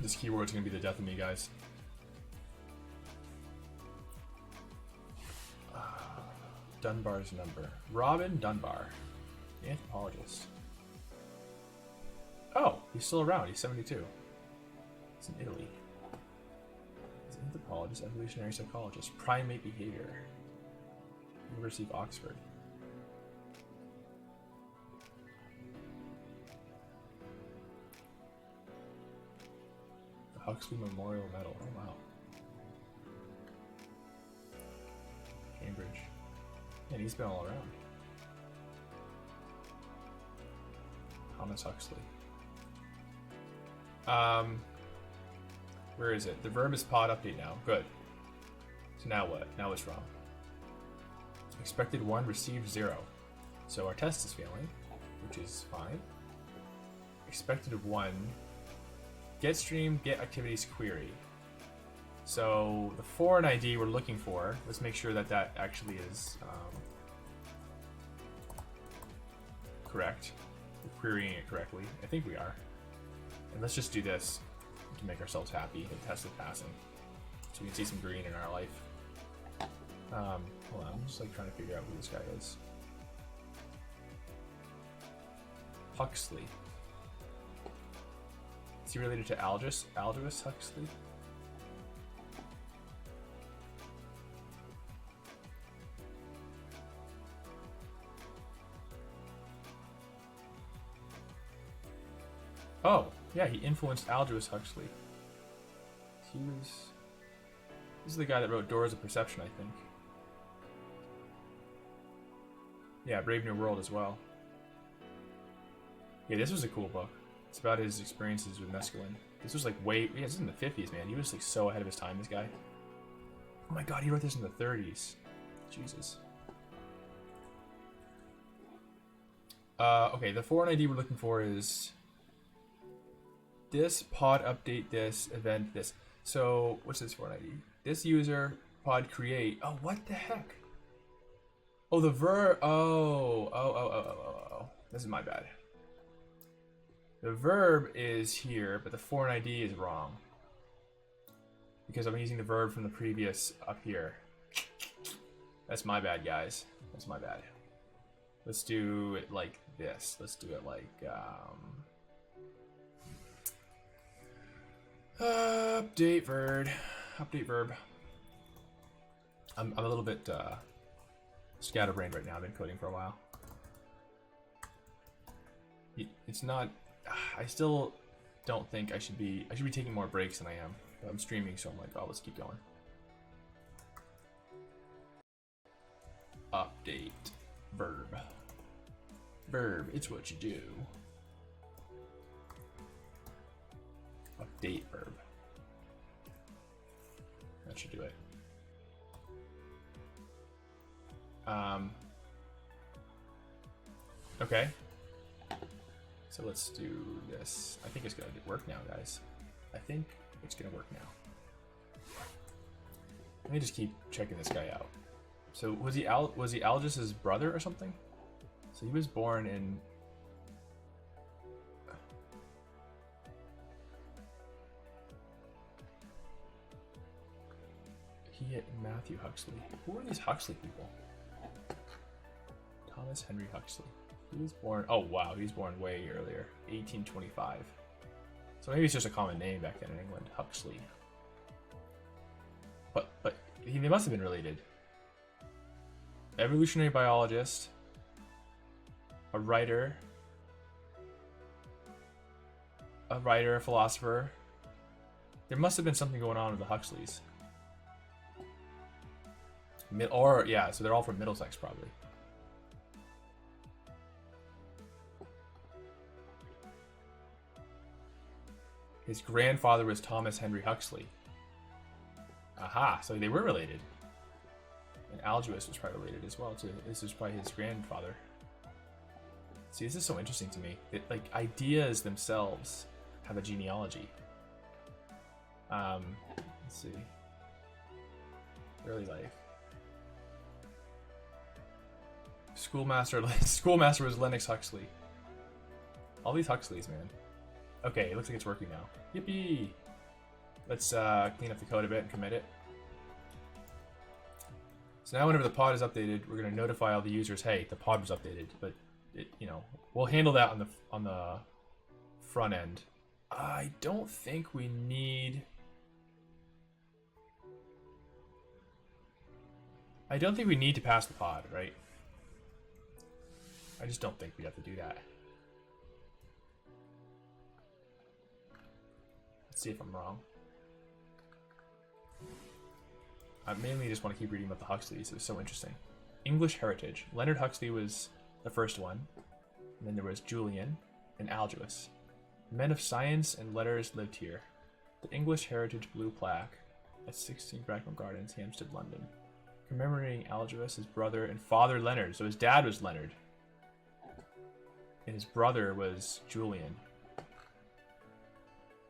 This keyword's gonna be the death of me, guys. Dunbar's number. Robin Dunbar, the anthropologist. Oh, he's still around. He's 72. He's in Italy. He's an anthropologist, evolutionary psychologist, primate behavior. University of Oxford. The Huxley Memorial Medal. Oh wow. Cambridge. And he's been all around. Thomas Huxley. Where is it? The verb is pod update now. Good. So now what? Now what's wrong? Expected 1, received 0. So our test is failing, which is fine. Expected 1, get stream, get activities query. So the foreign ID we're looking for, let's make sure that that actually is correct. We're querying it correctly. I think we are. And let's just do this to make ourselves happy and test the passing. So we can see some green in our life. Hold on, I'm just like trying to figure out who this guy is. Huxley. Is he related to Aldous Huxley? Oh, yeah, he influenced Aldous Huxley. This is the guy that wrote Doors of Perception, I think. Yeah, Brave New World as well. Yeah, this was a cool book. It's about his experiences with mescaline. This was like yeah, this is in the 50s, man. He was like so ahead of his time, this guy. Oh my god, he wrote this in the 30s. Jesus. Okay, the foreign ID we're looking for is this, pod update this, event this. So, what's this foreign ID? This user, pod create. Oh, what the heck? Oh, the verb. Oh. This is my bad. The verb is here, but the foreign ID is wrong. Because I'm using the verb from the previous up here. That's my bad, guys. That's my bad. Let's do it like this. Let's do it like, update verb. Update verb. I'm a little bit scatterbrained right now. I've been coding for a while. It's not. I still don't think I should be. I should be taking more breaks than I am. But I'm streaming, so I'm like, oh, let's keep going. Update verb. Verb. It's what you do. Update verb. That should do it. Okay. So let's do this. I think it's gonna work now, guys. I think it's gonna work now. Let me just keep checking this guy out. So was he Algis's brother or something? So he was born in. He hit Matthew Huxley. Who are these Huxley people? Thomas Henry Huxley. He was born. Oh wow, he was born way earlier, 1825. So maybe it's just a common name back then in England, Huxley. But they must have been related. Evolutionary biologist, a writer, a philosopher. There must have been something going on with the Huxleys. Yeah, so they're all from Middlesex probably. His grandfather was Thomas Henry Huxley. Aha, so they were related. And Alginus was probably related as well. This is probably his grandfather. See, this is so interesting to me. That, like, ideas themselves have a genealogy. Let's see. Early life. Schoolmaster was Lennox Huxley. All these Huxleys, man. Okay, it looks like it's working now. Yippee! Let's clean up the code a bit and commit it. So now whenever the pod is updated, we're going to notify all the users, hey, the pod was updated. But, we'll handle that on the front end. I don't think we need... to pass the pod, right? I just don't think we have to do that. Let's see if I'm wrong. I mainly just want to keep reading about the Huxleys. It was so interesting. English heritage. Leonard Huxley was the first one. And then there was Julian and Alginus. Men of science and letters lived here. The English heritage blue plaque at 16 Bracknell Gardens, Hampstead, London. Commemorating Alginus, his brother, and father Leonard. So his dad was Leonard. And his brother was Julian.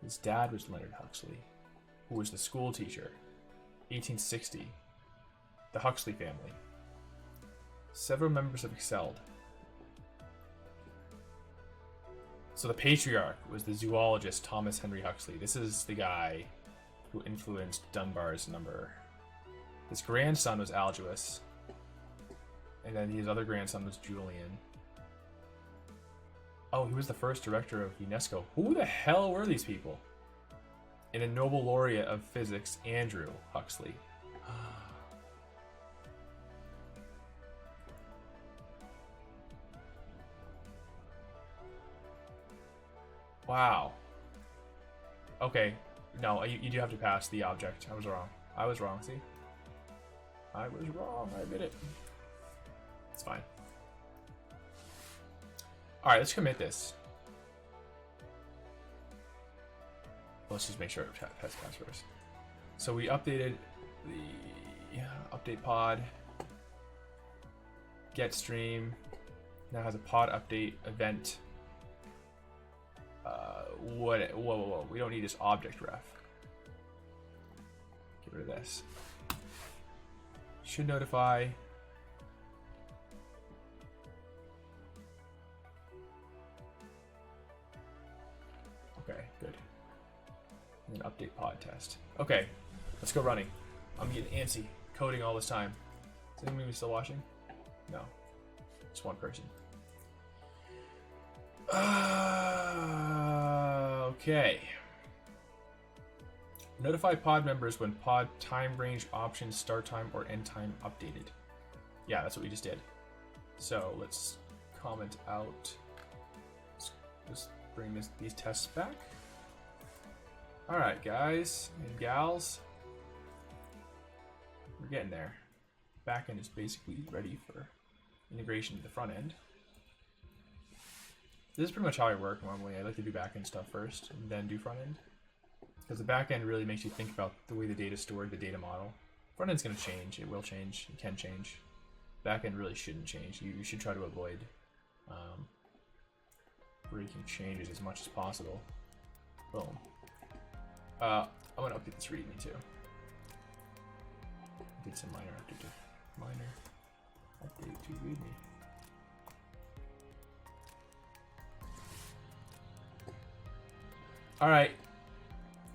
His dad was Leonard Huxley, who was the school teacher. 1860. The Huxley family. Several members have excelled. So the patriarch was the zoologist Thomas Henry Huxley. This is the guy who influenced Dunbar's number. His grandson was Alginus. And then his other grandson was Julian. Oh, he was the first director of UNESCO. Who the hell were these people? And a Nobel laureate of physics, Andrew Huxley. Wow. Okay. No, you do have to pass the object. I was wrong, see? I was wrong, I admit it. It's fine. Alright, let's commit this. Let's just make sure it has pass first. So we updated the update pod. Get stream. Now has a pod update event. Whoa. We don't need this object ref. Get rid of this. Should notify. Okay, good. And then update pod test. Okay, let's go running. I'm getting antsy coding all this time. Is anyone still watching? No, just one person. Okay. Notify pod members when pod time range options start time or end time updated. Yeah, that's what we just did. So let's comment out. Let's bring these tests back. All right, guys and gals, we're getting there. Backend is basically ready for integration to the front end. This is pretty much how I work normally. I like to do backend stuff first and then do front end. Because the backend really makes you think about the way the data is stored, the data model. Front end's going to change. It will change. It can change. Backend really shouldn't change. You should try to avoid breaking changes as much as possible. Boom. I'm gonna update this readme too. Did some minor update to readme. All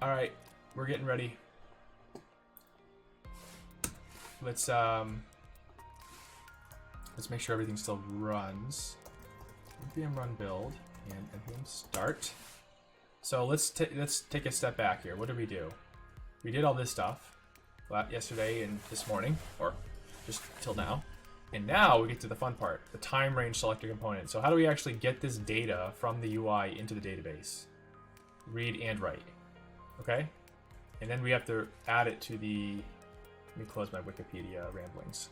right, we're getting ready. Let's make sure everything still runs. npm run build and npm start. So let's take a step back here. What did we do? We did all this stuff yesterday and this morning, or just till now. And now we get to the fun part, the time range selector component. So how do we actually get this data from the UI into the database? Read and write. Okay? And then we have to add it to the, let me close my Wikipedia ramblings.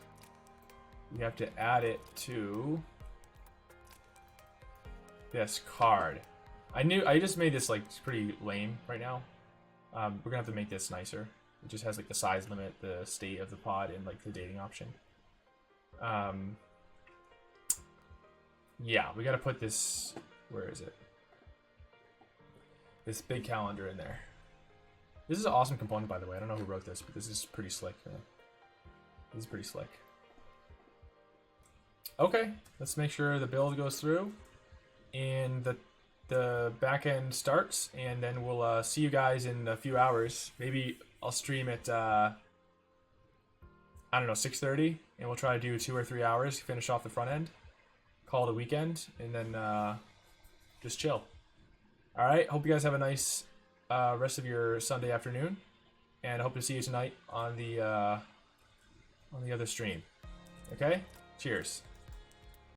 We have to add it to this card. I just made this like pretty lame right now. We're gonna have to make this nicer. It just has like the size limit, the state of the pod, and like the dating option. Yeah, we gotta put this, where is it? This big calendar in there. This is an awesome component, by the way. I don't know who wrote this, but this is pretty slick, man. This is pretty slick. Okay, let's make sure the build goes through and the backend starts, and then we'll see you guys in a few hours. Maybe I'll stream at I don't know, 6:30, and we'll try to do 2 or 3 hours to finish off the front end, call it a weekend, and then just chill. All right, hope you guys have a nice rest of your Sunday afternoon, and I hope to see you tonight on the other stream. Okay, cheers.